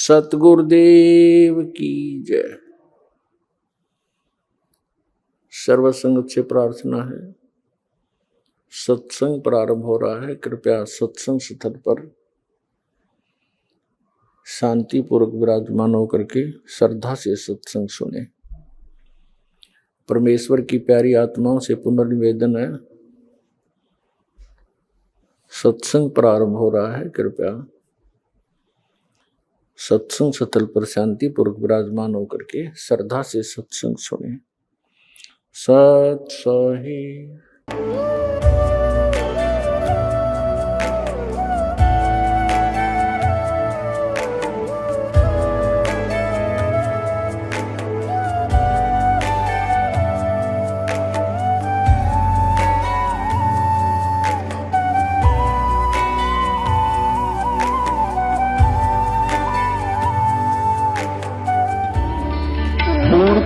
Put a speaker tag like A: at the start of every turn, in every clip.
A: सतगुरुदेव की जय। सर्वसंगत से प्रार्थना है, सत्संग प्रारंभ हो रहा है। कृपया सत्संग स्थल पर शांतिपूर्वक विराजमान होकर के श्रद्धा से सत्संग सुने। परमेश्वर की प्यारी आत्माओं से पुनर्निवेदन है, सत्संग प्रारंभ हो रहा है। कृपया सत्संग स्थल पर शांतिपूर्वक विराजमान होकर के श्रद्धा से सत्संग सुने। सत सही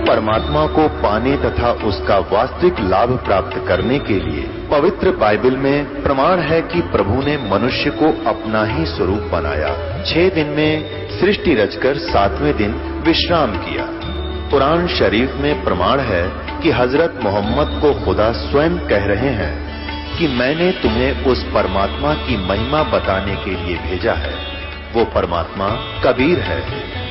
B: परमात्मा को पाने तथा उसका वास्तविक लाभ प्राप्त करने के लिए पवित्र बाइबल में प्रमाण है कि प्रभु ने मनुष्य को अपना ही स्वरूप बनाया। 6 दिन में सृष्टि रचकर 7वें दिन विश्राम किया। कुरान शरीफ में प्रमाण है कि हजरत मोहम्मद को खुदा स्वयं कह रहे हैं कि मैंने तुम्हें उस परमात्मा की महिमा बताने के लिए भेजा है। वो परमात्मा कबीर है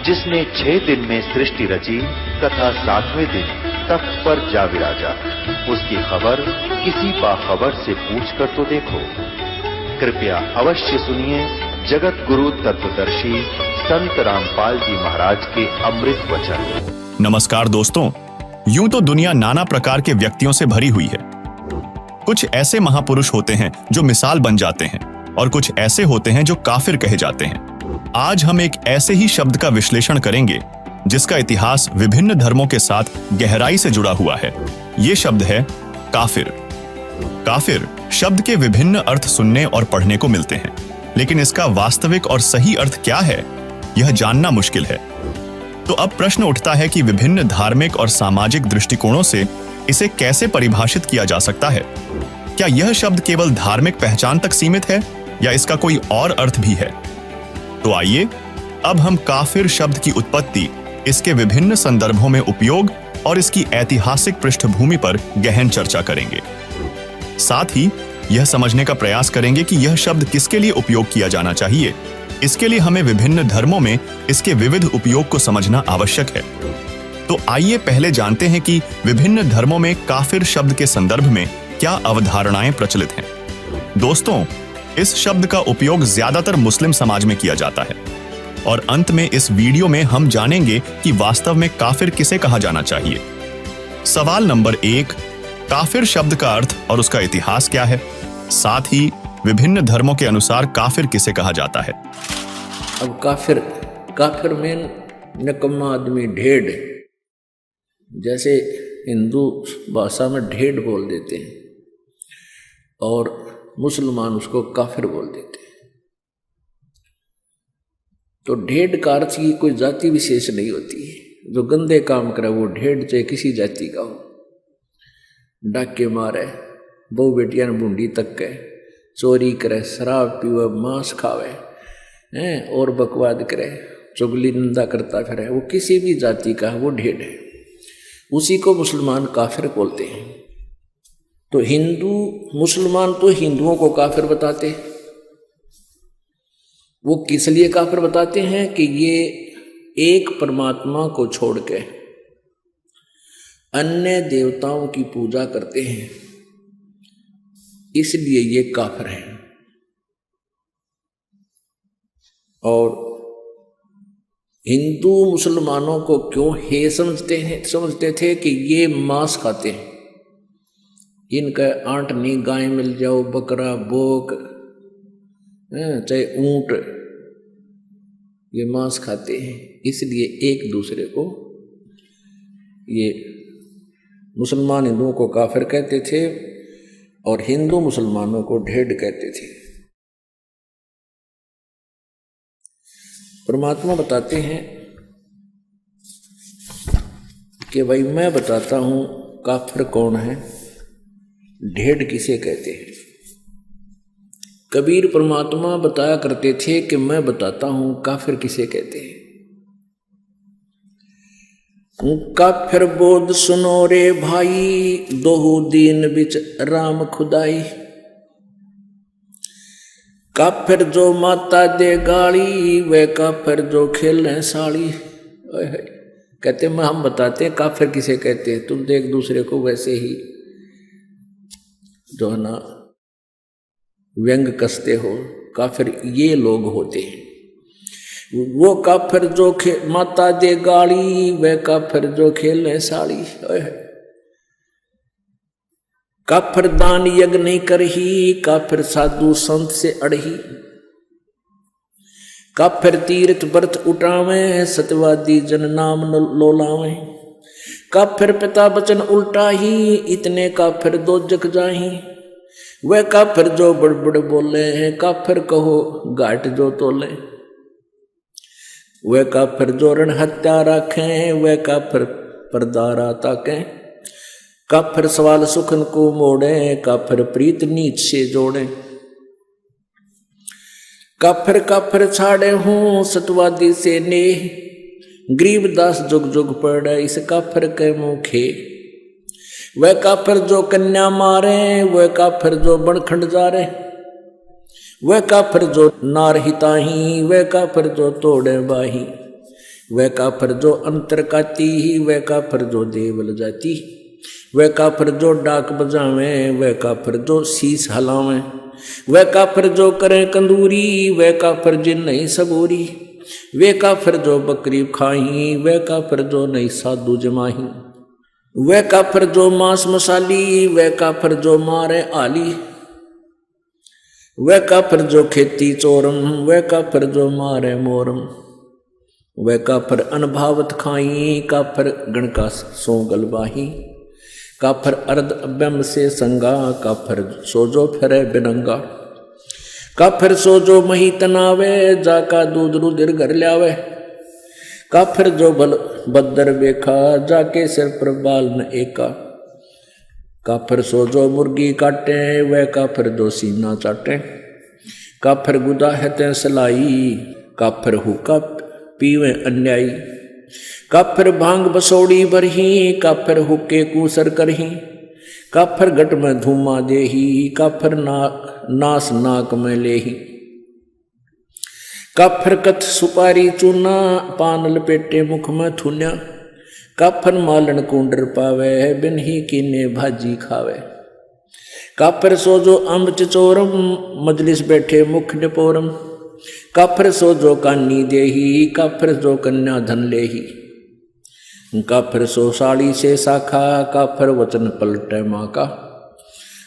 B: जिसने 6 दिन में सृष्टि रची तथा 7वें दिन तख्त पर जा विराजा। उसकी खबर किसी बाखबर से पूछकर तो देखो। कृपया अवश्य सुनिए जगत गुरु तत्वदर्शी संत रामपाल जी महाराज के अमृत वचन।
C: नमस्कार दोस्तों, यूं तो दुनिया नाना प्रकार के व्यक्तियों से भरी हुई है। कुछ ऐसे महापुरुष होते हैं जो मिसाल बन जाते हैं और कुछ ऐसे होते हैं जो काफिर कहे जाते हैं। आज हम एक ऐसे ही शब्द का विश्लेषण करेंगे जिसका इतिहास विभिन्न धर्मों के साथ गहराई से जुड़ा हुआ है। ये शब्द है काफिर। काफिर शब्द के विभिन्न अर्थ सुनने और पढ़ने को मिलते हैं, लेकिन इसका वास्तविक और सही अर्थ क्या है, यह जानना मुश्किल है। तो अब प्रश्न उठता है कि विभिन्न धार्मिक और सामाजिक दृष्टिकोणों से इसे कैसे परिभाषित किया जा सकता है। क्या यह शब्द केवल धार्मिक पहचान तक सीमित है या इसका कोई और अर्थ भी है? तो आइए अब हम काफिर शब्द की उत्पत्ति, इसके विभिन्न संदर्भों में उपयोग और इसकी ऐतिहासिक पृष्ठभूमि पर गहन चर्चा करेंगे। साथ ही यह समझने का प्रयास करेंगे कि यह शब्द किसके लिए उपयोग किया जाना चाहिए। इसके लिए हमें विभिन्न धर्मों में इसके विविध उपयोग को समझना आवश्यक है। तो आइए पहले जानते हैं कि विभिन्न धर्मों में काफिर शब्द के संदर्भ में क्या अवधारणाएं प्रचलित हैं। दोस्तों, इस शब्द का उपयोग ज्यादातर मुस्लिम समाज में किया जाता है और अंत में इस वीडियो में हम जानेंगे कि वास्तव में काफिर किसे कहा जाना चाहिए। सवाल नंबर 1, काफिर शब्द का अर्थ और उसका इतिहास क्या है? साथ ही विभिन्न धर्मों के अनुसार काफिर किसे कहा जाता है?
A: अब काफिर में निकम्मा आदमी, ढेड़। जैसे हिंदू भाषा में ढेड़ बोल देते हैं और मुसलमान उसको काफिर बोल देते हैं। तो ढेड़ का अर्थ की कोई जाति विशेष नहीं होती है। जो गंदे काम करे वो ढेड़, चाहे किसी जाति का हो। डाके मारे, बहु बेटियां बूंदी तक के, चोरी करे, शराब पीवे, मांस खावे हैं और बकवाद करे, चुगली निंदा करता फिरे, वो किसी भी जाति का वो ढेड़ है। उसी को मुसलमान काफिर बोलते हैं। तो मुसलमान तो हिंदुओं को काफिर बताते हैं। वो किस लिए काफिर बताते हैं कि ये एक परमात्मा को छोड़ के अन्य देवताओं की पूजा करते हैं, इसलिए ये काफिर हैं। और हिंदू मुसलमानों को क्यों हे समझते थे कि ये मांस खाते हैं। इनका आंट नहीं, गाय मिल जाओ, बकरा, बोक, चाहे ऊंट, ये मांस खाते हैं। इसलिए एक दूसरे को, ये मुसलमान हिंदुओं को काफिर कहते थे और हिंदू मुसलमानों को ढेड़ कहते थे। परमात्मा बताते हैं कि भाई मैं बताता हूं काफिर कौन है, ढेड़ किसे कहते हैं। कबीर परमात्मा बताया करते थे कि मैं बताता हूं काफिर किसे कहते हैं। काफिर बोध सुनो रे भाई, दोहू दीन बिच राम खुदाई। काफिर जो माता दे गाली, वे काफिर जो खेलें साड़ी। कहते हैं हम बताते हैं काफिर किसे कहते हैं, तुम तो एक दूसरे को वैसे ही जो है ना व्यंग कसते हो। काफिर ये लोग होते हैं। वो काफिर जो माता दे गाली, वे काफिर जो खेले साड़ी। काफिर दान यज्ञ नहीं करही, काफिर साधु संत से अड़ही। काफिर तीर्थ व्रत उठावे, सत्यवादी जन नाम लोलावे। काफिर पिता वचन उल्टा ही, इतने काफिर दो जग जाही। वह काफिर जो बड़बड़ बोले हैं, काफिर कहो घाट जो तोले। वह काफिर जो रण हत्या रखें, वह काफिर परदारा ताकें। काफिर सवाल सुखन को मोड़े, काफिर प्रीत नीच से जोड़े। काफिर काफिर छाड़े हूँ, सतवादी से नेह। गरीबदास जुग जुग पड़े, इस काफिर के मुखे। वह काफिर जो कन्या मारे, वह काफिर जो बनखंड जारे। वह काफिर जो नार हिताही, वह काफिर जो तोड़े बाही। वह काफिर जो अंतर काती, वह काफिर जो देवल जाती। वह काफिर जो डाक बजावे, वह काफिर जो शीस हलावे। वह काफिर जो करे कंदूरी, वह काफिर जिन नहीं सबूरी। वे काफिर जो बकरी खाही, वह काफिर जो नहीं साधु जमाही। वह काफिर जो मांस मसाली, वह काफिर जो मारे आली। वह काफिर जो खेती चोरम, वह काफिर जो मारे मोरम। वह काफिर अनभावत खाई, काफिर गण का सो गलबाही। काफिर अर्ध अभ्यम से संगा, काफिर सोजो फिरे बिनंगा। काफिर सोजो मही तनावे, जाका दूध रुधिर घर ल्यावे। काफिर जो बल बदर बेखा, जाके सिर पर बाल न एका। काफिर सो जो मुर्गी काटे, वह काफिर जो सीना चाटे। काफिर गुदा है ते सलाई, काफिर हुक्का पीवे अन्यायी। काफिर भांग बसोड़ी बरही, काफिर हुक्के कूसर करही। काफिर गट में धूमा देही, काफिर नास नाक में लेही। काफिर कथ सुपारी चूना, पान लपेटे मुख में थुन्या। काफिर मालन कुंडर पावे, बिन ही कीने भाजी खावे। काफिर सो जो अम्ब चचोरम, मजलिस बैठे मुख निपोरम। काफिर सो जो कानी देही, काफिर जो कन्या धन लेही। काफिर सो साड़ी से शाखा, काफिर वचन पलटे माँ का।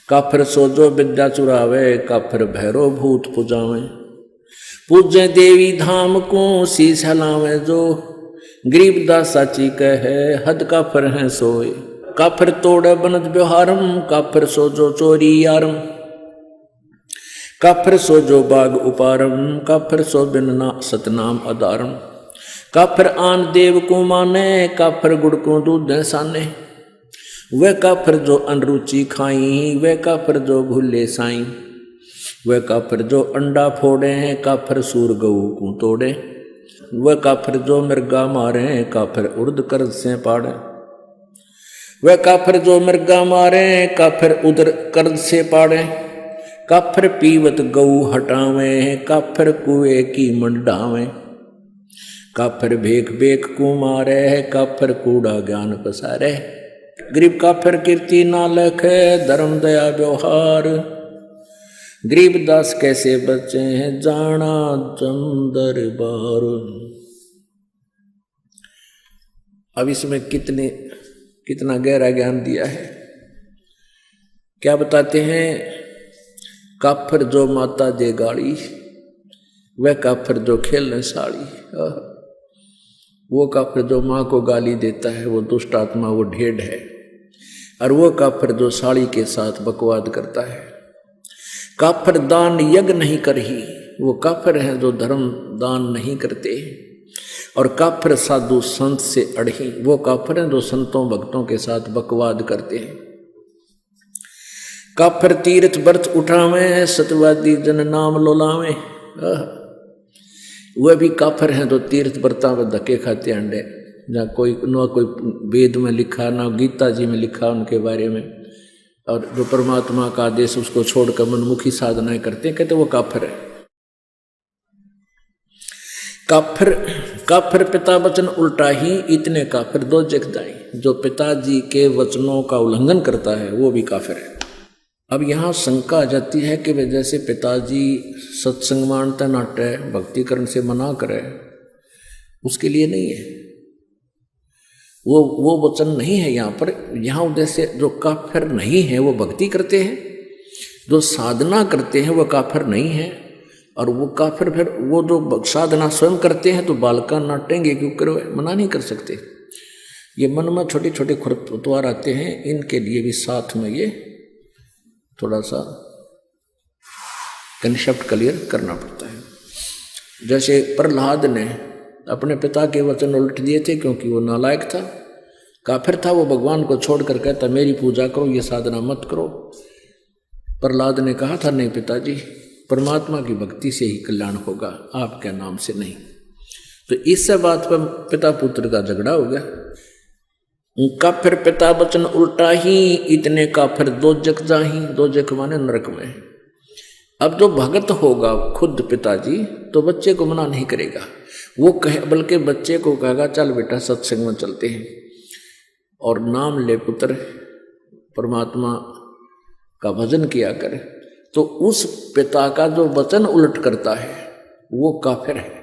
A: काफिर सो जो विद्या चुरावे, काफिर भैरो भूत पुजावे। पूजे देवी धाम को, शीश हलावे जो। गरीबदास साची कहे, हद काफिर है सोए। काफिर तोड़े बनत व्यवहारम, काफिर सो जो चोरी यारम। काफिर सो जो बाग उपारम, काफिर सो बिन सतनाम अदारम। काफिर आन देव को माने, काफिर गुड़ को दूध साने। वह काफिर जो अनरुचि खाई, वह काफिर जो भूले साई। वह काफिर जो अंडा फोड़े हैं, काफिर सूर गऊ को तोड़े। वह काफिर जो मृगा मारे, काफिर उर्द कर्ज से पाड़े। वह काफिर जो मृगा मारे, काफिर उदर कर्ज से पाड़े। काफिर पीवत गऊ हटावे, काफिर कुएं की मंडावे। काफिर भेख बेख को मारे, काफिर कूड़ा ज्ञान पसारे। गरीब काफिर कीर्ति ना लखे, धर्म दया व्यवहार। गरीबदास कैसे बचे हैं, जाना चंदर बार। अब इसमें कितना गहरा ज्ञान दिया है। क्या बताते हैं, काफिर जो माता दे गाड़ी, वह काफिर जो खेलने साड़ी। वो काफिर जो माँ को गाली देता है, वो दुष्ट आत्मा, वो ढेड है। और वो काफिर जो साड़ी के साथ बकवाद करता है। काफिर दान यज्ञ नहीं करही, वो काफिर हैं जो धर्म दान नहीं करते। और काफिर साधु संत से अड़ही, वो काफिर हैं जो संतों भक्तों के साथ बकवाद करते हैं। काफिर तीर्थ व्रत उठावे, सत्यवादी जन नाम लोलावे। वह भी काफिर हैं जो तीर्थ व्रता में धक्के खाते अंडे। जहाँ कोई न कोई वेद में लिखा ना गीता जी में लिखा उनके बारे में, और जो परमात्मा का आदेश उसको छोड़कर मनमुखी साधनाएं करते हैं, कहते वो काफिर है। काफिर पिता वचन उल्टा ही इतने काफिर दो जग जाए। जो पिताजी के वचनों का उल्लंघन करता है वो भी काफिर है। अब यहाँ शंका आ जाती है कि वे जैसे पिताजी सत्संग मानते नाटे भक्तिकरण से मना करे, उसके लिए नहीं है, वो वचन नहीं है यहाँ पर। यहाँ उद्देश्य जो काफिर नहीं है वो भक्ति करते हैं, जो साधना करते हैं वो काफिर नहीं है। और वो काफिर फिर वो जो साधना स्वयं करते हैं तो बालका नाटेंगे, क्योंकि मना नहीं कर सकते। ये मन में छोटे छोटे खरपतवार आते हैं, इनके लिए भी साथ में ये थोड़ा सा कंसेप्ट क्लियर करना पड़ता है। जैसे प्रहलाद ने अपने पिता के वचन उल्ट दिए थे क्योंकि वो नालायक था, काफिर था। वो भगवान को छोड़कर कहता मेरी पूजा करो, ये साधना मत करो। प्रहलाद ने कहा था नहीं पिताजी, परमात्मा की भक्ति से ही कल्याण होगा, आपके नाम से नहीं। तो इस बात पर पिता पुत्र का झगड़ा हो गया। काफिर पिता वचन उल्टा ही इतने काफिर दो जग जाही। दो जग माने नरक में। अब जो भगत होगा खुद पिताजी तो बच्चे को मना नहीं करेगा, वो कहे, बल्कि बच्चे को कहेगा चल बेटा सत्संग में चलते हैं और नाम ले पुत्र, परमात्मा का भजन किया करे। तो उस पिता का जो वचन उलट करता है वो काफिर है,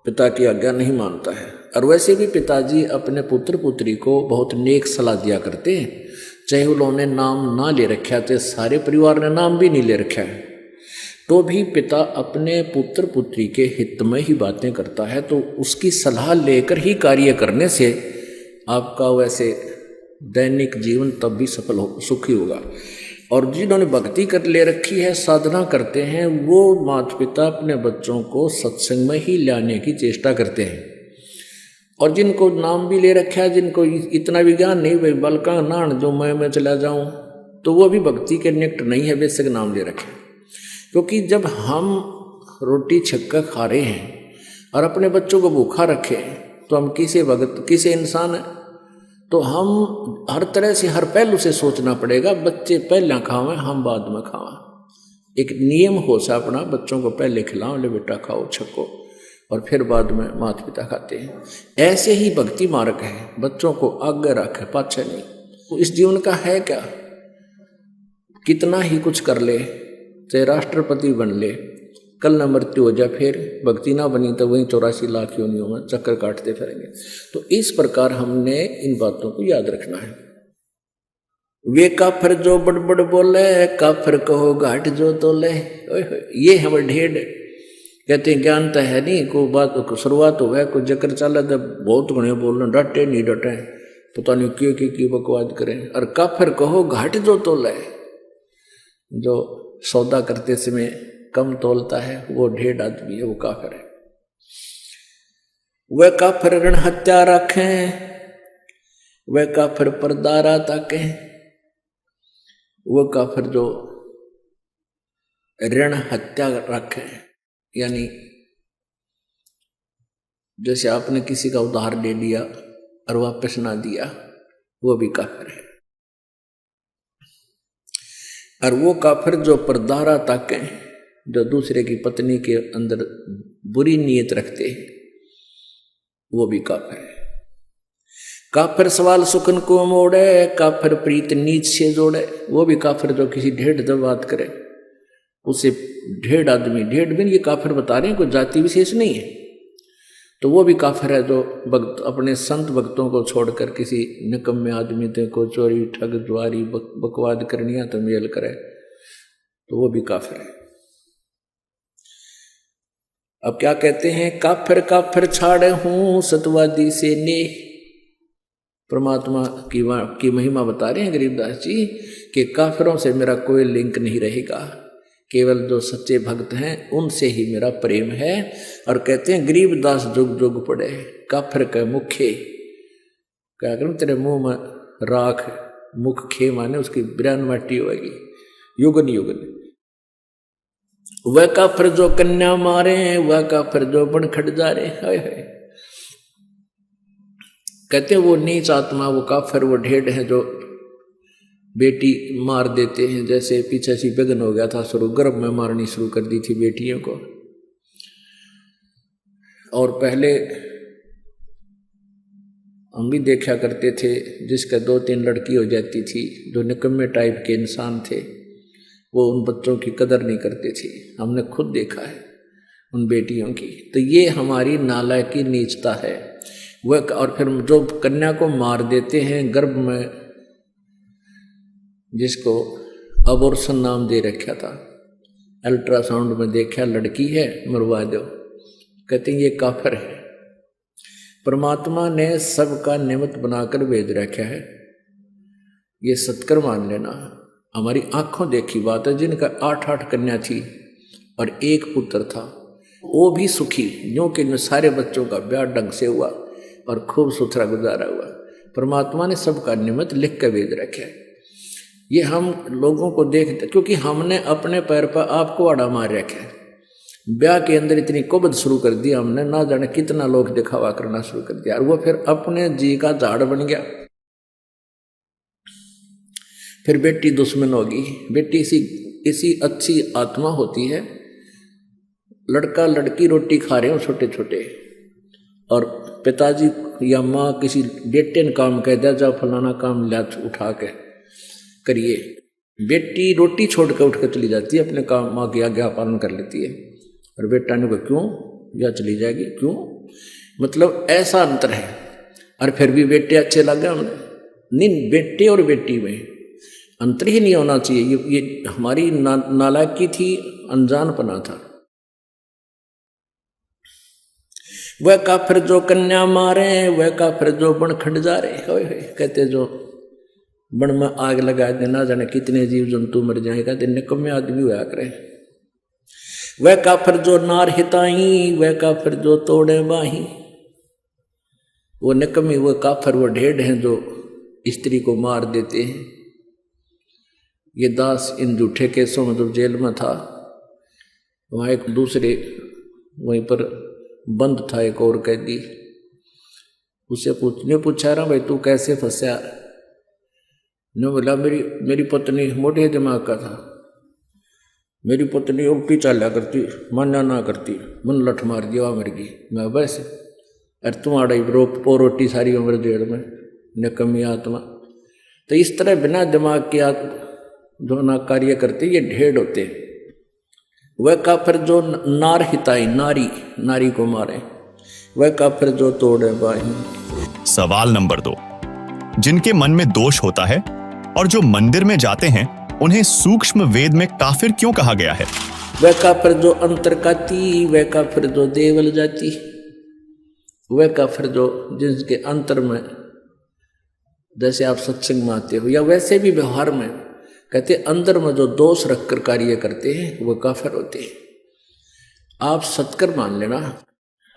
A: पिता की आज्ञा नहीं मानता है। और वैसे भी पिताजी अपने पुत्र पुत्री को बहुत नेक सलाह दिया करते हैं, चाहे उन्होंने नाम ना ले रखा, चाहे सारे परिवार ने नाम भी नहीं ले रखा है, तो भी पिता अपने पुत्र पुत्री के हित में ही बातें करता है। तो उसकी सलाह लेकर ही कार्य करने से आपका वैसे दैनिक जीवन तब भी सफल हो, सुखी होगा। और जिन्होंने भक्ति कर ले रखी है, साधना करते हैं, वो माता पिता अपने बच्चों को सत्संग में ही लाने की चेष्टा करते हैं। और जिनको नाम भी ले रखा है, जिनको इतना विज्ञान नहीं, भाई बलका नान जो मैं चला जाऊं, तो वो भी भक्ति के निकट नहीं है, बेशक नाम ले रखे। क्योंकि जब हम रोटी छक्का खा रहे हैं और अपने बच्चों को भूखा रखे तो हम किसे भगत किसे इंसान है। तो हम हर तरह से हर पहलू से सोचना पड़ेगा, बच्चे पहले खावें हम बाद में खावें। एक नियम हो सा अपना, बच्चों को पहले खिलाओ, ले बेटा खाओ छको, और फिर बाद में माता पिता खाते हैं। ऐसे ही भक्ति मार्ग है, बच्चों को आगे रखे पाछे नहीं। तो इस जीवन का है क्या, कितना ही कुछ कर ले, चाहे राष्ट्रपति बन ले, कल न मृत्यु हो जाए, फिर भक्ति ना बनी तो वहीं 84 लाख योनियों में चक्कर काटते फिरेंगे। तो इस प्रकार हमने इन बातों को याद रखना है। वे काफिर जो बड़बड़ बोले, काफिर कहो घाट जो तोले। ये हमारे ढेड़ कहते हैं ज्ञान तो है नहीं, कोई बात को शुरुआत हो गया, कोई जकर चला जब बहुत घने बोलना, डटे नहीं डटे, पता नहीं क्यों बकवाद करें। और काफिर कहो घाट जो तोले, जो सौदा करते समय कम तोलता है वो ढेड़ आदमी है, वो काफिर है। वह काफिर ऋण हत्या रखें, वह काफिर परदारा ताके। वो काफिर जो ऋण हत्या रखें, यानी जैसे आपने किसी का उधार ले लिया और वापस ना दिया, वो भी काफिर है। और वो काफिर जो परदारा ताके, जो दूसरे की पत्नी के अंदर बुरी नीयत रखते हैं, वो भी काफिर है। काफिर सवाल सुखन को मोड़े, काफिर प्रीत नीच से जोड़े। वो भी काफिर जो किसी ढेड़ जब बात करे उसे ढेड़ आदमी, ढेड़ भी ये काफिर बता रहे हैं, कोई जाति विशेष नहीं है। तो वो भी काफिर है जो भक्त अपने संत भक्तों को छोड़कर किसी निकम्मे आदमी को चोरी ठग जुआरी बकवाद करनिया तो मेल करे, तो वो भी काफिर है। अब क्या कहते हैं, काफिर काफिर छाड़े हूं सतवादी से ने। परमात्मा की महिमा बता रहे हैं गरीबदास जी कि काफिरों से मेरा कोई लिंक नहीं रहेगा, केवल जो सच्चे भक्त हैं उनसे ही मेरा प्रेम है। और कहते हैं गरीबदास जुग जुग पड़े, काफिर के मुखे, क्या करूं तेरे मुंह में राख, मुख खे माने उसकी बिरान माटी होगी, युगन युगन। वह काफिर जो कन्या मारे, वह काफिर जो बन खट जा रहे। हाय हाय, कहते वो नीच आत्मा, वो काफिर, वो ढेड है जो बेटी मार देते हैं। जैसे पीछे सी बेगन हो गया था शुरू, गर्भ में मारनी शुरू कर दी थी बेटियों को। और पहले हम भी देखा करते थे जिसका 2-3 लड़की हो जाती थी, जो निकम्मे टाइप के इंसान थे, वो उन बच्चों की कदर नहीं करते थे। हमने खुद देखा है उन बेटियों की। तो ये हमारी नालायकी, नीचता है वह। और फिर जो कन्या को मार देते हैं गर्भ में, जिसको अबॉर्शन नाम दे रखा था, अल्ट्रासाउंड में देखा लड़की है, मरवा दो, कहते हैं ये काफिर है। परमात्मा ने सबका निमित्त बनाकर भेज रखा है, ये सत्कर मान लेना। हमारी आंखों देखी बात है, जिनका 8-8 कन्या थी और 1 पुत्र था, वो भी सुखी, यूं कि सारे बच्चों का ब्याह ढंग से हुआ और खूब सुथरा गुजारा हुआ। परमात्मा ने सबका निमित्त लिख कर भेज रखा है। ये हम लोगों को देखते, क्योंकि हमने अपने पैर पर आपको आड़ा मार रखा है। ब्याह के अंदर इतनी कुबद शुरू कर दी हमने, ना जाने कितना लोग दिखावा करना शुरू कर दिया, और वो फिर अपने जी का झाड़ बन गया। फिर बेटी दुश्मन होगी। बेटी इसी अच्छी आत्मा होती है। लड़का लड़की रोटी खा रहे हो छोटे छोटे, और पिताजी या माँ किसी बेटे ने काम कह दिया, जाओ फलाना काम ला उठा के करिए। बेटी रोटी छोड़ कर उठ कर चली जाती है, अपने काम माँ की आज्ञा पालन कर लेती है, और बेटा ने कहा क्यों, या चली जाएगी क्यों। मतलब ऐसा अंतर है। और फिर भी बेटे अच्छे लग गए हमने। नहीं, बेटे और बेटी में अंतर ही नहीं होना चाहिए। ये हमारी नालायकी थी, अनजानपना था। वह काफिर जो कन्या मारे, वह काफिर जो बन खट जा रहे। कहते जो बन में आग लगा देना, जाने कितने जीव जंतु मर जाए, कहते निकम्मे आदमी हुआ करे। वह काफिर जो नार हिताई, वह काफिर जो तोड़े बाही। वो निकम्मी, वो काफिर, वो ढेड हैं जो स्त्री को मार देते हैं। ये दास इन झूठे केसों में जब जेल में था, वहाँ एक दूसरे वहीं पर बंद था, एक और कैदी। उससे पूछा रहा भाई तू कैसे फंसा। ने बोला मेरी पत्नी मोटे दिमाग का था, मेरी पत्नी उल्टी चाला करती, मान्या ना करती, मन लठ मार दिया मर गई। मैं बस अरे तुम्हारा रोटी सारी उम्र जेल में, निकम्मी आत्मा। तो इस तरह बिना दिमाग के जो ना कार्य करते, ये ढेड़ होते। वह काफिर जो नार हिताई, नारी को मारे, वह काफिर जो तोड़े बाही।
C: सवाल नंबर 2, जिनके मन में दोष होता है और जो मंदिर में जाते हैं, उन्हें सूक्ष्म वेद में काफिर क्यों कहा गया है?
A: वह काफिर जो अंतर काती, वह काफिर जो देवल जाती। वह काफिर जो जिसके अंतर में, जैसे आप सत्संग में आते हो या वैसे भी व्यवहार में, कहते अंदर में जो दोष रखकर कार्य करते हैं वह काफिर होते हैं। आप सत्कर मान लेना,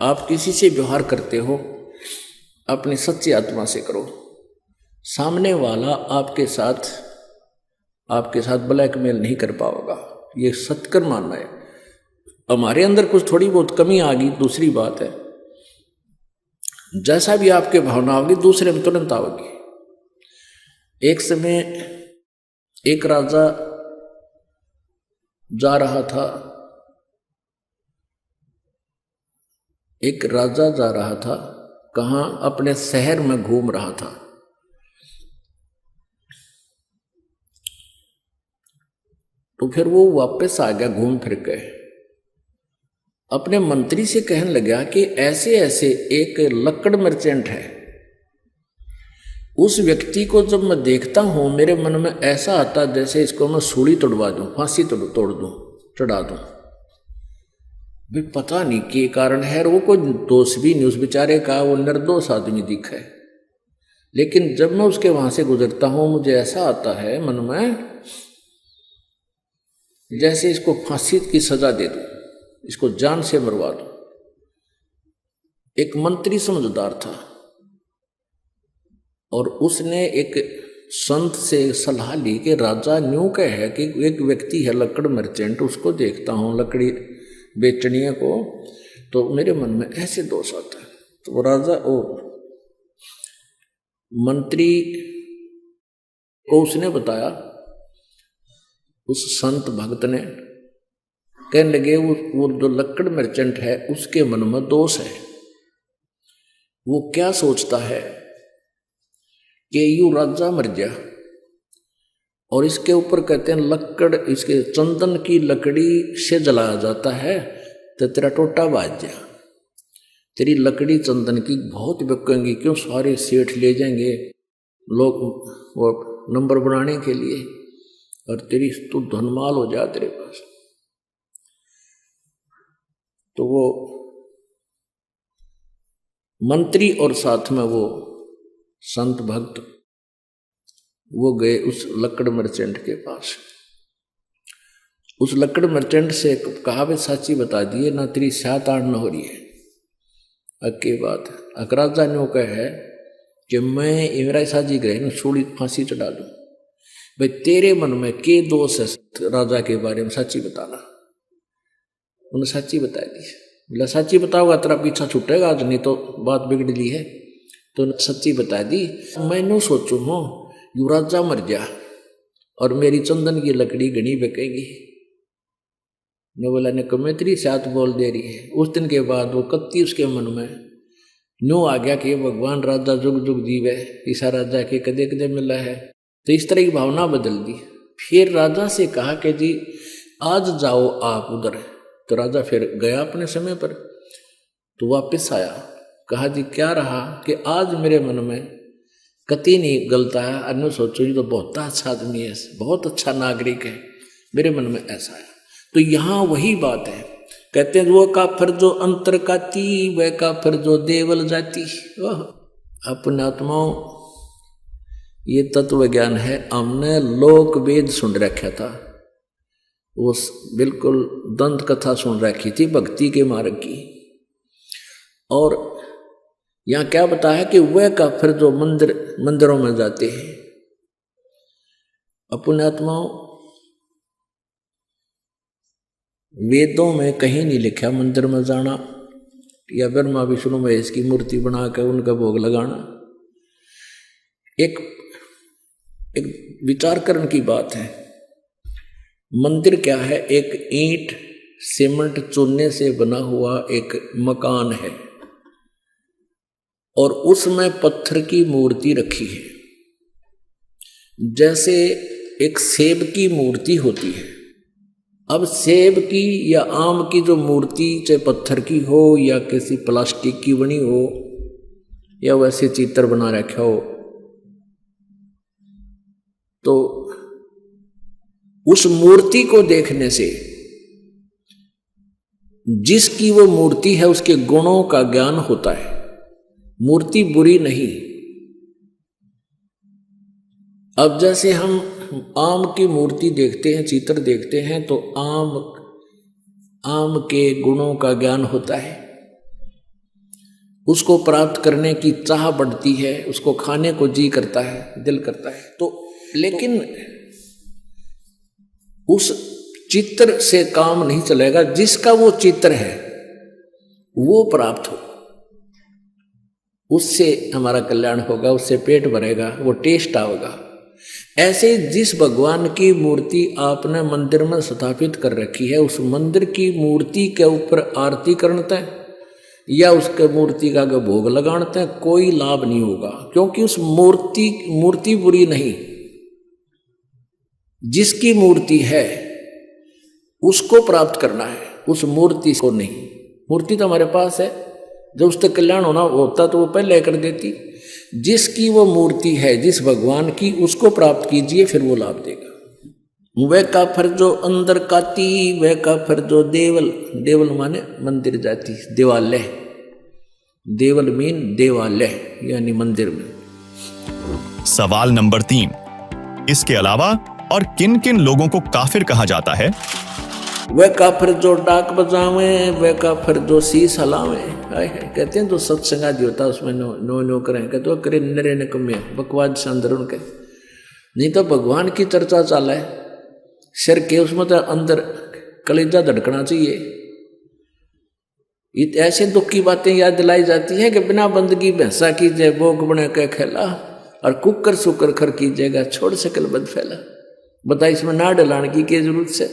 A: आप किसी से व्यवहार करते हो अपनी सच्ची आत्मा से करो। सामने वाला आपके साथ ब्लैकमेल नहीं कर पाओगा, ये सत्कर मानना है। हमारे अंदर कुछ थोड़ी बहुत कमी आ गई, दूसरी बात है। जैसा भी आपके भावना होगी दूसरे में तुरंत आओगी। एक समय एक राजा जा रहा था, कहाँ, अपने शहर में घूम रहा था। तो फिर वो वापस आ गया घूम फिर के, अपने मंत्री से कहने लगा कि ऐसे ऐसे एक लकड़ मर्चेंट है, उस व्यक्ति को जब मैं देखता हूं मेरे मन में ऐसा आता जैसे इसको मैं सूली तोड़वा दूं, फांसी तोड़ दूं, चढ़ा दूं। भी पता नहीं के कारण है, वो कोई दोष भी नहीं उस बेचारे का, वो निर्दोष आदमी दिखा है। लेकिन जब मैं उसके वहां से गुजरता हूं मुझे ऐसा आता है मन में जैसे इसको फांसी की सजा दे दूं, इसको जान से मरवा दूं। एक मंत्री समझदार था और उसने एक संत से सलाह ली कि राजा न्यू कह है कि एक व्यक्ति है लकड़ मर्चेंट, उसको देखता हूँ लकड़ी बेचने को, तो मेरे मन में ऐसे दोष आता है। तो वो राजा ओ मंत्री को उसने बताया, उस संत भक्त ने, कहने लगे वो जो लकड़ मर्चेंट है उसके मन में दोष है। वो क्या सोचता है कि यू राजा मर गया और इसके ऊपर कहते हैं लकड़, इसके चंदन की लकड़ी से जलाया जाता है तो तेरा टोटा बाज गया, तेरी लकड़ी चंदन की बहुत बिकेंगी, क्यों सारे सेठ ले जाएंगे लोग वो नंबर बनाने के लिए, और तेरी तू धनमाल हो जा तेरे पास। तो वो मंत्री और साथ में वो संत भक्त वो गए उस लकड़ मर्चेंट के पास। उस लकड़ मर्चेंट से कहा वे साची बता दिए ना, तेरी सात आड़ न हो रही है। अक्की बात अकराजा ने कहा है कि मैं इमराई साजी गए न छोड़ी फांसी चढ़ा दूं। भाई तेरे मन में के दोष है राजा के बारे में, सच्ची बताना। उन्हें सच्ची बता दी। बोला सच्ची बताओगा तेरा पीछा छूटेगा आज, नहीं तो बात बिगड़ ली है। तो सच्ची बता दी। मैंने सोचू हूँ यू राजा मर गया और मेरी चंदन की लकड़ी घनी बिकेगी। ने बोला ने कमेत्री साथ बोल दे रही है। उस दिन के बाद वो कत्ती उसके मन में न्यू आ गया कि भगवान राजा जुग जुग जीवे, ईसा राजा के कदे कदे मिला है। तो इस तरह की भावना बदल दी। फिर राजा से कहा कि जी आज जाओ आप उधर। तो राजा फिर गया अपने समय पर। तो वापस आया, कहा जी क्या रहा कि आज मेरे मन में कति नहीं गलता है। अन्य सोचो ये तो बहुत अच्छा आदमी है, बहुत अच्छा नागरिक है, मेरे मन में ऐसा है। तो यहाँ वही बात है, कहते हैं वो काफिर जो अंतर काती वह काफिर जो देवल जाती। अपने आत्माओं ये तत्व ज्ञान है। हमने लोक वेद सुन रखा था, वो बिल्कुल दंत कथा सुन रखी थी भक्ति के मार्ग की। और यहाँ क्या बताया कि वह काफिर जो मंदिरों में जाते हैं। अपने आत्माओं वेदों में कहीं नहीं लिखा मंदिर में जाना या ब्रह्मा विष्णु महेश की मूर्ति बनाकर उनका भोग लगाना। एक विचार करने की बात है। मंदिर क्या है? एक ईंट सीमेंट चूने से बना हुआ एक मकान है और उसमें पत्थर की मूर्ति रखी है। जैसे एक सेब की मूर्ति होती है। अब सेब की या आम की जो मूर्ति चाहे पत्थर की हो या किसी प्लास्टिक की बनी हो या वैसे चित्र बना रखा हो, तो उस मूर्ति को देखने से जिसकी वो मूर्ति है उसके गुणों का ज्ञान होता है। मूर्ति बुरी नहीं। अब जैसे हम आम की मूर्ति देखते हैं, चित्र देखते हैं, तो आम के गुणों का ज्ञान होता है। उसको प्राप्त करने की चाह बढ़ती है, उसको खाने को जी करता है, दिल करता है। तो लेकिन उस चित्र से काम नहीं चलेगा। जिसका वो चित्र है वो प्राप्त हो, उससे हमारा कल्याण होगा, उससे पेट भरेगा, वो टेस्ट आएगा। ऐसे जिस भगवान की मूर्ति आपने मंदिर में स्थापित कर रखी है, उस मंदिर की मूर्ति के ऊपर आरती करते हैं या उसके मूर्ति का भोग लगाते हैं, कोई लाभ नहीं होगा। क्योंकि उस मूर्ति बुरी नहीं। जिसकी मूर्ति है उसको प्राप्त करना है, उस मूर्ति को नहीं। मूर्ति तो हमारे पास है, जब उसका कल्याण होना होता तो वो पहले कर देती। जिसकी वो मूर्ति है, जिस भगवान की, उसको प्राप्त कीजिए, फिर वो लाभ देगा। वह काफिर जो अंदर काती वह काफिर जो देवल, देवल माने मंदिर जाती, देवालय, देवल मीन देवालय यानी मंदिर में।
C: सवाल नंबर 3, इसके अलावा और किन किन लोगों को काफिर कहा जाता है?
A: वह काफिर जो डाक बजावे, वह काफिर जो शीश हलावे। कहते हैं तो सत्संग आदि होता है उसमें नो करें, कहते वो करे नरे निकम्मे बकवाद से अंदर उनके। नहीं तो भगवान की चर्चा चाला है सिर के, उसमें तो अंदर कलेजा धड़कना चाहिए। ऐसे दुख की बातें याद दिलाई जाती है कि बिना बंदगी भैंसा कीजिए भोग बने के खेला, और कुकर सुकर खर कीजिएगा छोड़ सकल बद फैला। बता इसमें ना डलाने की क्या जरूरत से।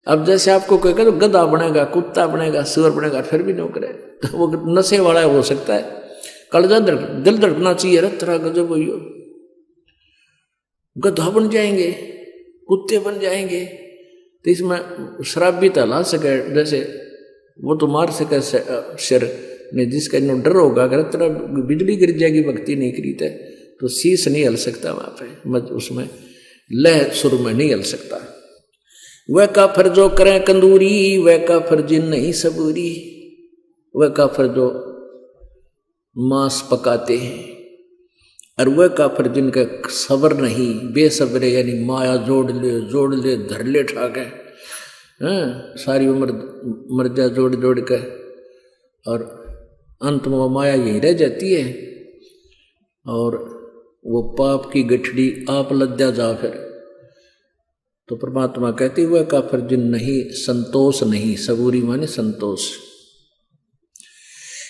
A: अब जैसे आपको कोई कहे तो गधा बनेगा, कुत्ता बनेगा, सुअर बनेगा, फिर भी नहीं करे तो वो नशे वाला हो सकता है। कलेजा दिल धड़कना चाहिए, रत्रा गजब हो, गधा बन जाएंगे, कुत्ते बन जाएंगे, तो इसमें शराब भी तला सके, जैसे वो तो मार सके सिर ने, जिसका इन्हों डर होगा अगर तरह बिजली गिर जाएगी भक्ति नहीं करी तो शीश नहीं हल सकता वहां पे, उसमें लह सुर में नहीं हल सकता। वह काफर जो करें कंदूरी, वह काफर जिन नहीं सबूरी, वह काफर जो मांस पकाते हैं, और वह काफर जिनका सबर नहीं, बेसब्रे यानी माया जोड़ ले धर ले ठाके, सारी उम्र मर्जा जोड़ के, और अंत में वो माया यहीं रह जाती है, और वो पाप की गठड़ी आप लद्या जा फिर। तो परमात्मा कहती वह काफर जिन नहीं संतोष नहीं, सबूरी माने संतोष।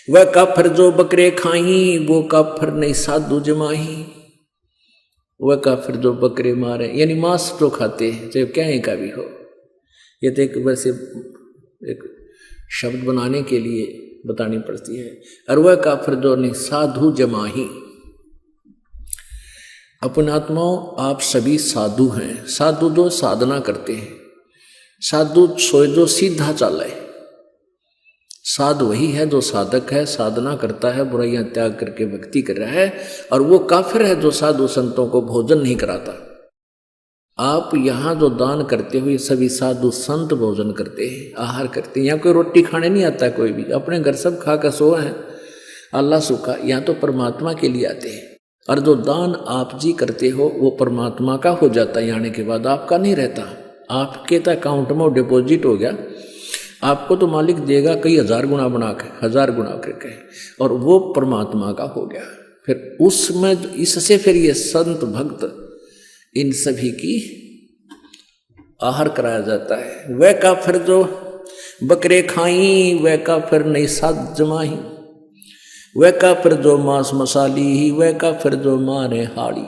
A: वह काफर जो बकरे खाई, वो काफर नहीं साधु जमाही, वह काफर जो बकरे मारे यानी मांस जो खाते हैं चाहे क्या ही का भी हो। ये तो एक वैसे एक शब्द बनाने के लिए बतानी पड़ती है। और वह काफर जो नहीं साधु जमाही, अपने आत्माओं आप सभी साधु हैं। साधु जो साधना करते हैं, साधु सोए जो सीधा चाले, साधु वही है जो साधक है, साधना करता है, बुराइयां त्याग करके भक्ति कर रहा है। और वो काफिर है जो साधु संतों को भोजन नहीं कराता। आप यहाँ जो दान करते हो ये सभी साधु संत भोजन करते हैं, आहार करते हैं। यहाँ कोई रोटी खाने नहीं आता, कोई भी अपने घर सब खा कर सोए हैं, अल्लाह सुखा। यहाँ तो परमात्मा के लिए आते हैं। और जो दान आप जी करते हो वो परमात्मा का हो जाता है, आने के बाद आपका नहीं रहता। आपके तो अकाउंट में डिपॉजिट हो गया, आपको तो मालिक देगा कई हजार गुना बना के, 1000 गुना करके, और वो परमात्मा का हो गया। फिर उसमें इससे फिर ये संत भक्त इन सभी की आहार कराया जाता है। वह काफिर जो बकरे खाई, वह काफिर नहीं साध जमाही, वह काफिर जो मांस मसाली, वह काफिर जो मारे हाड़ी।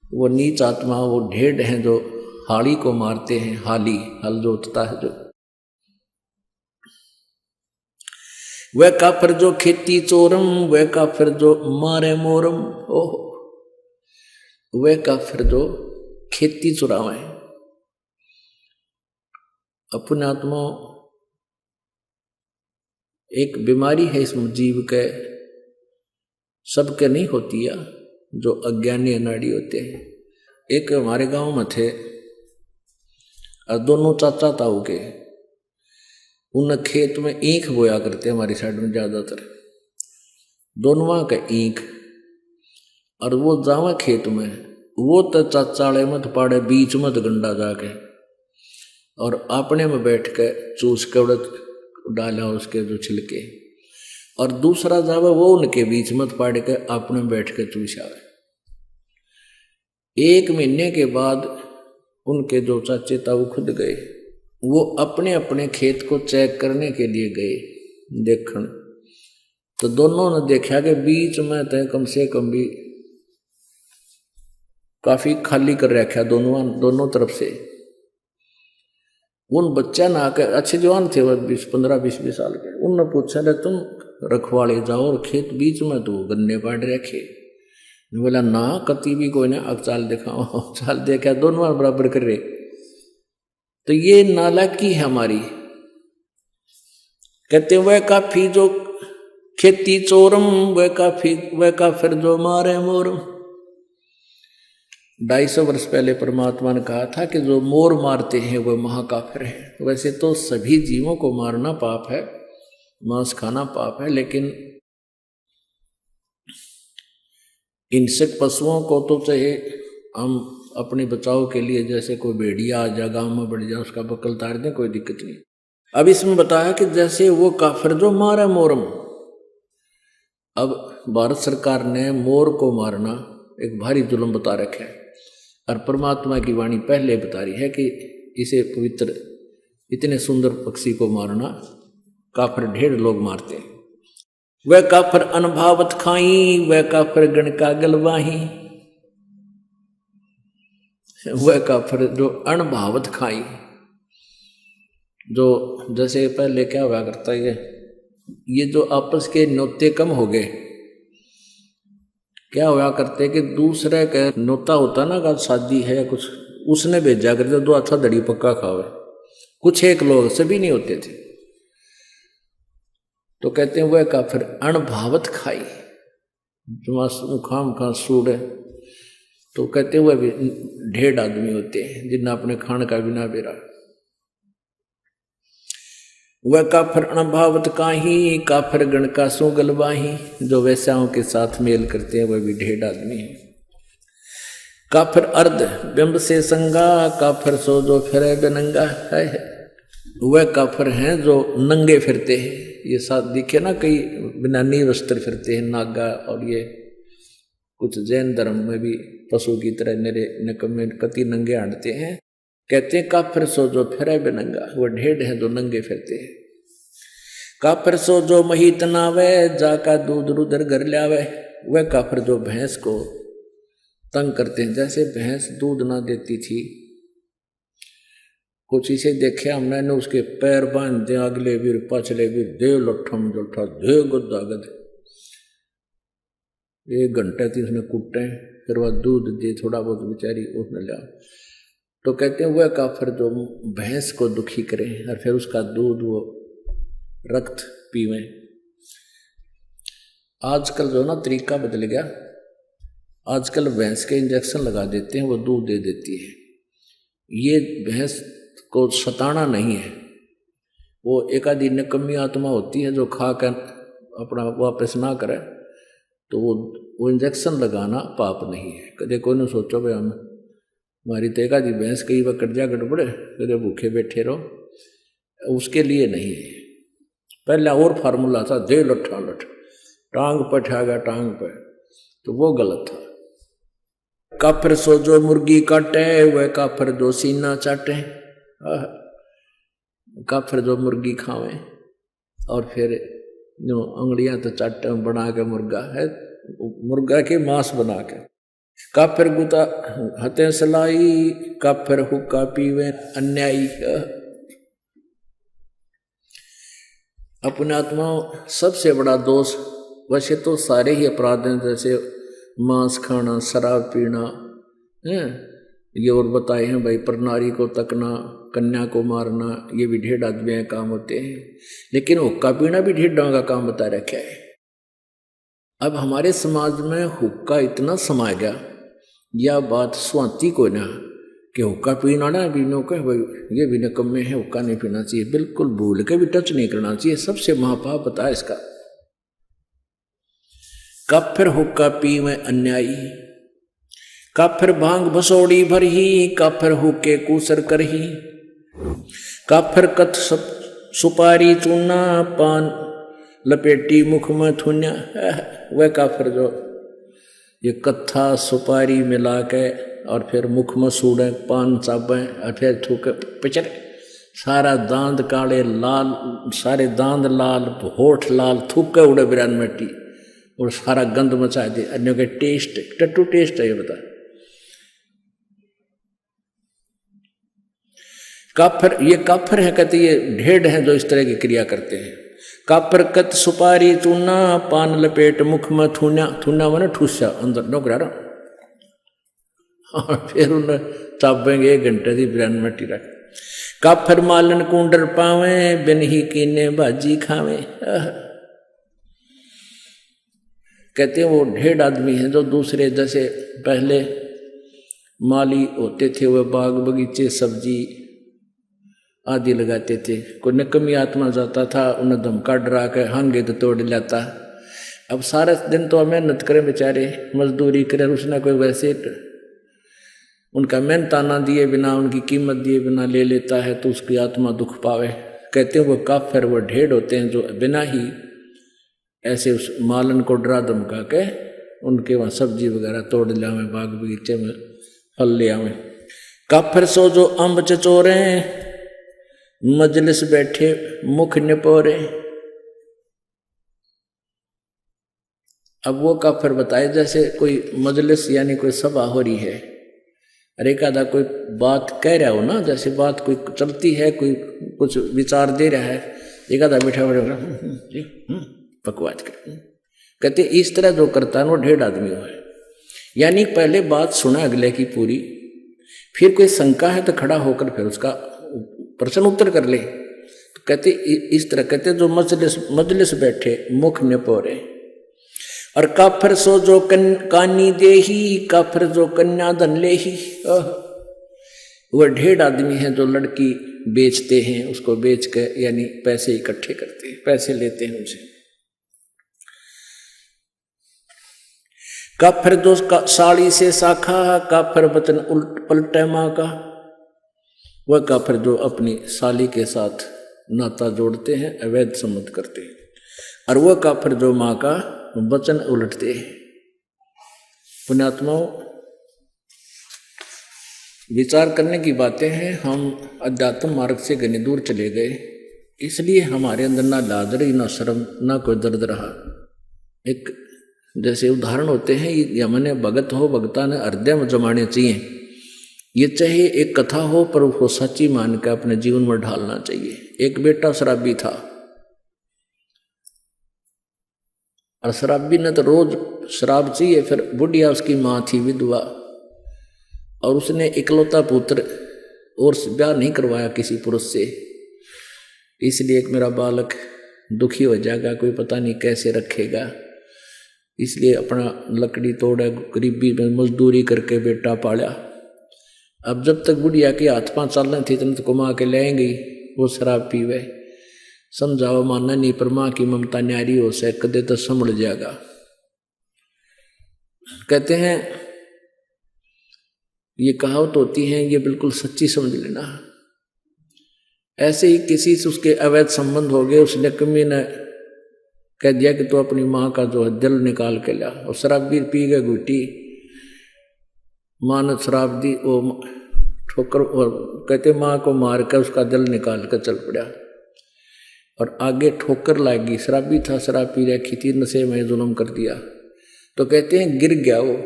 A: वो नीच आत्मा, वो ढेड हैं जो हाड़ी को मारते हैं, हाली हल जोतता है जो। वह काफिर जो खेती चोरम, वह काफिर जो मारे मोरम। ओह, वह काफिर जो खेती चुरावे। अपने आत्मा एक बीमारी है इस जीव के, सबके नहीं होती है, जो अज्ञानी अनाड़ी होते हैं। एक हमारे गांव में थे और दोनों चाचा ताऊ के, उन खेत में ईख बोया करते हमारी साइड में ज्यादातर, दोनों का ईख। और वो जावा खेत में, वो तो चाचाड़े मत पाड़े बीच मत गंडा जाके, और अपने में बैठ के चूस के उड़द डाला उसके जो छिलके, और दूसरा जावा वो उनके बीच मत पाड़ के अपने बैठ के चूसावे। 1 महीने के बाद उनके जो चाचे ताऊ खुद गए, वो अपने अपने खेत को चेक करने के लिए गए देखने। तो दोनों ने देखा कि बीच में तो कम से कम भी काफी खाली कर रखा दोनों तरफ से। उन बच्चा ना आकर, अच्छे जवान थे वो 15-20 साल के, उनने पूछा रे तुम रखवाले जाओ और खेत बीच में तो गन्ने पाड़ रखे। बोला ना कति भी कोई ना, अब चाल दिखाओ। चाल देखा दोनों बराबर कर रहे। तो ये नालायकी है हमारी। कहते वह काफी जो खेती चोरम, वह काफिर जो मारे मोरम। 250 वर्ष पहले परमात्मा ने कहा था कि जो मोर मारते हैं वह महाकाफिर है। वैसे तो सभी जीवों को मारना पाप है, मांस खाना पाप है, लेकिन इंसेक्ट पशुओं को तो चाहे हम अपने बचाव के लिए, जैसे कोई भेड़िया आ जा गाँव में बढ़ जाए उसका बकल तार दें, कोई दिक्कत नहीं। अब इसमें बताया कि जैसे वो काफिर जो मारा मोरम। अब भारत सरकार ने मोर को मारना एक भारी जुल्म बता रखे है। और परमात्मा की वाणी पहले बता रही है कि इसे पवित्र इतने सुंदर पक्षी को मारना काफर ढेर लोग मारते हैं। वह काफर अनभावत खाई, वह काफर गण का गलवाही, वह काफर जो अनभावत खाई, जो जैसे पहले क्या हुआ करता है, ये जो आपस के न्योते कम हो गए, क्या हुआ करते कि दूसरे का न्योता होता ना का शादी है या कुछ, उसने भेजा करते दो अच्छा दड़ी पक्का खावे, कुछ एक लोग, सभी नहीं होते थे। तो कहते हैं वह काफिर अनभावत खाई, जो खाम खा सूड़, तो कहते हैं वह भी ढेर आदमी होते हैं जिन्हें अपने खान का बिना बेरा। वह काफिर अनभावत काही, काफिर गण का सो गलवाही, जो वैश्याओं के साथ मेल करते हैं वह भी ढेर आदमी है। काफिर अर्ध बिंब से संगा, काफिर सो जो फिरे बेनंगा है, वह काफिर हैं जो नंगे फिरते हैं। ये साथ दिखे ना कई बिना नी वस्त्र फिरते हैं नागा, और ये कुछ जैन धर्म में भी पशु की तरह निरे निकम्मे कति नंगे हांडते हैं। कहते हैं काफिर सो जो फिरे बेनंगा, वह ढेर है जो नंगे फिरते हैं। काफिर सो जो मही तनावे, जाका दूध रुदर घर लावे, वह काफिर जो भैंस को तंग करते हैं। जैसे भैंस दूध ना देती थी, कुछ इसे देखे हमने न, उसके पैर बांध दे अगले भी पछले भी, दे लठम जोठा दे गुदागद, 1 घंटे थी उसने कुटे, फिर वह दूध दे थोड़ा बहुत बेचारी उसने लिया। तो कहते हैं वह काफिर जो भैंस को दुखी करे और फिर उसका दूध वो रक्त पीवे। आजकल जो ना तरीका बदल गया, आजकल भैंस के इंजेक्शन लगा देते हैं, वो दूध दे देती है। ये भैंस को सताना नहीं है, वो एक आधी निकम्मी आत्मा होती है जो खा कर अपना वापस ना करे, तो वो इंजेक्शन लगाना पाप नहीं है। कदे कोई ने सोचो भाई हम हमारी तो एक आधी भैंस कई बार कट जा गड़बड़े, कदे भूखे बैठे रहो, उसके लिए नहीं है। पहले और फार्मूला था दे लठा लठ, टांग पर ठागा टांग पर, तो वो गलत था। काफिर सो जो मुर्गी काटे, वह काफिर जो सीना चाटे, काफिर जो मुर्गी खावे और फिर जो अंगड़ियां तो चाटे बना के मुर्गा है, मुर्गा के मांस बना के। काफिर गुता हते सलाई, काफिर हुक्का पीवे अन्यायी। अपने आत्मा सबसे बड़ा दोष, वैसे तो सारे ही अपराध हैं, जैसे मांस खाना, शराब पीना है, ये और बताए हैं भाई, प्रनारी को तकना, कन्या को मारना, ये भी ढेर आदमी के काम होते हैं। लेकिन हुक्का पीना भी ढेर का काम बता रखा है। अब हमारे समाज में हुक्का इतना समा गया, यह बात स्वाति को ना कि हुक्का पीना ना पीनो के भाई ये भी निकम्मे है, हुक्का नहीं पीना चाहिए, बिल्कुल भूल के भी टच नहीं करना चाहिए, सबसे महापाप बता इसका। काफिर हुक्का पी में अन्यायी, काफिर भांग भसोड़ी भरही, काफिर हुक्के कूसर करही, काफिर कथ सुपारी चूना, पान लपेटी मुख में थुन्या। वह काफिर जो ये कत्था सुपारी मिला के और फिर मुख में सूड़े, पान चाबे और फिर थूके पिचरे, सारा दांत काले लाल, सारे दांत लाल, होठ लाल, थूके उड़े बिरान मिट्टी और सारा गंद मचा दे। अन्यों के टेस्ट टट्टू टेस्ट है ये बता। काफिर, ये काफिर है कहते ये ढेर हैं जो इस तरह की क्रिया करते हैं। काफिर कत सुपारी चूना, पान लपेट मुख में थूना, थूना माने ठूसा अंदर नौकरा रहा, और फिर उन्हें चाबेंगे 1 घंटे की बिरान मिट्टी रख। काफिर मालन कुंडर पावे, बिन ही कीने बाजी खावे। कहते हैं वो ढेर आदमी हैं जो दूसरे, जैसे पहले माली होते थे, वह बाग बगीचे सब्जी आदि लगाते थे। कोई निकम्मी आत्मा जाता था, उन्हें धमका डरा के हांगे तो तोड़ लाता। अब सारा दिन तो मेहनत करें बेचारे, मजदूरी करें, उसने कोई वैसे उनका मेहनताना दिए बिना, उनकी कीमत दिए बिना ले लेता है, तो उसकी आत्मा दुख पावे। कहते हैं वो काफिर, वो ढेर होते हैं जो बिना ही ऐसे उस मालन को डरा धमका के उनके वहाँ सब्जी वगैरह तोड़ लिया में, बाग बगीचे में फल लिया में। काफिर सो जो अम्ब चचोरे, मजलिस बैठे मुख निपोरे। अब वो काफिर बताए जैसे कोई मजलिस यानी कोई सभा हो रही है, अरे एकादा कोई बात कह रहा हो ना, जैसे बात कोई चलती है, कोई कुछ विचार दे रहा है, एकादा बैठा बैठा बकवास कर। कहते इस तरह जो करता है वो 1.5 आदमी हो है, यानी पहले बात सुना अगले की पूरी, फिर कोई शंका है तो खड़ा होकर फिर उसका प्रश्न उत्तर कर ले। तो कहते इस तरह कहते जो मजलिस बैठे मुख निपोरे। और काफिर सो जो कानी दे ही, काफिर जो कन्या धन ले ही। वह 1.5 आदमी है जो लड़की बेचते हैं, उसको बेच के यानी पैसे इकट्ठे करते हैं, पैसे लेते हैं उनसे। काफिर जो साड़ी से शाखा, काफिर वचन उल्ट पलटे माँ का। वह काफिर जो अपनी साली के साथ नाता जोड़ते हैं, अवैध संबंध करते हैं। और वह काफिर जो माँ का वचन उलटते हैं। पुण्यात्माओं, विचार करने की बातें हैं। हम अध्यात्म मार्ग से घनी दूर चले गए, इसलिए हमारे अंदर ना लाज रही, ना शर्म, ना कोई दर्द रहा। एक जैसे उदाहरण होते हैं, ये हमने भगत हो, भगता ने हृदय में जमाने चाहिए। ये चाहे एक कथा हो पर उसको सच्ची मान कर अपने जीवन में ढालना चाहिए। एक बेटा शराबी था, और शराबी ने तो रोज शराब चाहिए। फिर बुढ़िया उसकी माँ थी विधवा, और उसने इकलौता पुत्र और ब्याह नहीं करवाया किसी पुरुष से, इसलिए एक मेरा बालक दुखी हो जाएगा, कोई पता नहीं कैसे रखेगा, इसलिए अपना लकड़ी तोड़ा, गरीबी में मजदूरी करके बेटा पाला। अब जब तक बुढ़िया की हाथ 5 साल थी तब तक कमा के लाएंगी, वो शराब पीवे, समझाओ मानना नहीं, पर माँ की ममता न्यारी हो से कदे तो संभल जाएगा। कहते हैं ये कहावत होती है, ये बिल्कुल सच्ची समझ लेना। ऐसे ही किसी से उसके अवैध संबंध हो गए, उसने कमी ने कह दिया कि तो अपनी माँ का जो है दिल निकाल के ला, और शराब भी पी गए घुटी, माँ ने शराब दी, वो ठोकर, और कहते माँ को मार कर उसका दिल निकाल कर चल पड़ा, और आगे ठोकर लागी। शराबी था, शराब पी रखी थी, नशे में जुल्म कर दिया। तो कहते हैं गिर गया वो,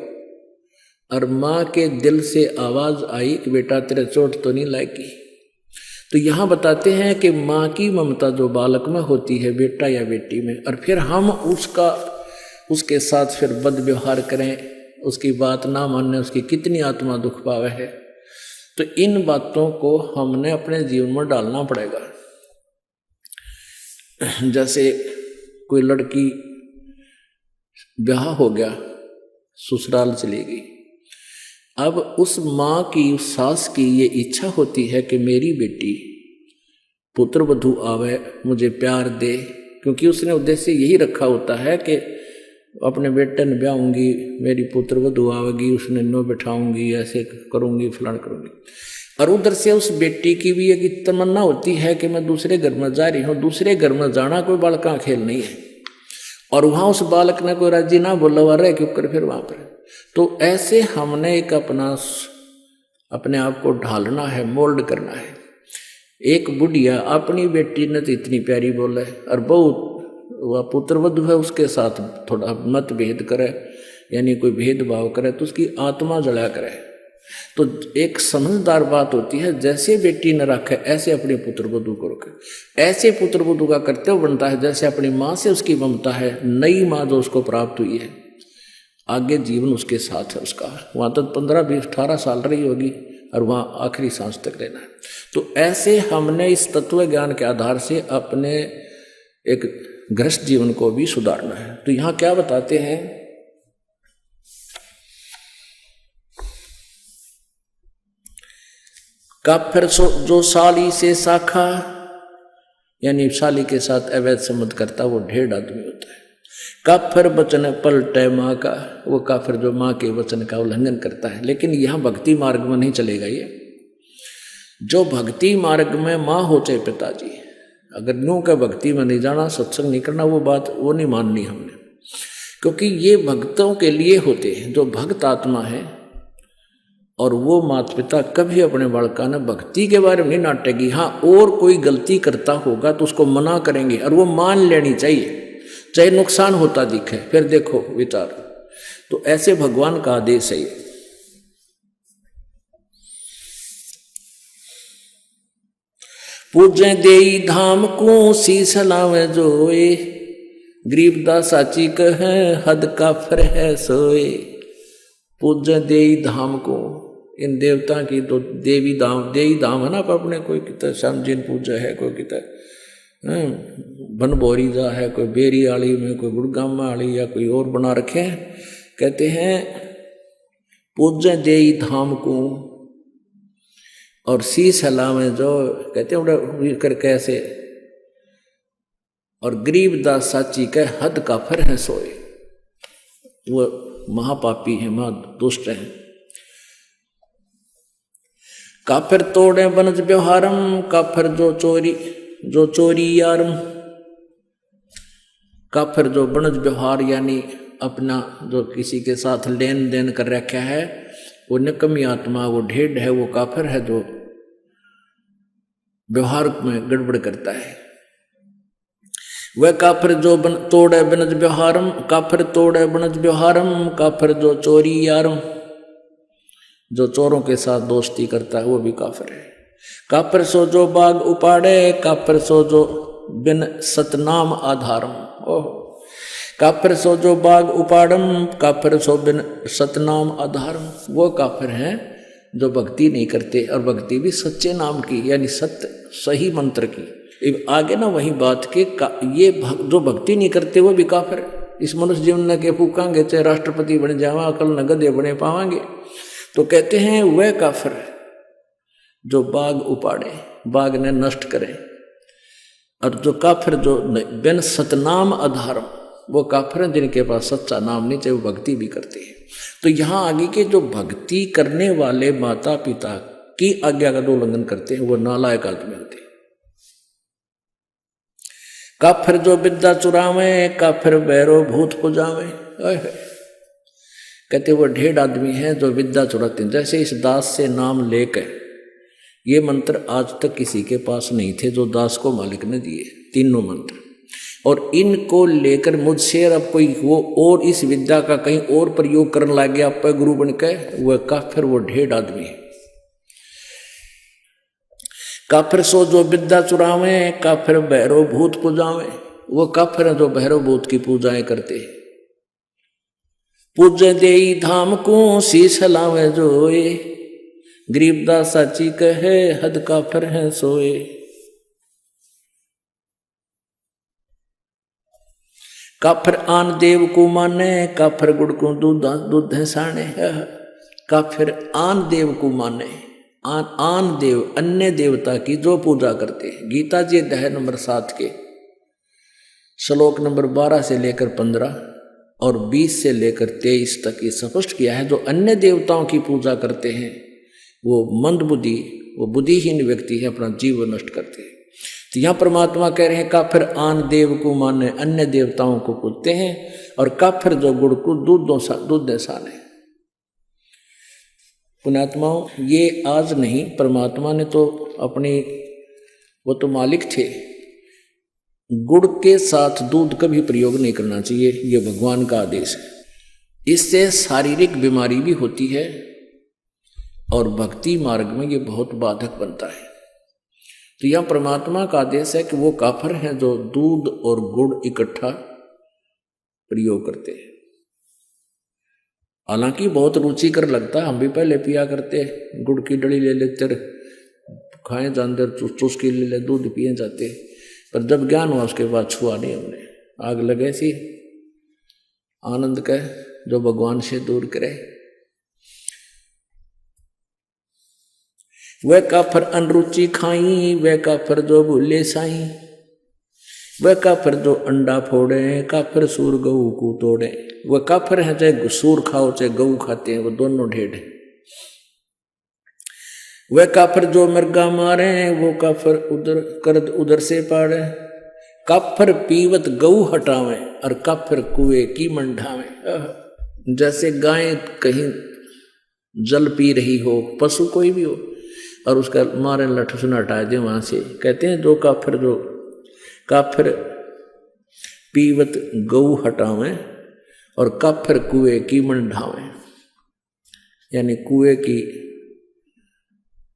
A: और माँ के दिल से आवाज आई कि बेटा तेरे चोट तो नहीं लागी। तो यहाँ बताते हैं कि माँ की ममता जो बालक में होती है, बेटा या बेटी में, और फिर हम उसके साथ फिर बद व्यवहार करें, उसकी बात ना मानने, उसकी कितनी आत्मा दुख पावे है। तो इन बातों को हमने अपने जीवन में डालना पड़ेगा। जैसे कोई लड़की ब्याह हो गया, ससुराल चली गई, अब उस माँ की, उस सास की ये इच्छा होती है कि मेरी बेटी पुत्र वधू आवे, मुझे प्यार दे, क्योंकि उसने उद्देश्य यही रखा होता है कि अपने बेटे ने ब्याहूंगी, मेरी पुत्र वधू आवेगी, उसने नो बैठाऊंगी, ऐसे करूंगी, फलान करूंगी। और उधर से उस बेटी की भी एक तमन्ना होती है कि मैं दूसरे घर में जा रही हूँ। दूसरे घर में जाना कोई बालक का खेल नहीं है, और वहां उस बालक ने कोई राजी ना बोला हुआ रहे क्यों कर फिर वहां पर। तो ऐसे हमने एक अपने आप को ढालना है, मोल्ड करना है। एक बुढ़िया अपनी बेटी ने तो इतनी प्यारी बोले, और बहुत वह पुत्र वधू है उसके साथ थोड़ा मतभेद करे, यानी कोई भेदभाव करे, तो उसकी आत्मा जला करे। तो एक समझदार बात होती है, जैसे बेटी न रखे ऐसे अपने पुत्र वधू को रखे। ऐसे पुत्र वधू का कर्तव्य बनता है जैसे अपनी माँ से उसकी ममता है, नई माँ जो उसको प्राप्त हुई है, आगे जीवन उसके साथ है उसका। वहाँ तक 15, 20, 18 साल रही होगी, और वहाँ आखिरी सांस तक रहना है। तो ऐसे हमने इस तत्व ज्ञान के आधार से अपने एक गृहस्थ जीवन को भी सुधारना है। तो यहाँ क्या बताते हैं, काफिर जो साली से शाखा, यानी साली के साथ अवैध संबंध करता, वो 1.5 आदमी होता है। काफिर वचन पलटे माँ का, वो काफिर जो माँ के वचन का उल्लंघन करता है। लेकिन यहाँ भक्ति मार्ग में नहीं चलेगा। ये जो भक्ति मार्ग में माँ हो चाहे पिताजी, अगर न्यू का भक्ति में नहीं जाना, सत्संग नहीं करना, वो बात वो नहीं माननी हमने। क्योंकि ये भक्तों के लिए होते हैं, जो भक्त आत्मा है। और वो माता पिता कभी अपने बालका ने भक्ति के बारे में नहीं नाटेगी। हाँ, और कोई गलती करता होगा तो उसको मना करेंगे और वो मान लेनी चाहिए, चाहे नुकसान होता दिखे, फिर देखो विचार। तो ऐसे भगवान का आदेश है ये। पूजे देई धाम को शीस लावे जोए, गरीबदास साची कहे हद काफर है सोए। पूजे देई धाम को, इन देवता की तो देवी धाम है ना, अपने कोई किता श्याम जी पूजा है, कोई किता बनभोरी जा है, कोई बेरी आली में, कोई गुड़गामा आली या कोई और बना रखे हैं। कहते हैं पूजे देई धाम को और शीस हलावे जो, कहते हैं कर कैसे, और गरीबदास साची कह हद काफर है सोए। वो महापापी है, महादुष्ट है। काफिर तोड़े बनज व्यवहारम, काफिर जो चोरी यारम। काफिर जो बनज व्यवहार यानी अपना जो किसी के साथ लेन देन कर रखा है, वो निकम्मी आत्मा, वो ढेड है, वो काफिर है जो व्यवहार में गड़बड़ करता है। वह काफिर जो तोड़े बनज व्यवहारम, काफिर तोड़े बनज व्यवहारम, काफिर जो चोरी यारम। जो चोरों के साथ दोस्ती करता है वो भी काफिर है। काफिर सो जो बाग उपाड़े, काफिर सो जो बिन सतनाम आधारम। ओह, काफिर सो जो बाग उपाड़म, काफिर सो बिन सतनाम आधारम। वो काफिर हैं जो भक्ति नहीं करते, और भक्ति भी सच्चे नाम की यानी सत्य सही मंत्र की। आगे ना वही बात के ये जो भक्ति नहीं करते वो भी काफिर है। इस मनुष्य जीवन के फूकांगे, चाहे राष्ट्रपति बन जावा, कल न गधे बने पावांगे। तो कहते हैं वह काफिर जो बाग उपाड़े, बाग ने नष्ट करे, और जो काफिर जो बिन सतनाम आधारम, वो काफिर हैं जिनके पास सच्चा नाम नहीं, चाहे वो भक्ति भी करते हैं। तो यहाँ आगे के जो भक्ति करने वाले माता पिता की आज्ञा का उल्लंघन करते हैं वो नालायक आदमी होते हैं। काफिर जो विद्या चुरावे, काफिर बैरो भूत पुजावे। कहते वो ढेर आदमी है जो विद्या चुराते हैं। जैसे इस दास से नाम लेकर, ये मंत्र आज तक किसी के पास नहीं थे जो दास को मालिक ने दिए, तीनों मंत्र, और इनको लेकर मुझसे अब कोई वो और इस विद्या का कहीं और प्रयोग करने लग गया पर गुरु बन के, वह काफिर, वो ढेर आदमी है। काफिर सो जो विद्या चुरावे, काफिर भैरव भूत पूजावे। वो काफिर है जो भैरव भूत की पूजाएं करते हैं। पूजे देई धाम को शीश लावे जोए, गरीबदास साची कहे हद काफिर है सोए। काफिर आन देव को माने, काफिर गुड़ को दूध है साने। काफिर आन देव को माने, आन देव अन्य देवता की जो पूजा करते हैं। गीता जी अध्याय नंबर 7 के श्लोक नंबर 12 से लेकर 15 और 20 से लेकर 23 तक ये स्पष्ट किया है। जो अन्य देवताओं की पूजा करते हैं वो मंदबुद्धि, वो बुद्धिहीन व्यक्ति है, अपना जीवन नष्ट करते हैं। तो यहाँ परमात्मा कह रहे हैं काफिर आन देव को माने, अन्य देवताओं को पूजते हैं, और काफिर जो गुड़ को दूध दे साने। पुण्यात्माओं, ये आज नहीं, परमात्मा ने तो अपनी, वो तो मालिक थे। गुड़ के साथ दूध कभी प्रयोग नहीं करना चाहिए, ये भगवान का आदेश है। इससे शारीरिक बीमारी भी होती है और भक्ति मार्ग में ये बहुत बाधक बनता है। तो यह परमात्मा का आदेश है कि वो काफिर हैं जो दूध और गुड़ इकट्ठा प्रयोग करते हैं। हालांकि बहुत रुचिकर लगता है, हम भी पहले पिया करते, गुड़ की डली ले लेते, खाए जानते, चुस्की ले ले, दूध पिए जाते, पर जब ज्ञान हुआ उसके बाद छुआ नहीं हमने। आग लगे सी आनंद का जो भगवान से दूर करे। वह काफिर अनरुचि खाई, वह काफिर जो भूले साई। वह काफिर जो अंडा फोड़े, काफिर सूर गऊ को तोड़े। वह काफिर है चाहे सूर खाओ चाहे गऊ खाते हैं, वो दोनों ढेड है। वह काफिर जो मृगा मारे, वो काफिर उधर से पाड़े। काफर पीवत गऊ हटावे और काफर कुएं की मंडावे। जैसे गाय कहीं जल पी रही हो, पशु कोई भी हो, और उसका मारे लठ सुन हटा दे वहां से, कहते हैं जो काफिर पीवत गऊ हटावे और काफिर कुएं की मंडावे, यानी कुएं की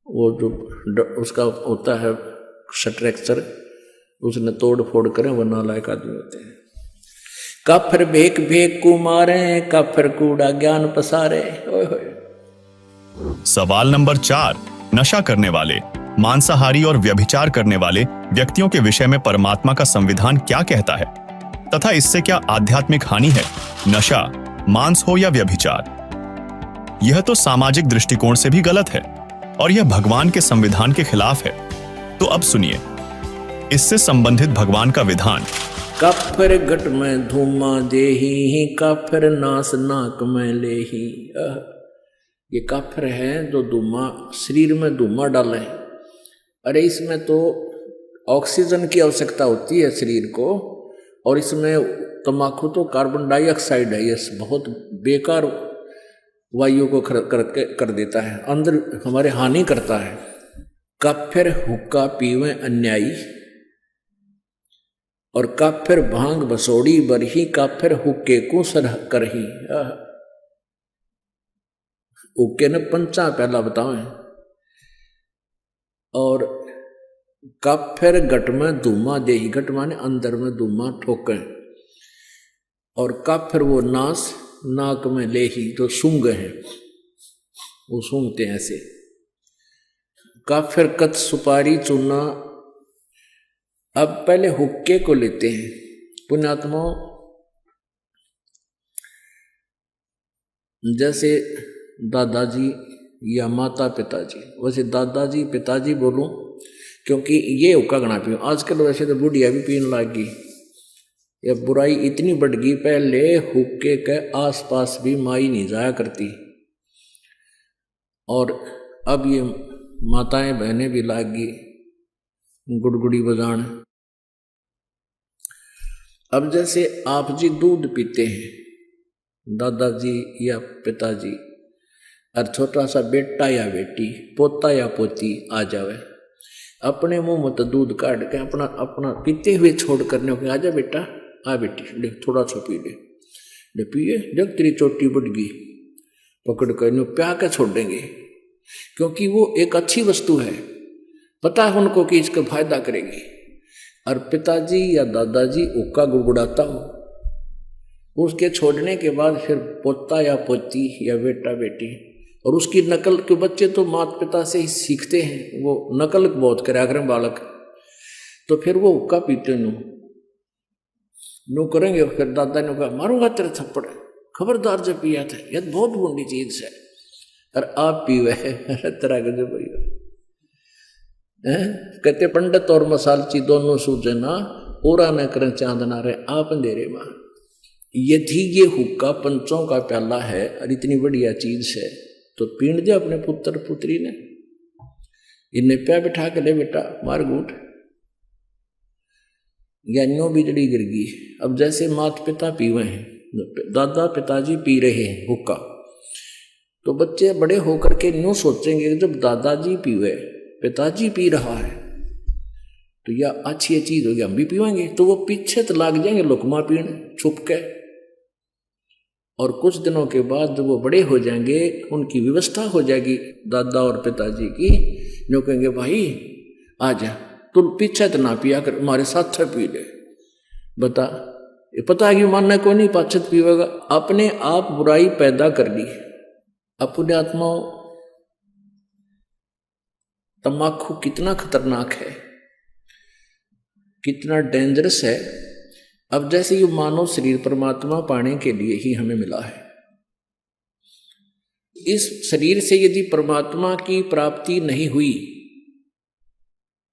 A: वो जो उसका होता है स्ट्रक्चर, उसने तोड़ फोड़ करें, वो नालायक आदमी होते हैं। काफिर भेक भेक को मारे, काफिर कूड़ा ज्ञान पसारे।
C: सवाल नंबर 4, नशा करने वाले, मांसाहारी और व्यभिचार करने वाले व्यक्तियों के विषय में परमात्मा का संविधान क्या कहता है तथा इससे क्या आध्यात्मिक हानि है, नशा, मांस हो या व्यभिचार? यह तो सामाजिक दृष्टिकोण से भी गलत है और यह भगवान के संविधान के खिलाफ है। तो अब सुनिए इससे संबंधित भगवान का विधान।
A: काफिर घट में धूमा देही, काफिर नास नाक में लेही। ये काफिर है जो धूमा शरीर में धूमा डाले। अरे इसमें तो ऑक्सीजन की आवश्यकता होती है शरीर को, और इसमें तम्बाकू तो कार्बन डाइऑक्साइड है, ये बहुत बेकार वायु को कर देता है, अंदर हमारे हानि करता है। काफिर हुक्का पीवे अन्यायी और काफिर भांग बसोड़ी बरही, काफिर हुक्के को सरह करही। हुक्के ने पंचा पहला बतावे। और काफिर घट में धूमा देही, घट माने अंदर में धूमा ठोके, और काफिर वो नास नाक में लेही, तो सूंघ है, वो सूंघते हैं ऐसे। काफिर कत सुपारी चूना। अब पहले हुक्के को लेते हैं पुण्यात्मा। जैसे दादाजी या माता पिताजी, वैसे दादाजी पिताजी बोलूं क्योंकि ये हुक्का गणा पियो। आजकल वैसे तो बुढ़िया भी पीने लग गई, या बुराई इतनी बढ़ गई, पहले हुक्के के आसपास भी माई नहीं जाया करती, और अब ये माताएं बहनें भी लाग गई गुड़गुड़ी बजान। अब जैसे आप जी दूध पीते हैं, दादाजी या पिताजी, और छोटा सा बेटा या बेटी, पोता या पोती आ जावे, अपने मुंह में तो दूध काट के अपना पीते हुए छोड़ करने को, आजा बेटा, आ बेटी, ले थोड़ा सा पी ले पिए, जब तेरी चोटी बढ़ गई पकड़ कर प्या के छोड़ देंगे, क्योंकि वो एक अच्छी वस्तु है, पता है उनको कि इसका फायदा करेगी। और पिताजी या दादाजी हुक्का गुड़गुड़ाता हो, उसके छोड़ने के बाद फिर पोता या पोती या बेटा बेटी, और उसकी नकल के बच्चे तो माता पिता से ही सीखते हैं, वो नकल बहुत करे अगर बालक, तो फिर वो हुक्का पीते नो करेंगे। फिर दादा ने कहा मारूंगा तेरे थप्पड़, खबरदार जब पिया था, यह बहुत बुरी चीज है, और आप पीवे तरह के जो भैया कहते पंडित और मसालची दोनों सूझे ना, पूरा न करें चांदना रहे आप अंधेरे में। यदि ये हुक्का पंचों का प्याला है और इतनी बढ़िया चीज है, तो पीण दे अपने पुत्र पुत्री ने, इन्हें प्या बिठा के ले बेटा मार गूठ, ज्ञानियों बिजली गिर गई। अब जैसे माता पिता पीवे हैं, दादा पिताजी पी रहे हैं हुक्का, तो बच्चे बड़े होकर के न्यू सोचेंगे जब दादाजी पीवे, पिताजी पी रहा है, तो यह अच्छी चीज होगी, हम भी पीवेंगे, तो वो पीछे तो लाग जाएंगे लुकमा पीने छुप के। और कुछ दिनों के बाद जब वो बड़े हो जाएंगे, उनकी व्यवस्था हो जाएगी दादा और पिताजी की, जो कहेंगे भाई आजा तू पीछे तो ना पिया कर, हमारे साथ पी ले। बता ये पता है कि मानना को नहीं, पाछत पीवेगा, अपने आप बुराई पैदा कर ली। अपने आत्मा तम्बाकू कितना खतरनाक है, कितना डेंजरस है। अब जैसे ये मानव शरीर परमात्मा पाने के लिए ही हमें मिला है, इस शरीर से यदि परमात्मा की प्राप्ति नहीं हुई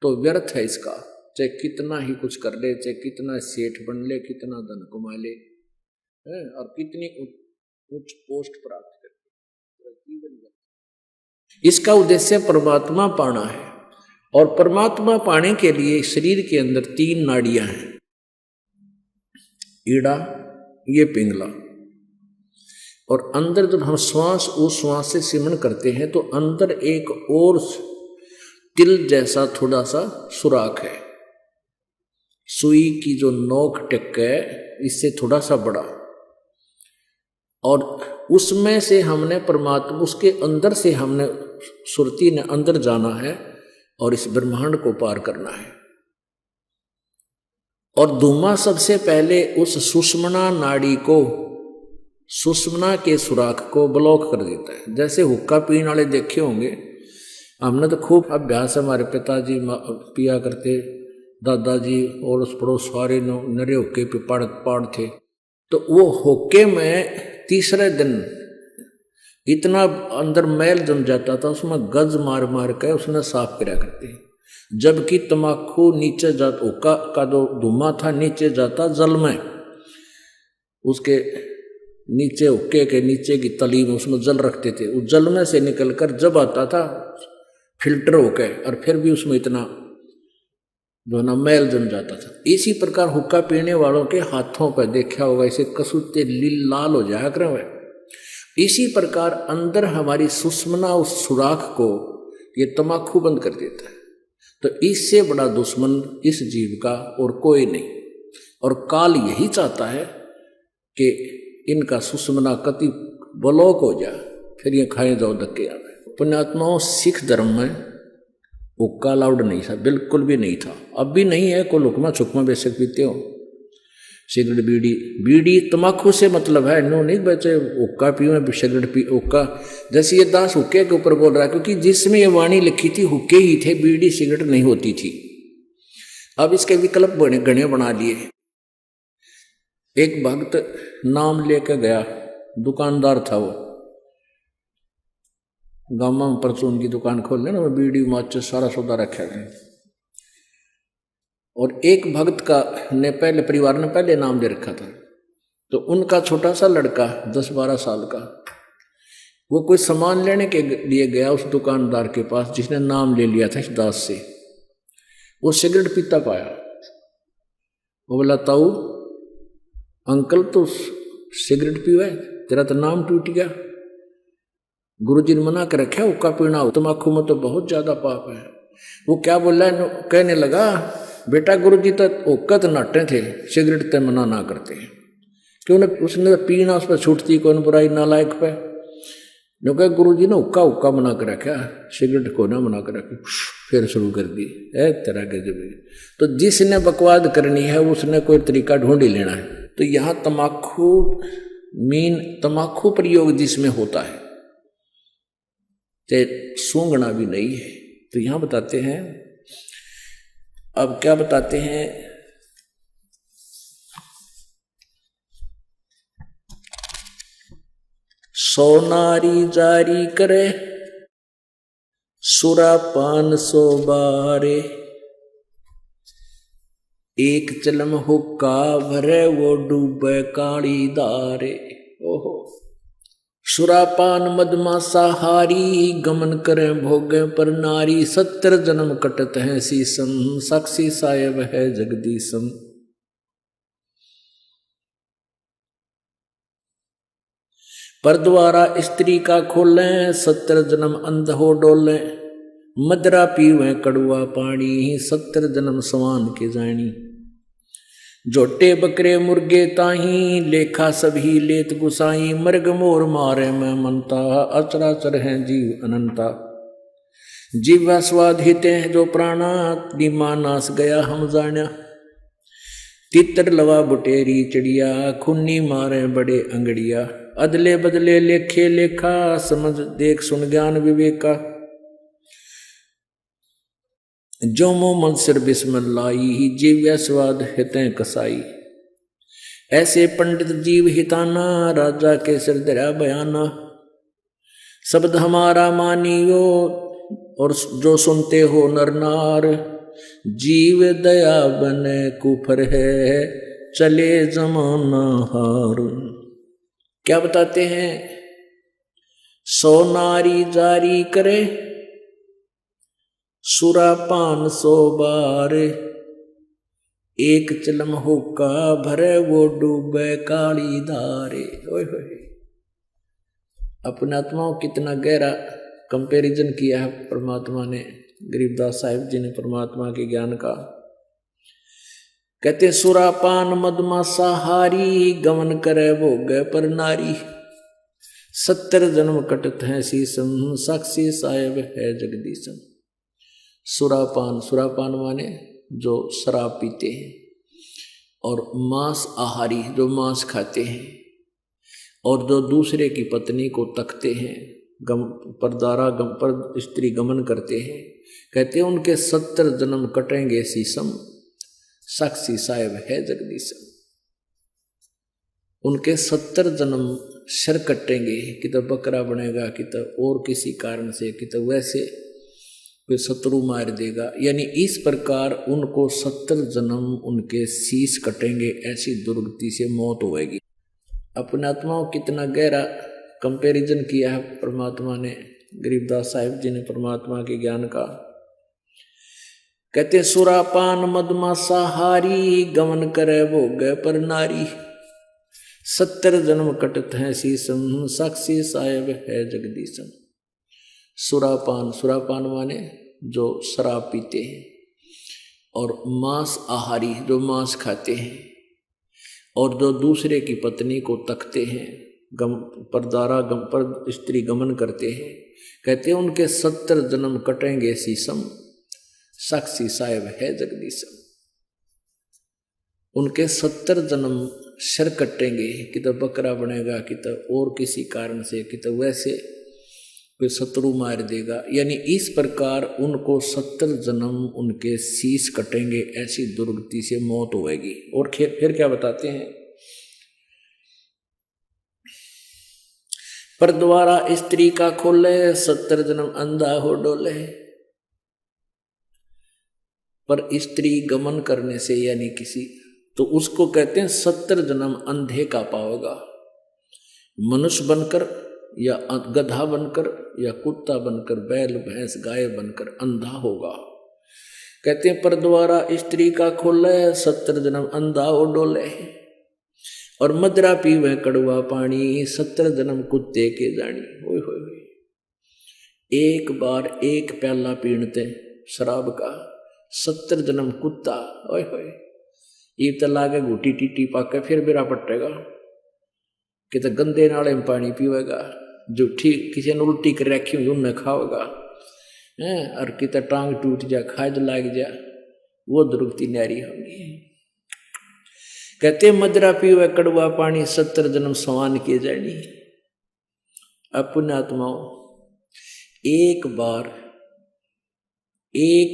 A: तो व्यर्थ है इसका, चाहे कितना ही कुछ कर ले, चाहे कितना सेठ बन ले, कितना धन कमा ले, और कितनी उच्च पोस्ट प्राप्त कर ले, इसका उद्देश्य परमात्मा पाना है। और परमात्मा पाने के लिए शरीर के अंदर 3 नाड़ियां हैं, ईड़ा, ये पिंगला। और अंदर जब हम श्वास उस श्वास से सिमरण करते हैं तो अंदर एक और तिल जैसा थोड़ा सा सुराख है, सुई की जो नोक टिक है इससे थोड़ा सा बड़ा, और उसमें से हमने परमात्मा, उसके अंदर से हमने सुरती ने अंदर जाना है और इस ब्रह्मांड को पार करना है। और धुआं सबसे पहले उस सुषुम्ना नाड़ी को, सुषुम्ना के सुराख को ब्लॉक कर देता है। जैसे हुक्का पीने वाले देखे होंगे, हमने तो खूब अभ्यास, हमारे पिताजी पिया करते, दादाजी और उस पड़ोस सारे नरे हुक्के पे पाड़ थे। तो वो हुक्के में तीसरे दिन इतना अंदर मैल जम जाता था, उसमें गज मार मार के उसने साफ किया करते। जबकि तमाकू नीचे जाता, हुक्का का जो धुआं था नीचे जाता जल में, उसके नीचे हुक्के के नीचे की तली में उसमें जल रखते थे, उस जल में से निकलकर जब आता था फिल्टर होके, और फिर भी उसमें इतना जो ना मैल जम जाता था। इसी प्रकार हुक्का पीने वालों के हाथों पर देखा होगा, इसे कसूते लाल हो जाया करें। इसी प्रकार अंदर हमारी सुषुम्ना उस सुराख को ये तमाकू बंद कर देता है। तो इससे बड़ा दुश्मन इस जीव का और कोई नहीं। और काल यही चाहता है कि इनका सुषुम्ना कति ब्लॉक हो जाए, फिर ये खाए जाओ धक्के आवे। पुण्यात्माओं, सिख धर्म में हुक्का अलाउड नहीं था, बिल्कुल भी नहीं था, अब भी नहीं है। कोई लुकमा छुकमा बेशक पीते हो, सिगरेट बीड़ी तमाकू से मतलब है, नो नहीं बचे हुक्का पियो सिगरेट पी हुक्का। जैसे ये दास हुक्के के ऊपर बोल रहा है, क्योंकि जिसमें ये वाणी लिखी थी हुक्के ही थे, बीड़ी सिगरेट नहीं होती थी। अब इसके विकल्प गणे बना लिए। एक भक्त नाम लेकर गया, दुकानदार था वो, गाँव में परचून की दुकान खोल लेना, वो बीड़ी माचिस सारा सौदा रखा गया। और एक भक्त का ने पहले परिवार ने पहले नाम दे रखा था, तो उनका छोटा सा लड़का 10-12 साल का, वो कोई सामान लेने के लिए गया उस दुकानदार के पास जिसने नाम ले लिया था इस दास से। वो सिगरेट पीता पाया, वो बोला, ताऊ अंकल तो सिगरेट पीवे, तेरा तो नाम टूट गया, गुरुजी ने मना कर रखा हुक्का पीना, तम्बाकू में तो बहुत ज्यादा पाप है। वो क्या बोला, कहने लगा, बेटा गुरुजी तो हुक्का तो नाटे थे, सिगरेट तो मना ना करते, क्यों ना उसने पीना, उस पर छूटती कौन बुराई नालायक पे। जो कह गुरुजी ने हुक्का मना कर रखा, सिगरेट को ना मना कर रखी, फिर शुरू कर दी है तरह के जब। तो जिसने बकवाद करनी है उसने कोई तरीका ढूंढ ही लेना है। तो यहाँ तमाकू प्रयोग जिसमें होता है, चाहे सूंघना भी नहीं है। तो यहां बताते हैं, अब क्या बताते हैं, सोनारी जारी करे सुरापान 100 बारे, एक चलम हुक्का भरे वो डूबे काली दारे। ओहो, सुरापान मदमासा हारी, गमन करें भोगे पर नारी, 70 जन्म कटत है सीसम, साक्षी सायब है जगदीशम। पर द्वारा स्त्री का खोले, 70 जन्म अंध हो डोले, मदरा पीवे कड़ुआ पानी, 70 जन्म सवान के जानी। जोटे बकरे मुर्गे ताही, लेखा सभी लेत गुसाई, मर्ग मोर मारे में मनता, अचराचर है जीव अनंता। जीवा स्वाद हिते हैं जो प्राणा, दीमा नास गया हम जाना। तितर लवा बुटेरी चिड़िया, खुन्नी मारे बड़े अंगड़िया, अदले बदले लेखे लेखा, समझ देख सुन ज्ञान विवेका। जो मुँह मन सिर बिस्मिल्लाही, जीव्या स्वाद हितें कसाई। ऐसे पंडित जीव हिताना, राजा के सिर दरा बयाना। शब्द हमारा मानियो और जो सुनते हो नर नार, जीव दया बने कुफर है, चले जमाना हार। क्या बताते हैं, सोनारी जारी करे सुरापान 100 बार, एक चिलम हुक्का भरे वो डूबे काली धारे। ओए होए, अपने आत्माओं कितना गहरा कंपैरिजन किया है परमात्मा ने, गरीबदास साहिब जी ने परमात्मा के ज्ञान का। कहते सुरापान मदमासा हारी गमन करे भोग पर नारी। 70 जन्म कटत है शीसम साक्षी साहेब है जगदीशम। सुरापान, सुरापान माने जो शराब पीते हैं, और मांस आहारी जो मांस खाते हैं, और जो दूसरे की पत्नी को तकते हैं, पर स्त्री गमन करते हैं। कहते हैं उनके 70 जन्म कटेंगे शीसम साक्षी साहेब है जगदीशम। उनके 70 जन्म शर कटेंगे, कि तो बकरा बनेगा, कि तो और किसी कारण से, कि तो वैसे कोई शत्रु मार देगा। यानी इस प्रकार उनको 70 जन्म उनके शीश कटेंगे, ऐसी दुर्गति से मौत होएगी। अपने आत्माओं कितना गहरा कंपैरिजन किया है परमात्मा ने, गरीबदास साहिब जी ने परमात्मा के ज्ञान का। कहते सुरापान मदमासा हारी गमन करे भोग पर नारी। 70 जन्म कटत है शीसम साक्षी साहेब है जगदीशम। सुरापान, सुरापान माने जो शराब पीते हैं, और मांस आहारी जो मांस खाते हैं, और जो दूसरे की पत्नी को तकते हैं, पर स्त्री गमन करते हैं। कहते हैं उनके 70 जन्म कटेंगे शीसम साक्षी साहेब है जगदीशम। उनके 70 जन्म शर कटेंगे, कि तो बकरा बनेगा, कि तो और किसी कारण से, कि तो वैसे कोई शत्रु मार देगा। यानी इस प्रकार उनको 70 जन्म उनके शीश कटेंगे, ऐसी दुर्गति से मौत होएगी। और फिर क्या बताते हैं, पर द्वारा स्त्री का खोले 70 जन्म अंधा हो डोले। पर स्त्री गमन करने से यानी किसी, तो उसको कहते हैं 70 जन्म अंधे का पाओगा। मनुष्य बनकर या गधा बनकर या कुत्ता बनकर, बैल भैंस गाय बनकर अंधा होगा। कहते हैं पर द्वारा स्त्री का खोले 70 जन्म अंधा हो डोले। और मदरा पीवे कड़वा पानी 70 जन्म कुत्ते के जानी। ओए होए होए, एक बार एक प्याला पीणते शराब का 70 जन्म कुत्ता। ओए होए, ये तो लागे घूटी टीटी पाके फिर बेरा पटेगा, कि तो गंदे नाले में पानी पीवेगा, जो ठीक किसी ने उल्टी कर रखी हुई उन्हें खाओगा, और कि तो टांग टूट जा, खाज लाग जा, वो दुर्गति न्यारी होगी। कहते मदरा पीवे कड़वा पानी 70 जन्म सवान किए जानी। अपने आत्माओं एक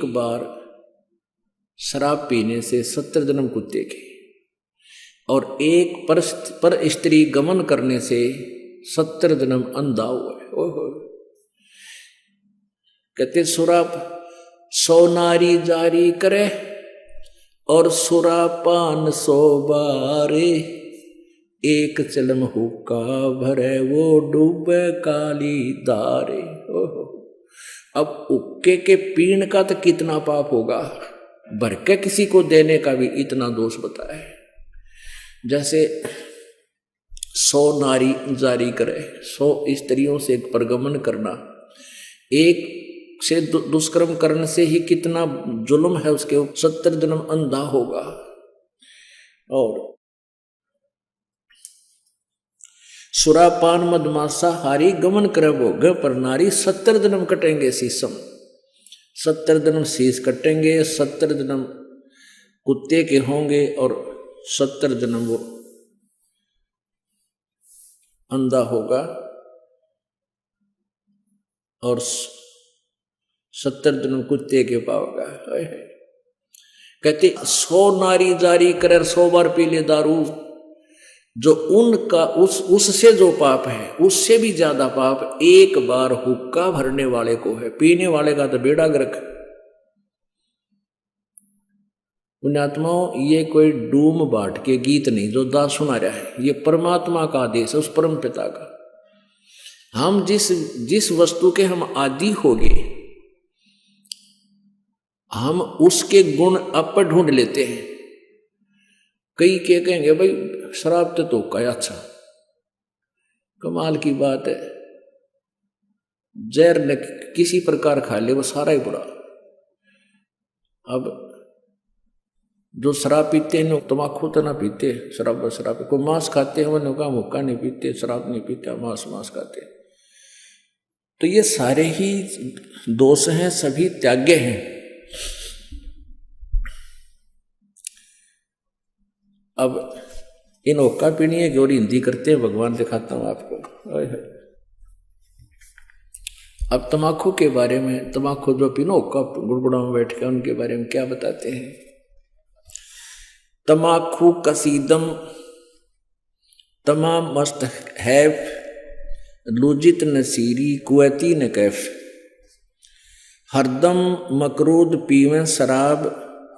A: बार शराब पीने से 70 जन्म कुत्ते के, और एक पर स्त्री गमन करने से 70 जन्म अंधा हुआ है। ओहो, कहते सुराप 100 नारी जारी करे, और सुरापान 100 बारे। एक चिलम हुक्का भरे वो डूबे काली धारे। ओहो, अब हुक्के के पीण का तो कितना पाप होगा, भर के किसी को देने का भी इतना दोष बताया है। जैसे 100 नारी जारी करे, 100 स्त्रियों से परगमन करना, एक से दुष्कर्म करने से ही कितना जुल्म है उसके, 70 जन्म अंधा होगा। और सुरापान मदमासा हारी गमन करे भोग पर नारी 70 जन्म कटेंगे शीशम। 70 जन्म शीश कटेंगे, 70 जन्म कुत्ते के होंगे, और 70 जन्म वो अंधा होगा, और 70 जन्म कुत्ते के पाओगा। कहते 100 नारी जारी करे, 100 बार पी ले दारू, जो उनका उससे जो पाप है उससे भी ज्यादा पाप एक बार हुक्का भरने वाले को है। पीने वाले का तो बेड़ा गर्क। पुण्यात्माओं, ये कोई डूम बाट के गीत नहीं जो दास सुना रहा है, ये परमात्मा का आदेश है, उस परम पिता का। हम जिस वस्तु के हम आदि हो गए, हम उसके गुण अप ढूंढ लेते हैं। कई के कहेंगे भाई शराब तो हुक्का है अच्छा, कमाल की बात है। जहर न किसी प्रकार खा ले वो सारा ही बुरा। अब जो शराब पीते हैं तम्बाकू तो ना पीते, शराब को मांस खाते हैं, वो का हुक्का नहीं पीते, शराब नहीं पीते, मांस खाते। तो ये सारे ही दोष हैं, सभी त्याग्य हैं। अब इन हुक्का पीनी है और हिंदी करते हैं, भगवान दिखाता हूं आपको। अब तम्बाकू के बारे में, तम्बाकू जो पीनो हुक्का गुड़गुड़ा में बैठ के, उनके बारे में क्या बताते हैं। तम्बाकू कसीदम तमाम मस्त हैफ लुजित नसीरी कुवैती न कैफ, हरदम मकरूद पीवें शराब,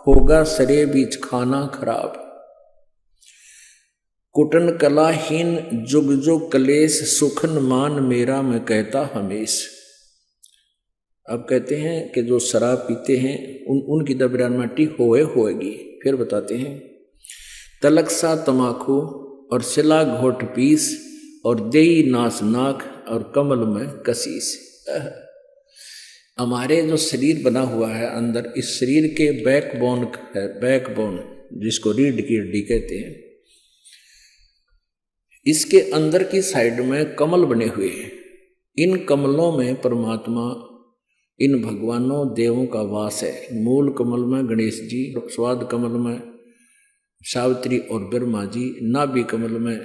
A: होगा सरे बीच खाना खराब, कुटन कलाहीन जुग जुग कलेश, सुखन मान मेरा मैं कहता हमेश। अब कहते हैं कि जो शराब पीते हैं उनकी दबरानमाटी होएगी। फिर बताते हैं तलक सा तमाकू और सिला घोट पीस, और देई नास नाक और कमल में कसीस। हमारे जो शरीर बना हुआ है अंदर, इस शरीर के बैकबोन है, बैकबोन जिसको रीढ़ की हड्डी कहते हैं, इसके अंदर की साइड में कमल बने हुए हैं। इन कमलों में परमात्मा, इन भगवानों देवों का वास है। मूल कमल में गणेश जी, स्वाद कमल में सावित्री और ब्रह्मा जी, नाभि कमल में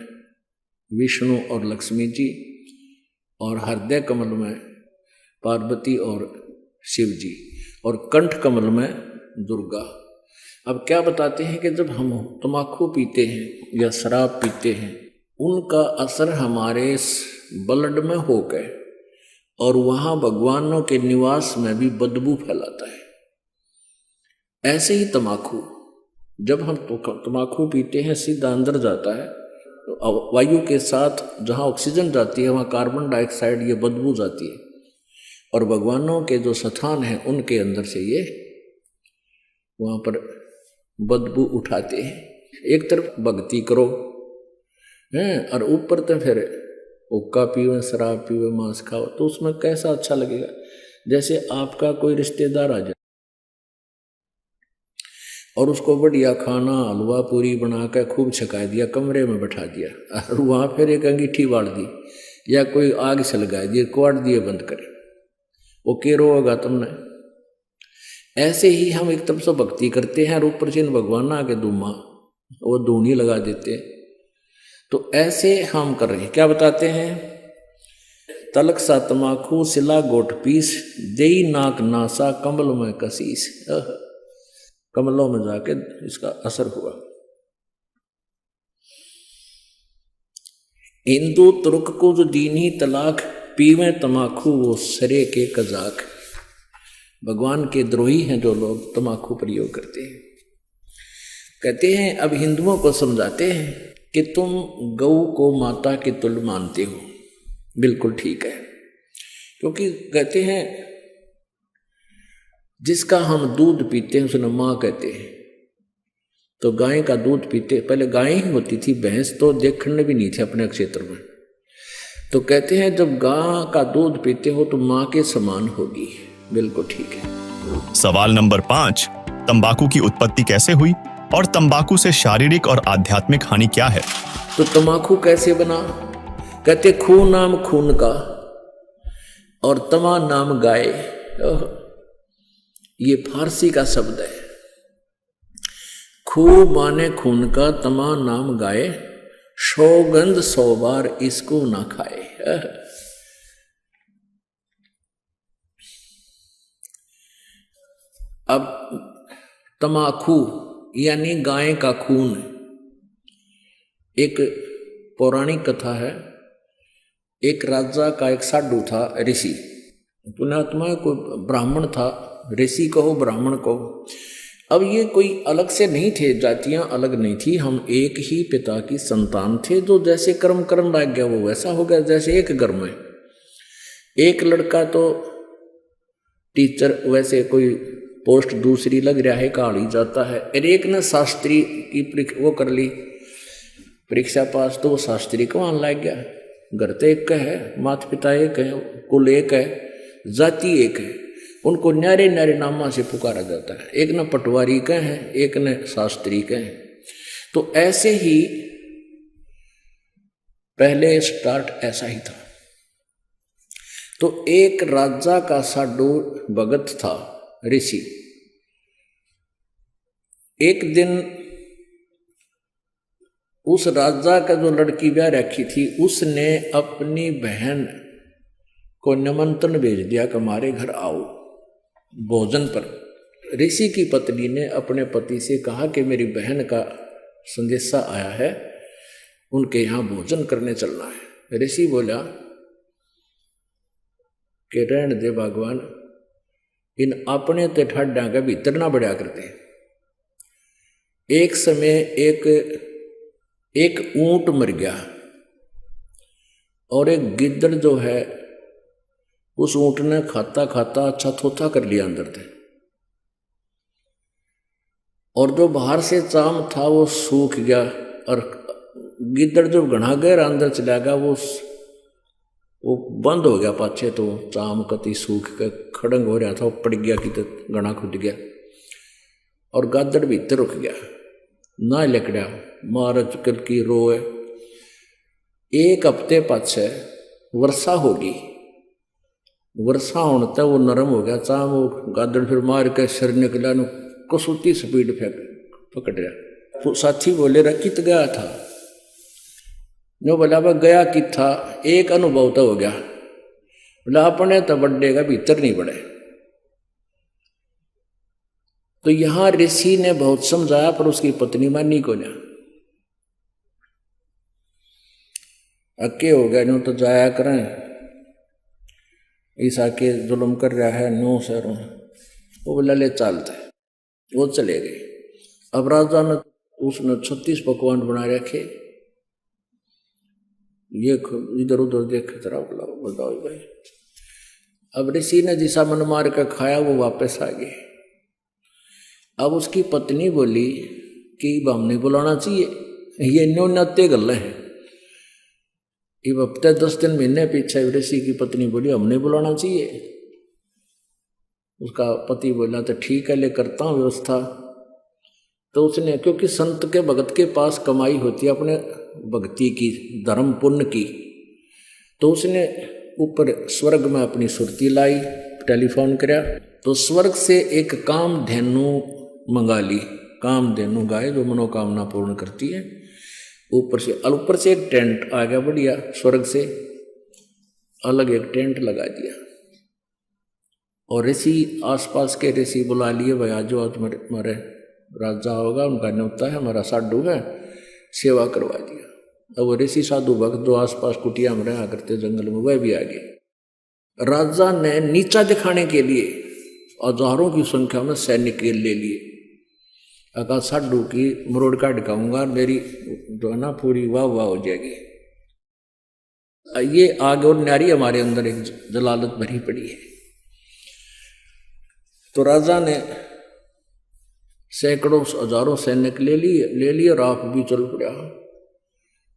A: विष्णु और लक्ष्मी जी, और हृदय कमल में पार्वती और शिव जी, और कंठ कमल में दुर्गा। अब क्या बताते हैं कि जब हम तम्बाकू पीते हैं या शराब पीते हैं, उनका असर हमारे ब्लड में होकर और वहां भगवानों के निवास में भी बदबू फैलाता है। ऐसे ही तम्बाकू, जब हम तम्बाकू पीते हैं सीधा अंदर जाता है, तो वायु के साथ जहां ऑक्सीजन जाती है वहां कार्बन डाइऑक्साइड ये बदबू जाती है, और भगवानों के जो स्थान हैं उनके अंदर से ये वहां पर बदबू उठाते हैं। एक तरफ भक्ति करो हैं, और ऊपर तो फिर हुक्का पीवे, शराब पीवे, मांस खाओ, तो उसमें कैसा अच्छा लगेगा। जैसे आपका कोई रिश्तेदार आ जाए और उसको बढ़िया खाना हलवा पूरी बना कर खूब छका दिया, कमरे में बैठा दिया, और वहाँ फिर एक अंगीठी बाढ़ दी या कोई आग से लगा दिए, क्वाट दिए बंद करे, वो के रोगा तुमने। ऐसे ही हम एक तरफ से भक्ति करते हैं और ऊपर से इन भगवान आके धूमा वो धूनी लगा देते हैं। तो ऐसे हम कर रहे हैं। क्या बताते हैं, तलक सा तमाकू सिला गोट पीस, देई नाक नासा कमल में कसीस। कमलों में जाके इसका असर हुआ। हिंदू तुर्क को जो दीनी तलाक, पीवे तमाकू वो सरे के कजाक। भगवान के द्रोही हैं जो लोग तमाकू प्रयोग करते हैं। कहते हैं, अब हिंदुओं को समझाते हैं कि तुम गौ को माता के तुल्य मानते हो, बिल्कुल ठीक है, क्योंकि कहते हैं जिसका हम दूध पीते हैं उसे माँ कहते हैं। तो गाय का दूध पीते, पहले गाय ही होती थी, भैंस तो देखने भी नहीं थे अपने क्षेत्र में। तो कहते हैं जब गाय का दूध पीते हो तो माँ के समान होगी, बिल्कुल ठीक है।
C: सवाल नंबर 5, तंबाकू की उत्पत्ति कैसे हुई और तंबाकू से शारीरिक और आध्यात्मिक हानि क्या है?
A: तो तंबाकू कैसे बना? कहते खून नाम खून का और तमा नाम गाय। ये फारसी का शब्द है। खू माने खून का, तमा नाम गाय, सौगंध 100 बार इसको ना खाए। अब तमाकू यानी गाय का खून। एक पौराणिक कथा है, एक राजा का एक साधु था, ऋषि, पुण्यात्मा, कोई ब्राह्मण था, ऋषि कहो ब्राह्मण कहो। अब ये कोई अलग से नहीं थे, जातियां अलग नहीं थी, हम एक ही पिता की संतान थे। जो जैसे कर्म लग गया वो वैसा हो गया। जैसे एक घर में एक लड़का तो टीचर, वैसे कोई पोस्ट दूसरी लग रहा है, काल ही जाता है। और एक ने शास्त्री की वो कर ली परीक्षा पास, तो वो शास्त्री को मान लग गया। घर तो एक है, माता पिता एक है, कुल एक है, जाति एक है, उनको न्यारे न्यारे नामा से पुकारा जाता है। एक न पटवारी का है, एक न शास्त्री का है। तो ऐसे ही पहले स्टार्ट ऐसा ही था। तो एक राजा का साधु भगत था, ऋषि। एक दिन उस राजा का जो लड़की ब्याह रखी थी, उसने अपनी बहन को निमंत्रण भेज दिया कि हमारे घर आओ भोजन पर। ऋषि की पत्नी ने अपने पति से कहा कि मेरी बहन का संदेशा आया है, उनके यहाँ भोजन करने चलना है। ऋषि बोला कि रहने दे भगवान, इन अपने ते ठाड्डा का भीतर ना बढ़िया करते। एक समय एक ऊंट मर गया और एक गिद्दड़ जो है उस ऊंट ने खाता खाता अच्छा थोथा कर लिया अंदर से, और जो बाहर से चाम था वो सूख गया। और गिद्दड़ जो घना गहरा अंदर चला गया, वो बंद हो गया पाछे, तो चाम कति सूख के खड़ंग हो रहा था, वो पड़ गया कि तो घना खुद गया और गादड़ भीतर रुक गया ना लकड़ा मार चुकल की रोए। एक हफ्ते पाछे वर्षा होगी, वर्षा होने तक वो नरम हो गया चाम, वो गादड़ फिर मार के सिर निकला, कसौती स्पीड फेंक पकड़ रहा। तो साथी बोले रहा कित गया था, जो बोला वह गया कि था, एक अनुभव तो हो गया, बोला अपने तो बड्डे का भीतर नहीं बढ़े। तो यहां ऋषि ने बहुत समझाया पर उसकी पत्नी मानी को ना, अक्के हो गया, नो तो जाया करें, ईसा के जुल्म कर रहा है नो सर। वो बोला ले चलते, वो चले गए। अब राजा ने उसने 36 पकवान बना रखे, ये इधर उधर देख तरह बताओ भाई। अब ऋषि ने जिसा मन मार कर खाया वो वापस आ गए। अब उसकी पत्नी बोली कि हम नहीं बुलाना चाहिए, ये न्योन्यते गल है। अब हफ्ते 10 दिन महीने पीछे ऋषि की पत्नी बोली हम नहीं बुलाना चाहिए। उसका पति बोला तो ठीक है, ले करता हूँ व्यवस्था। तो उसने, क्योंकि संत के भगत के पास कमाई होती है अपने भक्ति की, धर्म पुण्य की, तो उसने ऊपर स्वर्ग में अपनी सुरती लाई, टेलीफोन कराया, तो स्वर्ग से एक कामधेनु मंगा ली। कामधेनु गाय जो मनोकामना पूर्ण करती है। ऊपर से एक टेंट आ गया बढ़िया, स्वर्ग से अलग एक टेंट लगा दिया। और ऋषि आसपास के ऋषि बुला लिए, भाई आज जो आज हमारे राजा होगा, उनका न्योता है, हमारा साधु है, सेवा करवा दिया। अब वो ऋषि साधु भक्त जो आसपास कुटिया में रहा करते जंगल में, वह भी आ गए। राजा ने नीचा दिखाने के लिए हजारों की संख्या में सैनिक ले लिए। अगर साधु की मरोड़ का ढकाऊंगा, मेरी जो है ना पूरी वाह वाह हो जाएगी। ये आग और न्यारी हमारे अंदर एक जलालत भरी पड़ी है। तो राजा ने सैकड़ों हजारों सैनिक ले लिए और आप भी चल पड़ा।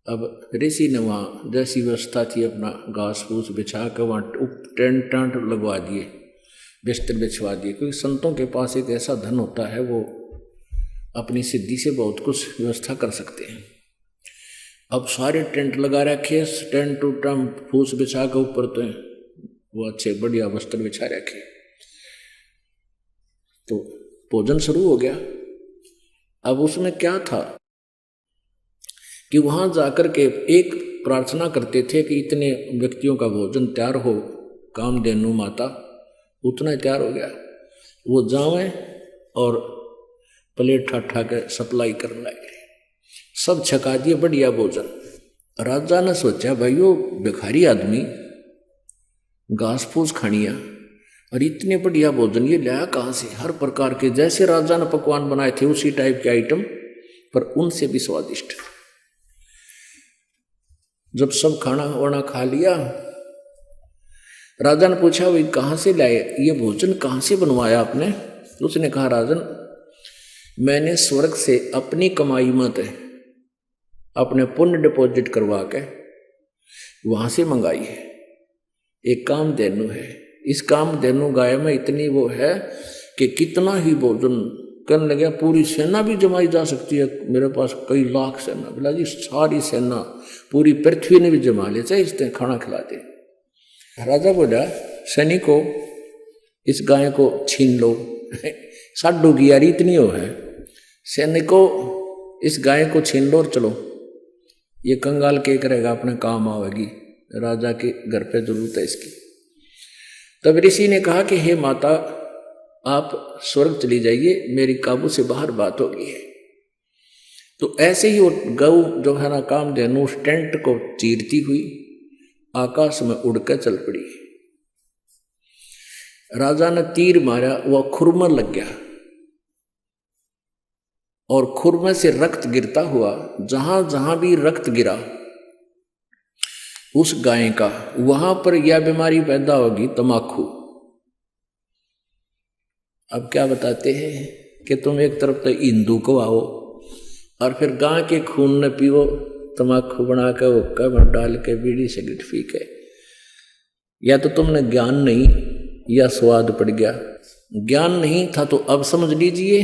A: अब ऋषि ने वहाँ जैसी व्यवस्था थी अपना घास फूस बिछा कर वहाँ टेंट लगवा दिए, बिस्तर बिछवा दिए, क्योंकि संतों के पास एक ऐसा धन होता है वो अपनी सिद्धि से बहुत कुछ व्यवस्था कर सकते हैं। अब सारे टेंट लगा रखे, टेंट फूस बिछा के ऊपर तो वो अच्छे बढ़िया वस्त्र बिछा रखे। तो भोजन शुरू हो गया। अब उसमें क्या था कि वहां जाकर के एक प्रार्थना करते थे कि इतने व्यक्तियों का भोजन तैयार हो, कामधेनु माता उतना तैयार हो गया, वो जावे और प्लेट ठाठा के सप्लाई करने लगे। सब छका दिए बढ़िया भोजन। राजा ने सोचा भाई वो भिखारी आदमी घास फूस खानिया और इतने बढ़िया भोजन ये लाया कहाँ से? हर प्रकार के जैसे राजा ने पकवान बनाए थे उसी टाइप के आइटम, पर उनसे भी स्वादिष्ट। जब सब खाना वाना खा लिया, राजा ने पूछा भाई कहाँ से लाए ये भोजन, कहाँ से बनवाया आपने? उसने कहा राजन, मैंने स्वर्ग से अपनी कमाई मत अपने पुण्य डिपॉजिट करवा के वहां से मंगाई है। एक कामधेनु है, इस कामधेनु गाय में इतनी वो है कि कितना ही भोजन करने लगे, पूरी सेना भी जमाई जा सकती है। मेरे पास कई लाख सेना, बोला जी सारी सेना पूरी पृथ्वी ने भी जमा ले, चाहे इसने खाना खिला दे। राजा बोला सैनिकों, इस गाय को छीन लो। साडू की यारी इतनी हो है, सैनिकों इस गाय को छीन लो और चलो, ये कंगाल के करेगा, अपने काम आवेगी, राजा के घर पे जरूरत है इसकी। तब ऋषि ने कहा कि हे माता, आप स्वर्ग चली जाइए, मेरी काबू से बाहर बात हो गई है। तो ऐसे ही वो गऊ जो है ना कामधेनु उस टेंट को चीरती हुई आकाश में उड़कर चल पड़ी। राजा ने तीर मारा, वह खुर में लग गया और खुर में से रक्त गिरता हुआ, जहां जहां भी रक्त गिरा उस गाय का, वहां पर यह बीमारी पैदा होगी, तमाकू। अब क्या बताते हैं कि तुम एक तरफ तो हिंदू को आओ और फिर गाय के खून न पियो, तमाकू बना कर हुक्का में डाल के बीड़ी सिगरेट पी के। या तो तुमने ज्ञान नहीं या स्वाद पड़ गया। ज्ञान नहीं था तो अब समझ लीजिए,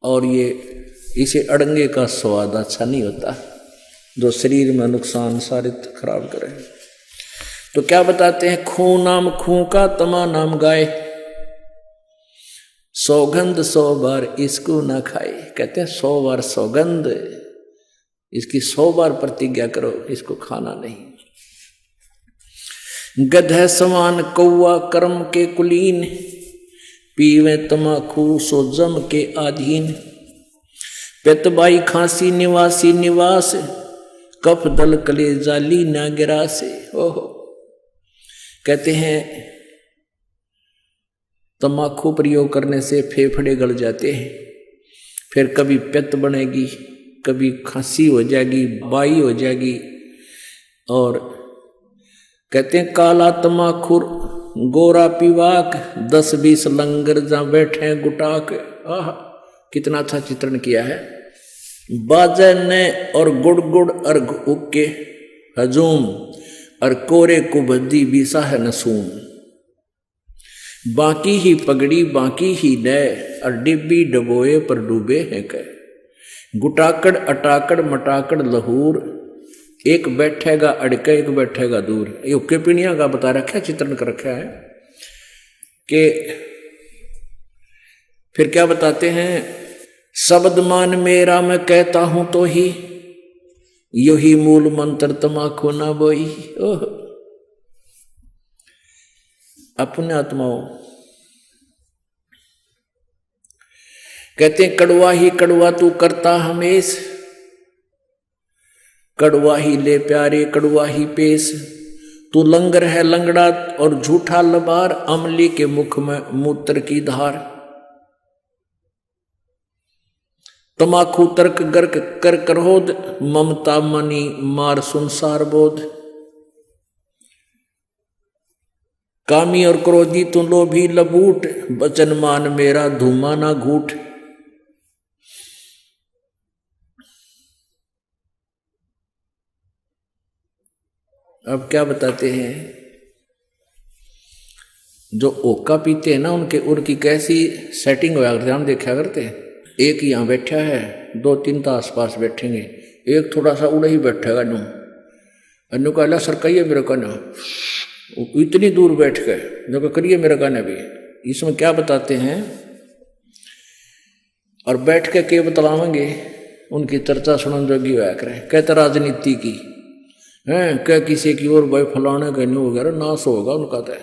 A: और ये इसे अड़ंगे का स्वाद अच्छा नहीं होता जो शरीर में नुकसान सारे खराब करे। तो क्या बताते हैं, खून नाम खूं का, तमा नाम गाय, सौगंध 100 बार इसको ना खाए। कहते हैं 100 बार सौगंध, इसकी 100 बार प्रतिज्ञा करो, इसको खाना नहीं। गधे समान कौआ कर्म के कुलीन, पीवे तमाकू सो जम के आधीन। पेतबाई खांसी निवासी निवास, कफ दल कले जाली ना गिरा से। ओहो, कहते हैं तमाकू प्रयोग करने से फेफड़े गल जाते हैं, फिर कभी पित्त बनेगी, कभी खांसी हो जाएगी, बाई हो जाएगी। और कहते हैं काला तमाखुर गोरा पीवाक, 10-20 लंगर जहां बैठे गुटाक। आह, कितना अच्छा चित्रण किया है। बाजे ने और गुड़ गुड़ और उक्के हजूम, और कोरे कुबद्दी बीसा है नसूम। बाकी ही पगड़ी बाकी ही नय, और डिब्बी डबोए पर डूबे हैं कह। गुटाकड़ अटाकड़ मटाकड़ लहूर, एक बैठेगा अड़के एक बैठेगा दूर। ये उक्के पीणिया का बता रखा है, चित्रण कर रखा है। कि फिर क्या बताते हैं, शब्द मान मेरा मैं कहता हूं तो ही, यो ही मूल मंत्र तमाकू ना बोई। ओह, अपने आत्माओं कहते हैं कड़वा ही कड़वा तू करता हमेश, कड़वा ही ले प्यारे कड़वा ही पेश। तू लंगर है लंगड़ा और झूठा लबार, अमली के मुख में मूत्र की धार। तमाकू तर्क गर्क कर करोध, ममता मनी मार संसार बोध। कामी और क्रोधी तू लोभी लबूट, बचन मान मेरा धूमा ना घूट। अब क्या बताते हैं, जो ओका पीते हैं ना उनकी कैसी सेटिंग होया करते, हम देखा करते हैं। एक यहाँ बैठा है, 2-3 तो आसपास बैठेंगे, एक थोड़ा सा उड़ा ही बैठेगा नू, अन्नू कहला सरकाइए मेरे कहना, इतनी दूर बैठ गए जो करिए मेरे कहना भी। इसमें क्या बताते हैं, और बैठ के के बतलावेंगे, उनकी चर्चा सुनन जोगी होया करें। कहते राजनीति की हैं, क्या किसी की और भाई फलाने का नहीं वगैरह नाश होगा उनका। तो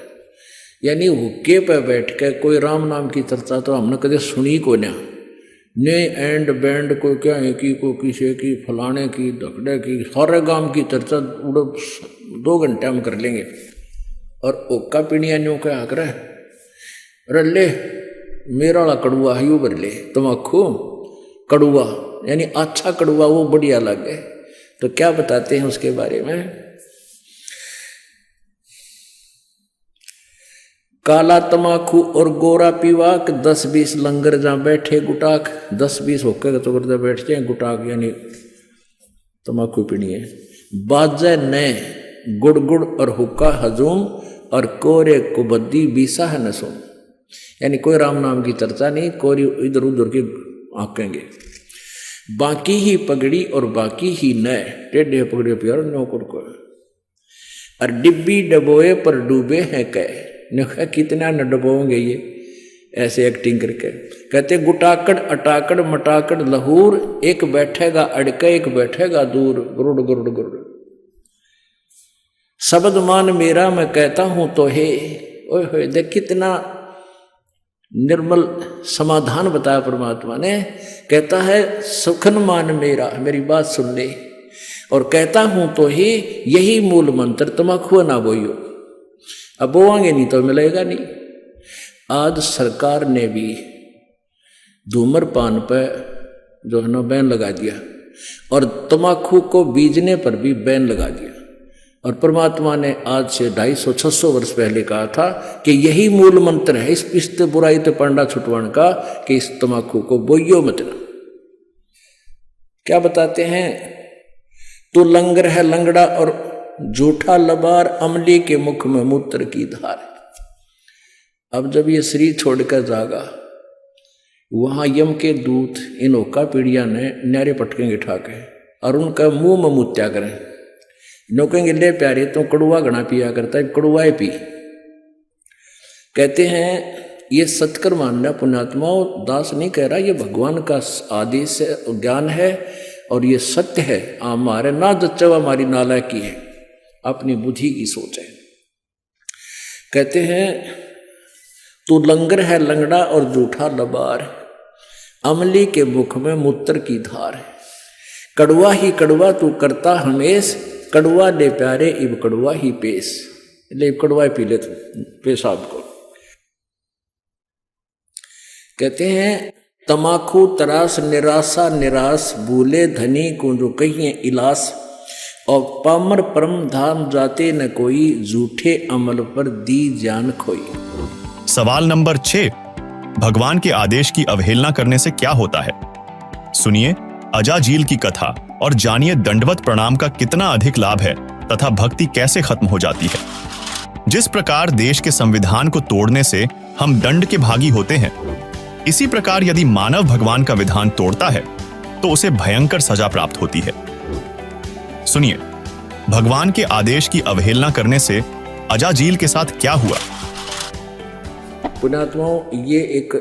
A: यानी हुक्के पे बैठ के कोई राम नाम की चर्चा तो हमने कभी सुनी को ना, ने एंड बैंड को क्या है कि को किसी की फलाने की धकड़े की, सारे गांव की चर्चा 2 घंटे हम कर लेंगे। और ओका पीणिया न्यू क्या कर अरे ले मेरा वाला कड़ुआ है यू भर ले, तमाकू कड़ुआ यानी अच्छा कड़ुआ वो बढ़िया लगे। तो क्या बताते हैं उसके बारे में, काला तमाकू और गोरा पीवाक 10-20 लंगर जहाँ बैठे गुटाक 10-20 होकर तो करते बैठ जाए गुटाक यानी तमाकू पीनी है। बाजे ने गुड़ गुड़ और हुक्का हजूम और कोरे कुबद्दी बीसा है नसूम, यानी कोई राम नाम की चर्चा नहीं, कोई इधर उधर की आंकेंगे। बाकी ही पगड़ी और बाकी ही न टेढ़े पगड़े प्यार नौकर को और डिब्बी डबोए पर डूबे हैं कह ने कितना न डबोंगे ये ऐसे एक्टिंग करके। कहते गुटाकड़ अटाकड़ मटाकड़ लहूर, एक बैठेगा अड़के एक बैठेगा दूर, गुरुड़ गुरुड़ गुरुड़। शब्द मान मेरा मैं कहता हूं तो हे, ओए होए देख कितना निर्मल समाधान बताया परमात्मा ने। कहता है सुखन मान मेरा, मेरी बात सुन ले, और कहता हूं तो ही यही मूल मंत्र, तमाकू ना बोइयो। अब बोआंगे नहीं तो मिलेगा नहीं। आज सरकार ने भी धूम्रपान पर जो है ना बैन लगा दिया और तमाकू को बीजने पर भी बैन लगा दिया। और परमात्मा ने आज से 250-600 वर्ष पहले कहा था कि यही मूल मंत्र है इस पिस्ते बुराई ते पंडा छुटवाण का, कि इस तमाकू को बोइयो मत ना। क्या बताते हैं, तो लंगर है लंगड़ा और झूठा लबार, अमली के मुख में मूत्र की धार। अब जब ये शरीर छोड़कर जागा, वहां यम के दूत इन ओका पीड़िया ने न्यारे पटकेंगे ठाके और उनका मुंह में मुत्या करें। नो कहेंगे ले प्यारे तो कड़ुआ घना पिया करता है, कड़ुआ पी। कहते हैं ये सत्कर मानना पुण्यात्माओं, दास नहीं कह रहा, ये भगवान का आदेश है, ज्ञान है और ये सत्य है। हमारे ना जच्चवा हमारी नालायकी है, अपनी बुद्धि की सोच है। कहते हैं तू लंगर है लंगड़ा और झूठा लबार, अमली के मुख में मूत्र की धार। कड़वा ही कड़वा तू करता हमेश, कड़वा ले प्यारे इब कड़वा ही पेश। ले कड़वा पी ले तू पेशाब को। कहते हैं तमाकू तरास निराशा निराश, भूले धनी को जो कहिए इलास, और पामर परम धाम जाते न कोई, झूठे अमल पर दी जान खोई।
C: सवाल नंबर 6, भगवान के आदेश की अवहेलना करने से क्या होता है? सुनिए अजाजील की कथा और जानिए दंडवत प्रणाम का कितना अधिक लाभ है तथा भक्ति कैसे खत्म हो जाती है। जिस प्रकार देश के संविधान को तोड़ने से हम दंड के भागी होते हैं, इसी प्रकार यदि मानव भगवान का विधान तोड़ता है तो उसे भयंकर सजा प्राप्त होती है। सुनिए भगवान के आदेश की अवहेलना करने से अजाजील के साथ क्या हुआ।
A: पुण्यात्माओं, ये एक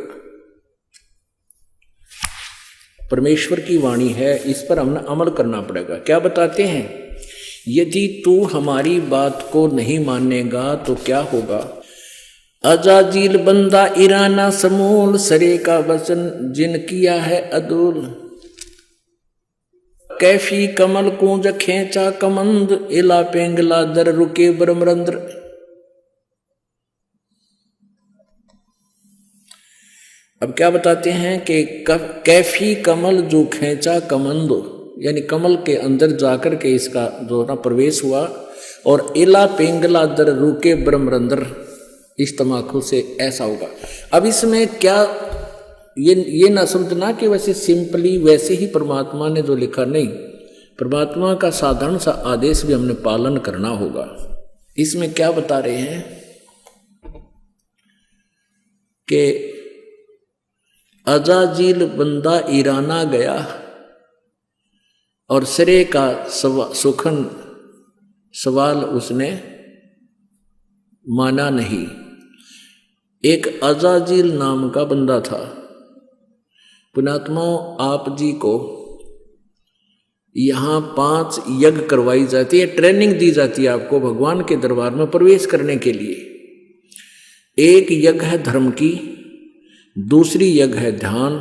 A: परमेश्वर की वाणी है, इस पर हमने अमल करना पड़ेगा। क्या बताते हैं, यदि तू हमारी बात को नहीं मानेगा तो क्या होगा। अजाजील बंदा ईराना समूल, सरे का वचन जिन किया है अदूल। कैफी कमल कूंज खेचा कमंद, इला पेंगला दर रुके ब्रह्मरंद्र। अब क्या बताते हैं कि कैफी कमल जो खेचा कमंदो, यानी कमल के अंदर जाकर के इसका जो ना प्रवेश हुआ, और इला पेंगला दर रुके ब्रह्मरंद्र, इस तमाकू से ऐसा होगा। अब इसमें क्या ये ना समझना कि वैसे सिंपली वैसे ही परमात्मा ने जो लिखा, नहीं, परमात्मा का साधारण सा आदेश भी हमने पालन करना होगा। इसमें क्या बता रहे हैं कि अजाजील बंदा ईराना गया और सिरे का सुखन सवाल उसने माना नहीं। एक अजाजील नाम का बंदा था। पुण्यात्माओं, आप जी को यहाँ 5 यज्ञ करवाई जाती है, ट्रेनिंग दी जाती है आपको भगवान के दरबार में प्रवेश करने के लिए। एक यज्ञ है धर्म की, दूसरी यज्ञ है ध्यान,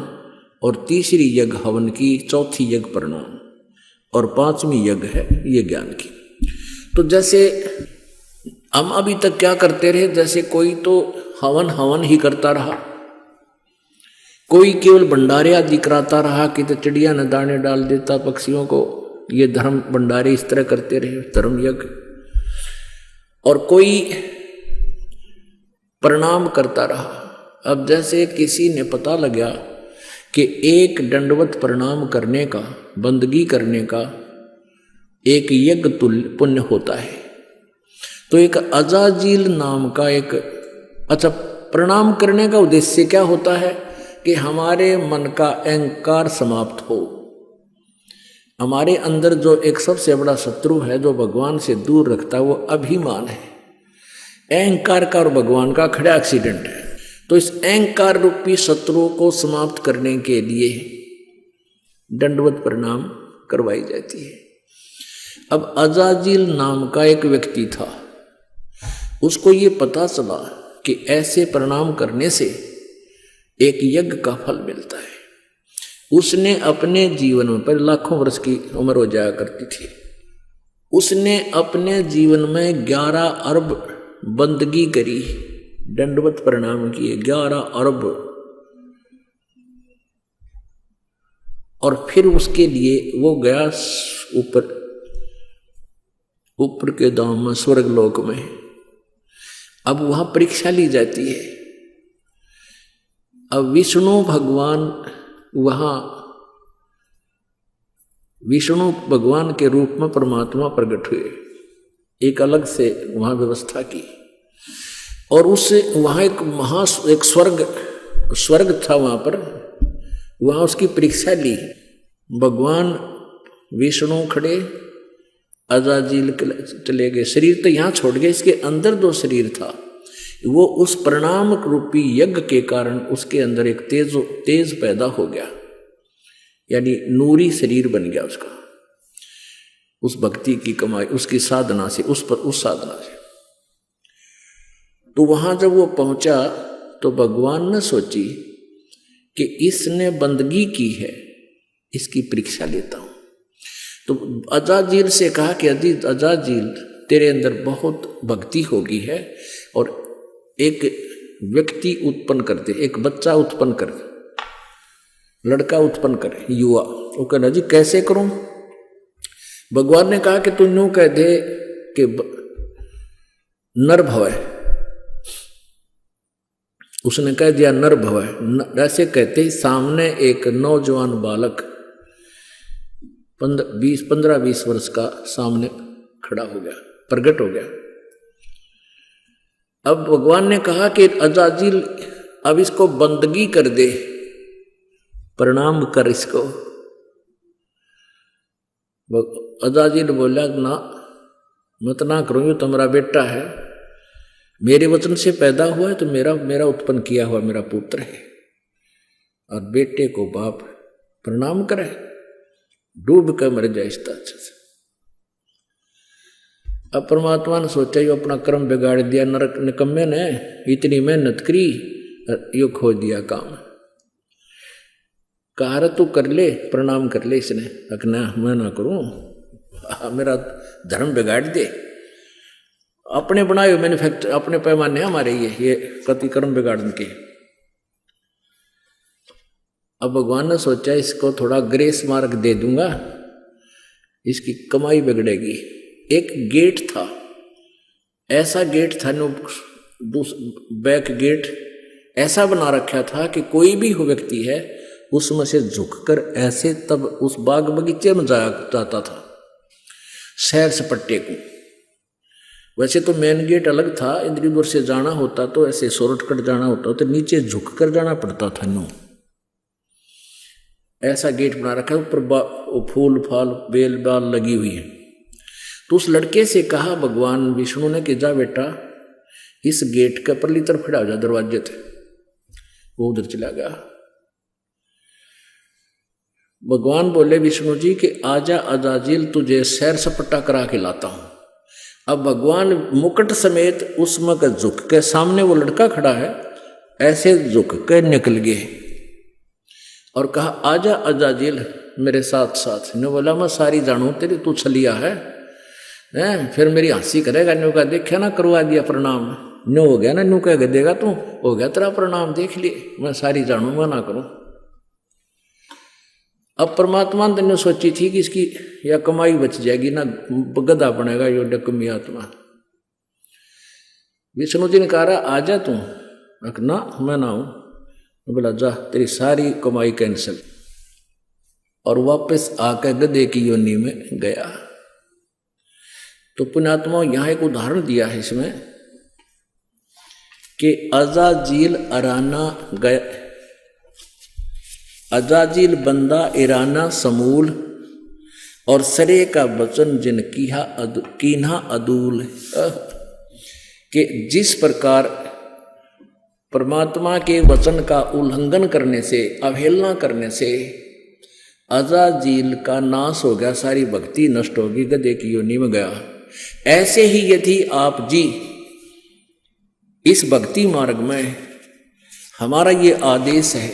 A: और तीसरी यज्ञ हवन की, चौथी यज्ञ प्रणाम, और 5वीं यज्ञ है ये ज्ञान की। तो जैसे हम अभी तक क्या करते रहे, जैसे कोई तो हवन ही करता रहा, कोई केवल भंडारे आदि कराता रहा कि तो चिड़िया न दाने डाल देता पक्षियों को, ये धर्म भंडारे इस तरह करते रहे, धर्म यज्ञ। और कोई प्रणाम करता रहा। अब जैसे किसी ने पता लगा कि एक दंडवत प्रणाम करने का, बंदगी करने का एक यज्ञ तुल्य पुण्य होता है, तो एक अजाजील नाम का एक, अच्छा, प्रणाम करने का उद्देश्य क्या होता है कि हमारे मन का अहंकार समाप्त हो। हमारे अंदर जो एक सबसे बड़ा शत्रु है जो भगवान से दूर रखता है वो अभिमान है। अहंकार का और भगवान का खड़ा एक्सीडेंट है। तो इस अहंकार रूपी शत्रु को समाप्त करने के लिए दंडवत प्रणाम करवाई जाती है। अब अजाजिल नाम का एक व्यक्ति था, उसको ये पता चला कि ऐसे प्रणाम करने से एक यज्ञ का फल मिलता है। उसने अपने जीवन में, पर लाखों वर्ष की उम्र हो जाया करती थी, उसने अपने जीवन में 11 अरब बंदगी करी, दंडवत प्रणाम किए 11 अरब। और फिर उसके लिए वो गया ऊपर के धाम में, स्वर्ग लोक में। अब वहां परीक्षा ली जाती है। अब विष्णु भगवान वहां, विष्णु भगवान के रूप में परमात्मा प्रकट हुए, एक अलग से वहां व्यवस्था की। और उससे वहां एक स्वर्ग था वहां पर, वहां उसकी परीक्षा ली। भगवान विष्णु खड़े, अजाजील चले गए, शरीर तो यहां छोड़ गए, इसके अंदर जो शरीर था वो उस प्रणाम रूपी यज्ञ के कारण उसके अंदर एक तेज पैदा हो गया, यानी नूरी शरीर बन गया उसका, उस भक्ति की कमाई, उसकी साधना से, उस साधना से। तो वहां जब वो पहुंचा तो भगवान ने सोची कि इसने बंदगी की है, इसकी परीक्षा लेता हूं। तो अजाजील से कहा कि अजाजील, तेरे अंदर बहुत भक्ति होगी है, और एक व्यक्ति उत्पन्न कर दे, एक बच्चा उत्पन्न कर, लड़का उत्पन्न कर, युवा। वो कहना जी कैसे करूं? भगवान ने कहा कि तू यूं कह दे कि नर भवै। उसने कह दिया नर भवै। ऐसे कहते ही सामने एक नौजवान बालक 15-20 वर्ष का सामने खड़ा हो गया, प्रकट हो गया। अब भगवान ने कहा कि अजाजिल अब इसको बंदगी कर दे, प्रणाम कर इसको। अजाजिल बोला ना, मत ना करो, ये तुम्हारा बेटा है, मेरे वचन से पैदा हुआ है, तो मेरा उत्पन्न किया हुआ मेरा पुत्र है, और बेटे को बाप प्रणाम करे, डूब कर मर जाए इसका अच्छा से। अब परमात्मा ने सोचा यो अपना कर्म बिगाड़ दिया, नरक निकम्मे ने इतनी मेहनत करी, यो खो दिया काम। कहा तू कर ले, प्रणाम कर ले। इसने अकना मैं ना करूं, मेरा धर्म बिगाड़ दे। अपने बनाए मैन्युफैक्चर, अपने पैमाने हमारे ये कति कर्म बिगाड़ने के। अब भगवान ने सोचा इसको थोड़ा ग्रेस मार्क दे दूंगा, इसकी कमाई बिगड़ेगी। एक गेट था, ऐसा गेट था, बैक गेट ऐसा बना रखा था कि कोई भी व्यक्ति है उसमें से झुककर ऐसे तब उस बाग बगीचे में जाता था, सैर सपट्टे को। वैसे तो मेन गेट अलग था, इंद्रपुर से जाना होता तो ऐसे शॉर्टकट जाना होता तो नीचे झुककर जाना पड़ता था। नो ऐसा गेट बना रखा, ऊपर फूल फाल बेल बाल लगी हुई है। तो उस लड़के से कहा भगवान विष्णु ने कि जा बेटा इस गेट के परली तरफ खड़ा हो जा, दरवाजे थे। वो उधर चला गया। भगवान बोले विष्णु जी कि आजा अजाजिल, तुझे सैर सपट्टा करा के लाता हूं। अब भगवान मुकुट समेत उसमें का झुक के, सामने वो लड़का खड़ा है, ऐसे झुक के निकल गए और कहा आजा अजाजिल मेरे साथ साथ। ने बोला मैं सारी जानू तेरी, तू छलिया है, फिर मेरी हंसी करेगा। न्यू का देखा ना, करवा दिया प्रणाम, न्यू हो गया ना, न्यू कह देगा तू, हो गया तेरा प्रणाम, देख लिए, मैं सारी जानू, मैं ना करूं। अब परमात्मा ने सोची थी कि इसकी या कमाई बच जाएगी ना, गधा बनेगा यो डकमी आत्मा। विष्णु जी ने कहा आ जा तू, ना मैं ना हूं। तो बोला जा तेरी सारी कमाई कैंसिल, और वापस आकर गधे की योनि में गया। तो पुण्यात्मा यहां एक उदाहरण दिया है इसमें कि अजाजील अराना गया, अजाजील बंदा इराना समूल, और सरे का वचन जिन कीन्हा अदूल। कि जिस प्रकार परमात्मा के वचन का उल्लंघन करने से, अवहेलना करने से अजाजील का नाश हो गया, सारी भक्ति नष्ट होगी, गधे की योनि में गया। ऐसे ही यदि आप जी इस भक्ति मार्ग में, हमारा ये आदेश है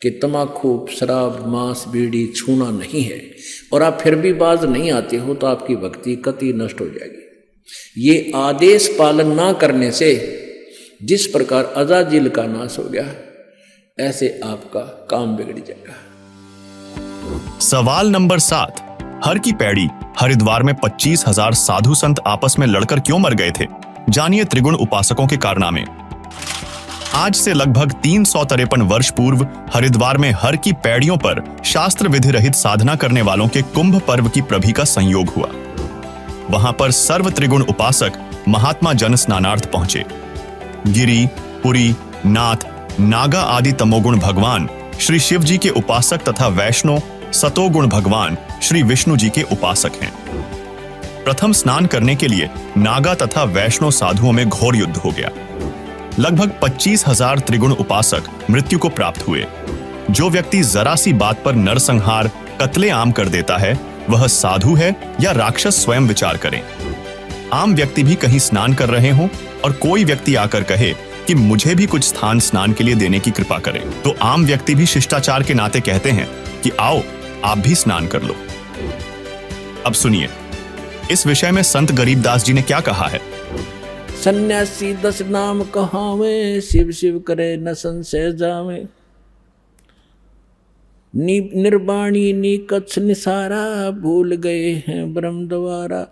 A: कि तम्बाकू, शराब, मांस, बीड़ी छूना नहीं है, और आप फिर भी बाज नहीं आते हो, तो आपकी भक्ति कतई नष्ट हो जाएगी। ये आदेश पालन ना करने से जिस प्रकार अजाजिल का नाश हो गया, ऐसे आपका काम बिगड़ जाएगा।
C: सवाल नंबर 7, हर की पैड़ी हरिद्वार में 25,000 साधु संत आपस में लड़कर क्यों मर गए थे? जानिए त्रिगुण उपासकों के कारनामे। आज से लगभग 353 वर्ष पूर्व हरिद्वार में हर की पैड़ियों पर शास्त्र विधि रहित साधना करने वालों के कुंभ पर्व की प्रभि का संयोग हुआ। वहां पर सर्व त्रिगुण उपासक महात्मा जन स्नानार्थ पहुंचे। गिरि, पुरी, नाथ, नागा आदि तमोगुण भगवान श्री शिव जी के उपासक तथा वैष्णो सतोगुण भगवान श्री विष्णु जी के उपासक हैं। प्रथम स्नान करने के लिए नागा तथा वैष्णो साधुओं में घोर युद्ध हो गया। लगभग 25,000 त्रिगुण उपासक मृत्यु को प्राप्त हुए। जो व्यक्ति जरा सी बात पर नरसंहार, कत्लेआम कर देता है, वह साधु है या राक्षस, स्वयं विचार करें। आम व्यक्ति भी कहीं स्नान कर रहे हों और कोई व्यक्ति आकर कहे कि मुझे भी कुछ स्थान स्नान के लिए देने की कृपा करें, तो आम व्यक्ति भी शिष्टाचार के नाते कहते हैं कि आओ आप भी स्नान कर लो। अब सुनिए इस विषय में संत गरीबदास जी ने क्या कहा है।
A: सन्यासी 10 नाम कहावे, शिव शिव करे न संशय जावे। निर्वाणी नी कच्छ निसारा, भूल गए हैं ब्रह्म द्वारा।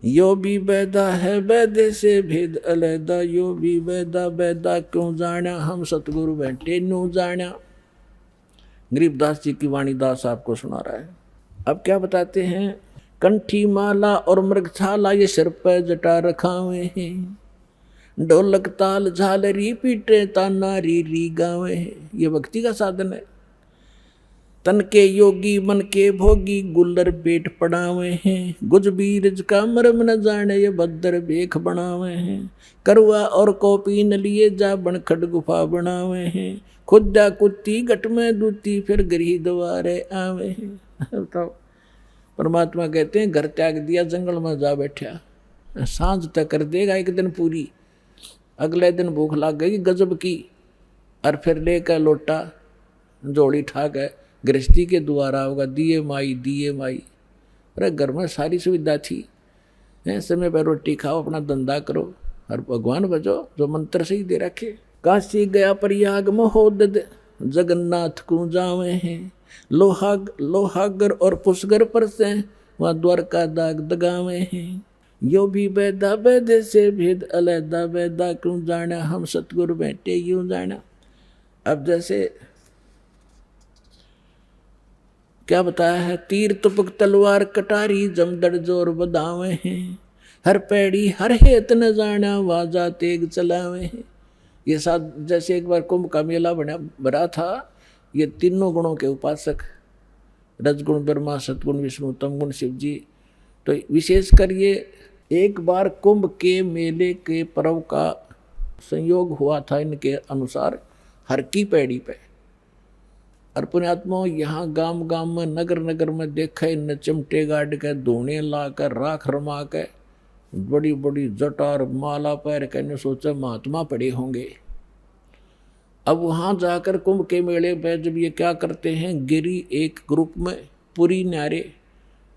A: यो भी वैदा है वैदे से भेद अलैदा, यो भी वैदा वैदा क्यों जाना, हम सतगुरु बैठे न्यू जाना। गरीबदास जी की वाणी दास आपको सुना रहा है। अब क्या बताते हैं, कंठी माला और मृगछाला ये सिर पर जटा रखावे हैं। ढोलक ताल झालरी पीटे ताना री री गावे हैं। ये भक्ति का साधन है। तन के योगी मन के भोगी, गुल्लर पेट पड़ावे हैं। गुज बीरज का मरम न जाने, ये भद्र बेख बनावे हैं। करुआ और कॉपी न लिए जा, बनखड़ गुफा बनावे हैं। खुदा कुत्ती गट में दूती, फिर गृह द्वारे आवे हैं। तो परमात्मा कहते हैं घर त्याग दिया, जंगल में जा बैठा, सांझ तक कर देगा एक दिन पूरी। अगले दिन भूख लग गई गजब की, और फिर लेकर लोटा जोड़ी ठाक है गृहस्थी के द्वारा होगा, दिए माई दिए माई। अरे घर में सारी सुविधा थी, समय पर रोटी खाओ, अपना धंधा करो और भगवान बजो जो मंत्र से ही दे रखे। काशी गया प्रयाग महोदय, जगन्नाथ को जावे हैं। लोहागर और पुष्कर पर से वहाँ द्वारका दाग दगावे हैं। यो भी वैदा वैदे से भेद अलैदा, वैदा क्यों जाना, हम सतगुरु बैठे यूं जाना। अब जैसे क्या बताया है, तीर तुपक तलवार कटारी, जमदड़ जोर बदावे हैं। हर पैड़ी हर हेत न जाना, वाजा तेग चलावे हैं। ये साथ जैसे एक बार कुंभ का मेला भरा था। ये तीनों गुणों के उपासक, रजगुण ब्रह्मा, सतगुण विष्णु, तमगुण शिव जी। तो विशेषकर ये एक बार कुंभ के मेले के पर्व का संयोग हुआ था इनके अनुसार हर की पैड़ी पे। और पुण्यात्मा यहाँ गांव गांव में, नगर नगर में देखे इन चिमटे गाड़ के, धोने ला कर, राख रमा के, बड़ी बड़ी जटा और माला पैर के, सोचा महात्मा पड़े होंगे। अब वहाँ जाकर कुंभ के मेले पे जब ये क्या करते हैं, गिरी एक ग्रुप में, पुरी न्यारे,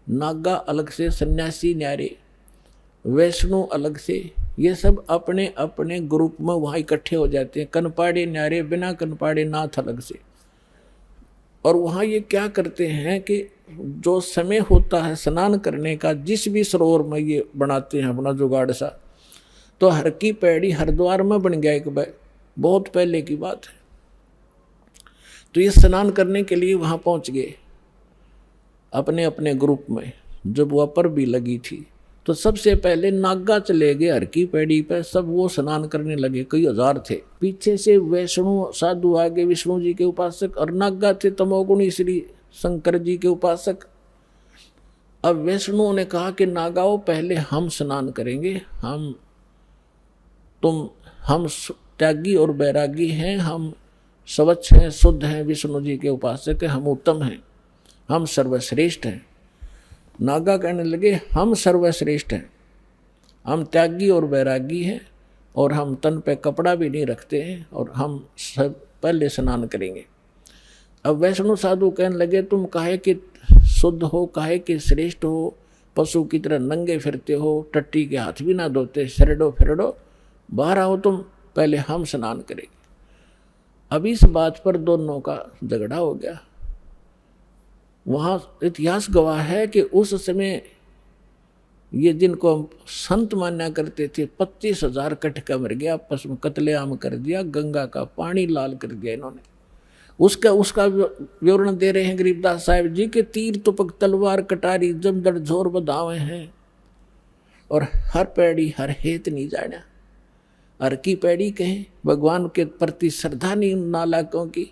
A: नागा अलग से, सन्यासी न्यारे, वैष्णो अलग से, ये सब अपने अपने ग्रुप में वहाँ इकट्ठे हो जाते हैं। कनपाड़े न्यारे, बिना कनपाड़े नाथ अलग से। और वहाँ ये क्या करते हैं कि जो समय होता है स्नान करने का, जिस भी सरोवर में ये बनाते हैं अपना जुगाड़ सा, तो हर की पैड़ी हरिद्वार में बन गया एक बार, बहुत पहले की बात है। तो ये स्नान करने के लिए वहाँ पहुँच गए अपने अपने ग्रुप में। जब वह पर भी लगी थी तो सबसे पहले नागा चले गए हर की पैड़ी पे, सब वो स्नान करने लगे, कई हजार थे। पीछे से वैष्णु साधु आगे विष्णु जी के उपासक, और नागा थे तमोगुणी श्री शंकर जी के उपासक। अब वैष्णु ने कहा कि नागाओं पहले हम स्नान करेंगे, हम त्यागी और बैरागी हैं, हम स्वच्छ हैं, शुद्ध हैं, विष्णु जी के उपासक हैं, हम उत्तम हैं, हम सर्वश्रेष्ठ हैं। नागा कहने लगे हम सर्वश्रेष्ठ हैं, हम त्यागी और बैरागी हैं, और हम तन पे कपड़ा भी नहीं रखते हैं, और हम सब पहले स्नान करेंगे। अब वैष्णु साधु कहने लगे तुम काहे कि शुद्ध हो, काहे कि श्रेष्ठ हो, पशु की तरह नंगे फिरते हो, टट्टी के हाथ भी ना धोते, शरडो फिरडो, बाहर आओ तुम, पहले हम स्नान करेंगे। अब इस बात पर दोनों का झगड़ा हो गया। वहाँ इतिहास गवाह है कि उस समय ये जिनको हम संत माना करते थे 25,000 कटका मर गया, आपस में कत्लेआम कर दिया, गंगा का पानी लाल कर दिया इन्होंने। उसका विवरण दे रहे हैं गरीबदास साहिब जी के तीर तुपक तलवार कटारी जमदड़ जोर बधावे हैं, और हर पैड़ी हर हेत नहीं जाना। हर की पैड़ी कहें भगवान के प्रति श्रद्धा नहीं उन नालाकों की,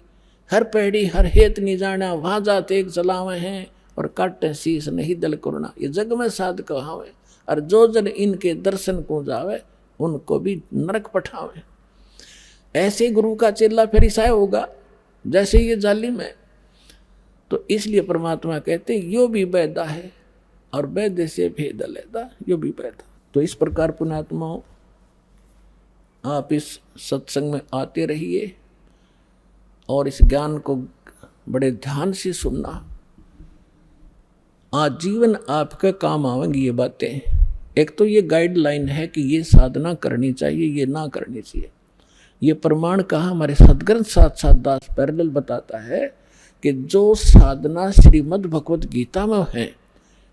A: हर पैड़ी हर हेत नहीं जाना, वहाँ जाते एक जलावे हैं और काटे शीस नहीं दल करुणा, ये जग में साध कहावे, और जो जन इनके दर्शन को जावे उनको भी नरक पठावे। ऐसे गुरु का चेला फिर ईसाई होगा जैसे ये जालिम है। तो इसलिए परमात्मा कहते यो भी वैदा है और वैद्य से भेद लेदा, यो भी वैदा। तो इस प्रकार पुण्यात्माओं आप इस सत्संग में आते रहिए और इस ज्ञान को बड़े ध्यान से सुनना, आजीवन आपके काम आवेंगी ये बातें। एक तो ये गाइडलाइन है कि ये साधना करनी चाहिए, ये ना करनी चाहिए। ये प्रमाण कहा हमारे सदग्रंथ साक्षात दास पैरेलल बताता है कि जो साधना श्रीमद् भगवत गीता में है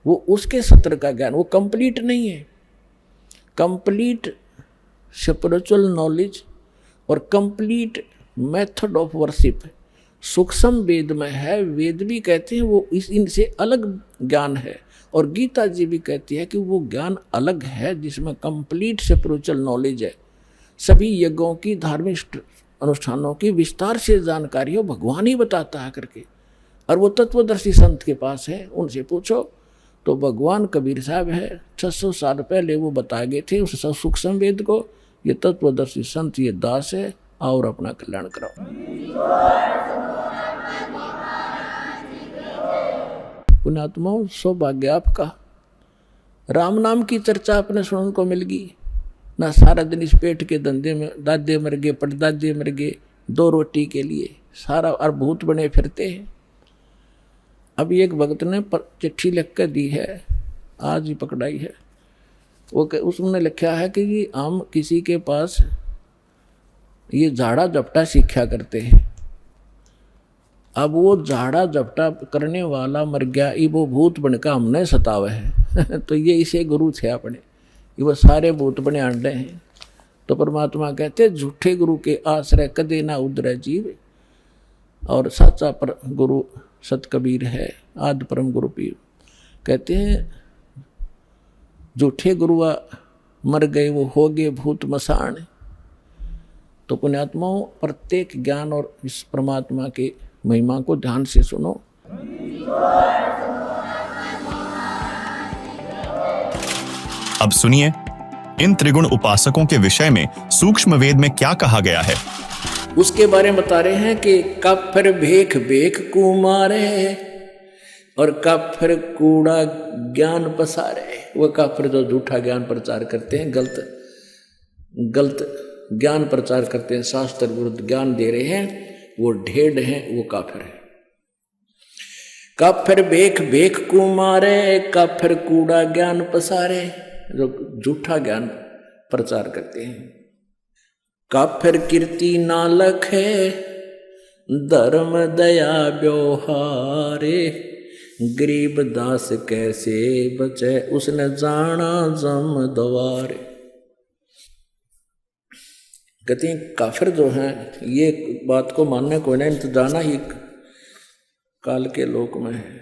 A: वो उसके सत्र का ज्ञान, वो कंप्लीट नहीं है। कंप्लीट स्पिरिचुअल नॉलेज और कंप्लीट मेथड ऑफ वर्शिप सूक्ष्म वेद में है। वेद भी कहते हैं वो इनसे अलग ज्ञान है, और गीता जी भी कहती है कि वो ज्ञान अलग है जिसमें कंप्लीट स्पिरिचुअल नॉलेज है। सभी यज्ञों की, धार्मिक अनुष्ठानों की विस्तार से जानकारी हो भगवान ही बताता है करके, और वो तत्वदर्शी संत के पास है, उनसे पूछो। तो भगवान कबीर साहब है 600 साल पहले वो बताए गए थे उस सूक्ष्म वेद को। ये तत्वदर्शी संत ये दास है, और अपना कल्याण कराओ। पुण्यात्माओं सौभाग्य आपका, राम नाम की चर्चा अपने सुनने को मिल गई ना। सारा दिन इस पेट के धंधे में दादे मर गए, परदादे मर गए, 2 रोटी के लिए सारा और भूत बने फिरते हैं। अभी एक भक्त ने चिट्ठी लिख कर दी है, आज ही पकड़ाई है। वो उसने लिखा है कि ये हम किसी के पास ये झाड़ा झपटा सीखा करते हैं। अब वो झाड़ा झपटा करने वाला मर गया, ये वो भूत बनकर हमने सतावे है तो ये इसे गुरु थे अपने, ये वो सारे भूत बने अंडे हैं। तो परमात्मा कहते झूठे गुरु के आश्रय कदे ना उदरे जीव, और सच्चा पर गुरु सत कबीर है, आदि परम गुरु पीर। कहते हैं झूठे गुरुआ मर गए, वो हो गए भूत मसान। तो पुण्यात्माओं प्रत्येक ज्ञान और इस परमात्मा के महिमा को ध्यान से सुनो।
C: अब सुनिए इन त्रिगुण उपासकों के विषय में सूक्ष्म वेद में क्या कहा गया है।
A: उसके बारे में बता रहे हैं कि काफिर भेख भेख कुमारे और काफिर कूड़ा ज्ञान पसारे। वो काफिर जो झूठा ज्ञान प्रचार करते हैं, गलत ज्ञान प्रचार करते हैं, शास्त्र विरुद्ध ज्ञान दे रहे हैं, वो ढेड़ हैं, वो काफिर है। काफिर भेख भेख कुमारे, काफिर कूड़ा ज्ञान पसारे, जो झूठा ज्ञान प्रचार करते हैं। काफिर कीर्ति ना लखे, धर्म दया व्यवहारे, गरीब दास कैसे बचे उसने जाना जम द्वारे। कहते हैं काफिर जो हैं ये बात को मानने को नहीं तो जाना ही काल के लोक में है।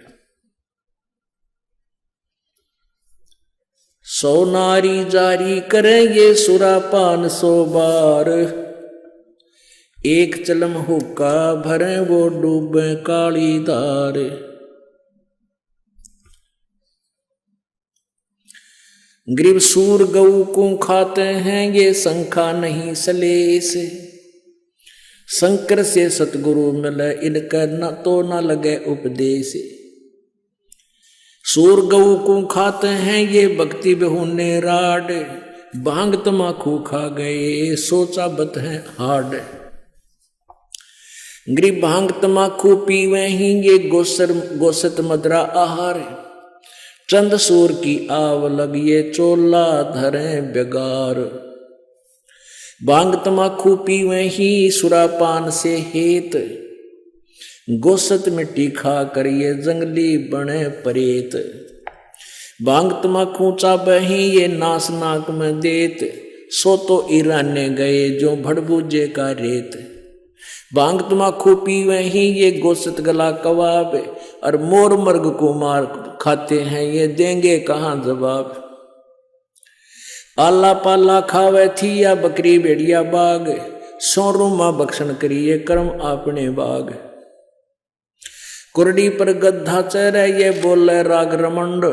A: 100 नारी जारी करेंगे सुरापान 100 बार, एक चलम हुक्का भरे वो डूबे काली धार। गरीब सूर गऊ को खाते हैं ये शंखा नहीं सलेस, शंकर से सतगुरु मिले इनका न तो न लगे उपदेश। सूर गऊ को खाते हैं ये भक्ति बेहुने राड, भांग तमाकू खा गए सोचा बत है हाड। गरीब भांग तमाकू पीवे ही ये गोसत मदरा आहार, चंद सूर की आव लगिए चोला धरे बेगार। भांग तमाकू पीवे ही सुरापान से हेत, गोसत मिट्टी खा कर ये जंगली बने परेत। भांग तमाकू चाबे ही ये नास नाक में देत, सो तो ईराने गए जो भड़बूजे का रेत। भांग तमाकू पीवे ही ये गोसत गला कबाब, और मोर मर्ग को मार खाते हैं ये देंगे कहाँ जवाब। आला पाला खावे थी या बकरी भेड़िया बाग, सोरू माँ बख्शन करिए कर्म आपने बाग। कुरडी पर गद्धा चरे ये बोले राग रमंड,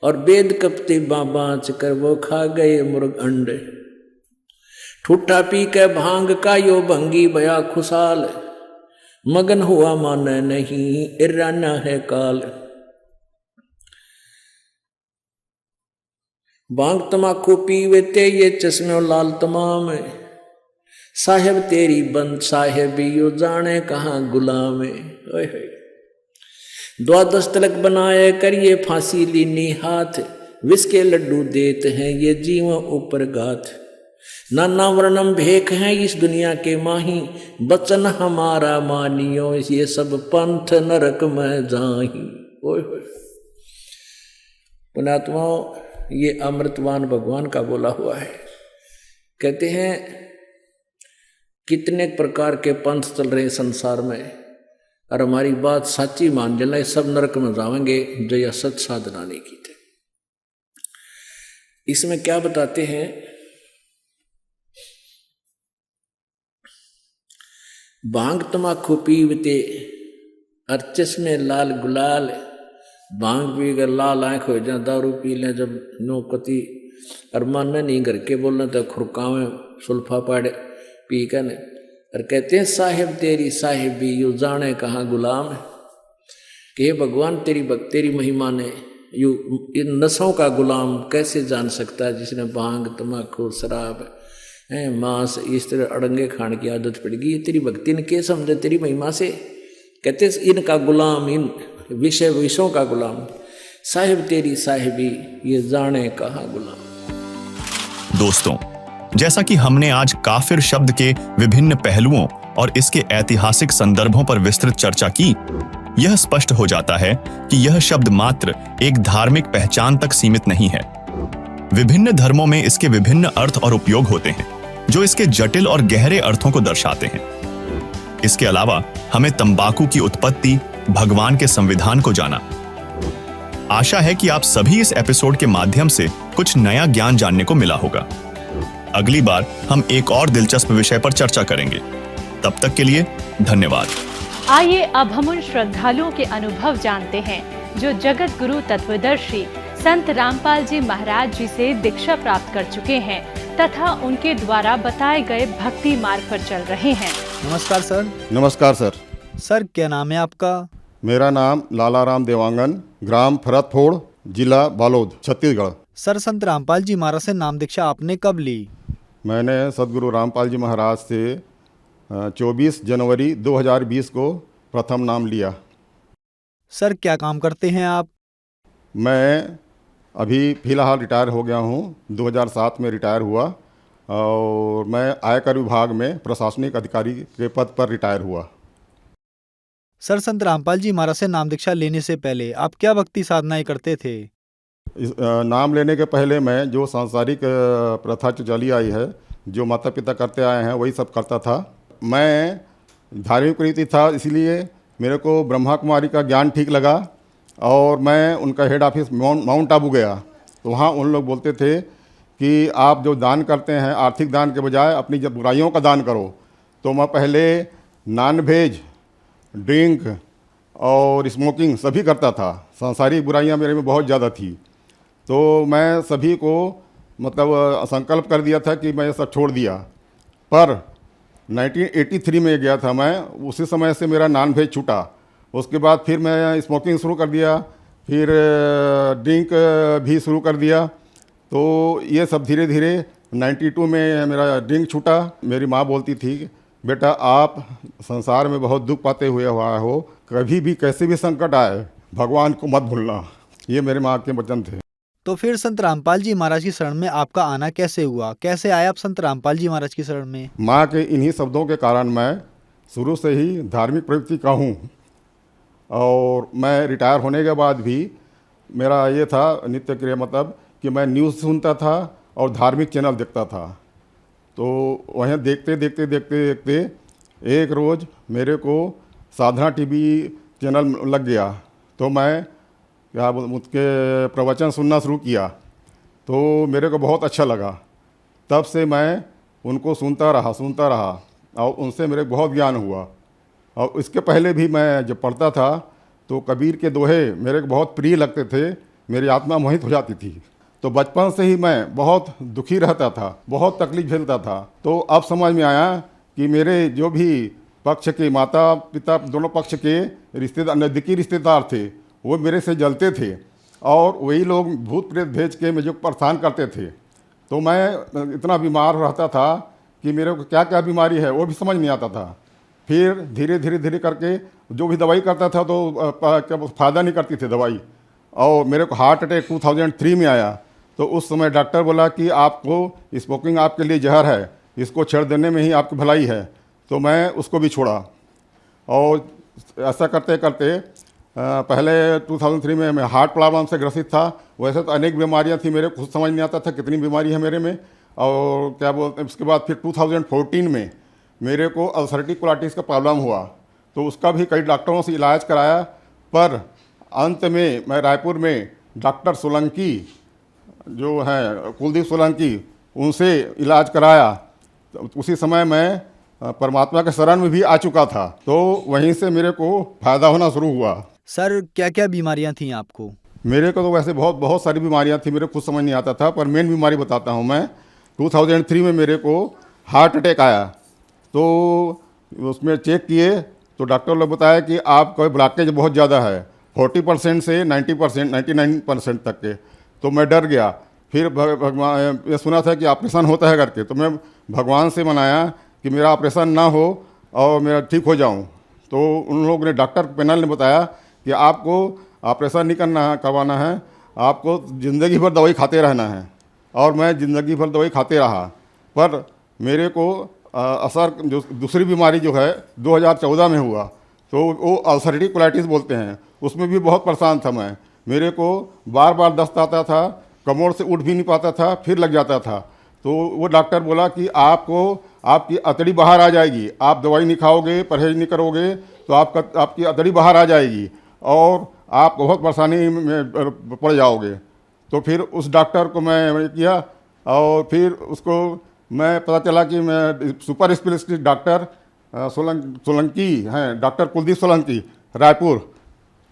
A: और वेद कपते बाँच कर वो खा गए मुर्ग अंड। ठुट्ठा पी के भांग का यो भंगी भया खुशाल, मगन हुआ माने नहीं इराना है काल। भांग तमाकू पीवे ते ये चश्मे लाल तमाम, साहेब तेरी बंद साहेब यो जाने कहाँ गुलाम। 12 तिलक बनाए करिए फांसी लीनी हाथ, विष के लड्डू देते हैं ये जीवों ऊपर गाथ। नाना वर्णम भेख हैं इस दुनिया के माही, बचन हमारा मानियो ये सब पंथ नरक में जाही। ओए होए पुण्यात्माओं, ये अमृतवान भगवान का बोला हुआ है। कहते हैं कितने प्रकार के पंथ चल रहे संसार में, और हमारी बात सच्ची मान लेना सब नरक में जाएंगे जो यह सच साधना नहीं की थे। इसमें क्या बताते हैं, भांग तमाकू पीवते और चश्मे लाल गुलाल, भांग पी कर लाल आंख हो जाए, दारू पी लें जब नौकती और मानना नहीं घर के बोलना तो खुरकावे सुल्फा पाड़ पी कर। और कहते हैं साहेब तेरी साहेबी यू जाने कहाँ गुलाम, कि भगवान तेरी महिमा ने यू इन नशों का गुलाम कैसे जान सकता है जिसने भांग तमाकू शराब मांस इस तरह अड़ंगे खाने की आदत पड़ गई। तेरी भक्ति ने क्या समझे तेरी महिमा से। कहते इनका गुलाम, इन विषयों का गुलाम, साहिब तेरी साहिबी ये जाने कहाँ गुलाम।
C: दोस्तों, जैसा कि हमने आज काफिर शब्द के विभिन्न पहलुओं और इसके ऐतिहासिक संदर्भों पर विस्तृत चर्चा की, यह स्पष्ट हो जाता है कि यह शब्द मात्र एक धार्मिक पहचान तक सीमित नहीं है। विभिन्न धर्मों में इसके विभिन्न अर्थ और उपयोग होते हैं जो इसके जटिल और गहरे अर्थों को दर्शाते हैं। इसके अलावा हमें तंबाकू की उत्पत्ति, भगवान के संविधान को जाना। आशा है कि आप सभी इस एपिसोड के माध्यम से कुछ नया ज्ञान जानने को मिला होगा। अगली बार हम एक और दिलचस्प विषय पर चर्चा करेंगे। तब तक के लिए धन्यवाद।
D: आइए अब हम उन श्रद्धालुओं के अनुभव जानते हैं जो जगत गुरु तत्वदर्शी संत रामपाल जी महाराज जी से दीक्षा प्राप्त कर चुके हैं तथा उनके द्वारा बताए गए भक्ति मार्ग पर चल रहे हैं।
E: नमस्कार सर।
F: नमस्कार सर।
E: सर क्या नाम है आपका?
F: मेरा नाम लालाराम देवांगन, ग्राम फरतफोड़, जिला बालोद, छत्तीसगढ़।
E: सर संत रामपाल जी महाराज से नाम दीक्षा आपने कब ली?
F: मैंने सदगुरु रामपाल जी महाराज से 24 जनवरी 2020 को प्रथम नाम लिया।
E: सर क्या काम करते हैं आप?
F: मैं अभी फ़िलहाल रिटायर हो गया हूँ। 2007 में रिटायर हुआ। और मैं आयकर विभाग में प्रशासनिक अधिकारी के पद पर रिटायर हुआ।
E: सर, संत रामपाल जी महाराज से नाम दीक्षा लेने से पहले आप क्या भक्ति साधनाएं करते थे?
F: नाम लेने के पहले मैं जो सांसारिक प्रथा जो चली आई है, जो माता पिता करते आए हैं, वही सब करता था। मैं धार्मिक प्रवृत्ति था, इसलिए मेरे को ब्रह्मा कुमारी का ज्ञान ठीक लगा और मैं उनका हेड ऑफिस माउंट आबू गया। तो वहाँ उन लोग बोलते थे कि आप जो दान करते हैं आर्थिक दान के बजाय अपनी जब बुराइयों का दान करो। तो मैं पहले नॉन वेज, ड्रिंक और स्मोकिंग सभी करता था। सांसारिक बुराइयाँ मेरे में बहुत ज़्यादा थी। तो मैं सभी को मतलब संकल्प कर दिया था कि मैं ये सब छोड़ दिया। पर 1983 में गया था मैं, उसी समय से मेरा नॉन वेज छूटा। उसके बाद फिर मैं स्मोकिंग शुरू कर दिया, फिर ड्रिंक भी शुरू कर दिया। तो ये सब धीरे धीरे 92 में मेरा ड्रिंक छूटा। मेरी माँ बोलती थी, बेटा आप संसार में बहुत दुख पाते हुए हुआ हो, कभी भी कैसे भी संकट आए भगवान को मत भूलना। ये मेरे माँ के वचन थे।
E: तो फिर संत रामपाल जी महाराज की शरण में आपका आना कैसे हुआ? कैसे आए आप संत रामपाल जी महाराज की शरण में?
F: माँ के इन्हीं शब्दों के कारण मैं शुरू से ही धार्मिक प्रवृत्ति का हूँ। और मैं रिटायर होने के बाद भी मेरा ये था नित्य क्रिया, मतलब कि मैं न्यूज़ सुनता था और धार्मिक चैनल देखता था। तो वहीं देखते देखते देखते देखते एक रोज़ मेरे को साधना टीवी चैनल लग गया। तो मैं उसके प्रवचन सुनना शुरू किया, तो मेरे को बहुत अच्छा लगा। तब से मैं उनको सुनता रहा और उनसे मेरे को बहुत ज्ञान हुआ। और इसके पहले भी मैं जब पढ़ता था तो कबीर के दोहे मेरे को बहुत प्रिय लगते थे, मेरी आत्मा मोहित हो जाती थी। तो बचपन से ही मैं बहुत दुखी रहता था, बहुत तकलीफ झेलता था। तो अब समझ में आया कि मेरे जो भी पक्ष के माता पिता दोनों पक्ष के रिश्तेदार, नज़दीकी रिश्तेदार थे, वो मेरे से जलते थे और वही लोग भूत प्रेत भेज के मुझे परेशान करते थे। तो मैं इतना बीमार रहता था कि मेरे को क्या क्या बीमारी है वो भी समझ नहीं आता था। फिर धीरे धीरे करके जो भी दवाई करता था तो फ़ायदा नहीं करती थी दवाई। और मेरे को हार्ट अटैक 2003 में आया। तो उस समय डॉक्टर बोला कि आपको स्मोकिंग आपके लिए जहर है, इसको छेड़ देने में ही आपकी भलाई है। तो मैं उसको भी छोड़ा। और ऐसा करते करते पहले 2003 में मैं हार्ट प्रॉब्लम से ग्रसित था। वैसे तो अनेक बीमारियां थी, मेरे को खुद समझ नहीं आता था कितनी बीमारी है मेरे में। और क्या बोलते हैं, उसके बाद फिर 2014 में मेरे को अल्सरेटिव कोलाइटिस का प्रॉब्लम हुआ। तो उसका भी कई डॉक्टरों से इलाज कराया, पर अंत में मैं रायपुर में डॉक्टर सोलंकी जो हैं कुलदीप सोलंकी, उनसे इलाज कराया। तो उसी समय मैं परमात्मा के शरण में भी आ चुका था। तो वहीं से मेरे को फ़ायदा होना शुरू हुआ।
E: सर, क्या क्या बीमारियां थी आपको?
F: मेरे को तो वैसे बहुत सारी बीमारियां थी, मेरे को खुद समझ नहीं आता था। पर मेन बीमारी बताता हूं मैं। 2003 में मेरे को हार्ट अटैक आया। तो उसमें चेक किए तो डॉक्टर लोग बताया कि आपका ब्लॉकेज बहुत ज़्यादा है, 40% से 90%, 99% तक के। तो मैं डर गया। फिर भगवान, ये सुना था कि ऑपरेशन होता है करके, तो मैं भगवान से मनाया कि मेरा ऑपरेशन ना हो और मेरा ठीक हो जाऊं। तो उन लोगों ने, डॉक्टर पैनल ने बताया कि आपको ऑपरेशन नहीं करवाना है, आपको ज़िंदगी भर दवाई खाते रहना है। और मैं ज़िंदगी भर दवाई खाते रहा। पर मेरे को असर जो दूसरी बीमारी जो है 2014 में हुआ, तो वो अल्सरेटिव कोलाइटिस बोलते हैं, उसमें भी बहुत परेशान था मैं। मेरे को बार बार दस्त आता था, कमर से उठ भी नहीं पाता था, फिर लग जाता था। तो वो डॉक्टर बोला कि आपको आपकी अतड़ी बाहर आ जाएगी, आप दवाई नहीं खाओगे, परहेज नहीं करोगे तो आपकी अतड़ी बाहर आ जाएगी और आप बहुत परेशानी में पड़ जाओगे। तो फिर उस डॉक्टर को मैं किया और फिर उसको मैं पता चला कि मैं सुपर स्पेशलिस्ट डॉक्टर सोलंकी हैं, डॉक्टर कुलदीप सोलंकी, रायपुर।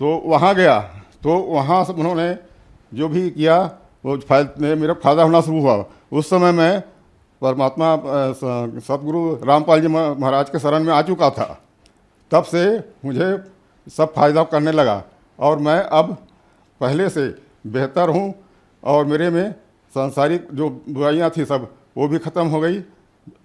F: तो वहाँ गया। तो वहाँ से उन्होंने जो भी किया वो मेरा फ़ायदा होना शुरू हुआ। उस समय मैं परमात्मा सतगुरु रामपाल जी महाराज के शरण में आ चुका था। तब से मुझे सब फायदा करने लगा और मैं अब पहले से बेहतर हूँ। और मेरे में सांसारिक जो बुराइयाँ थी सब वो भी ख़त्म हो गई।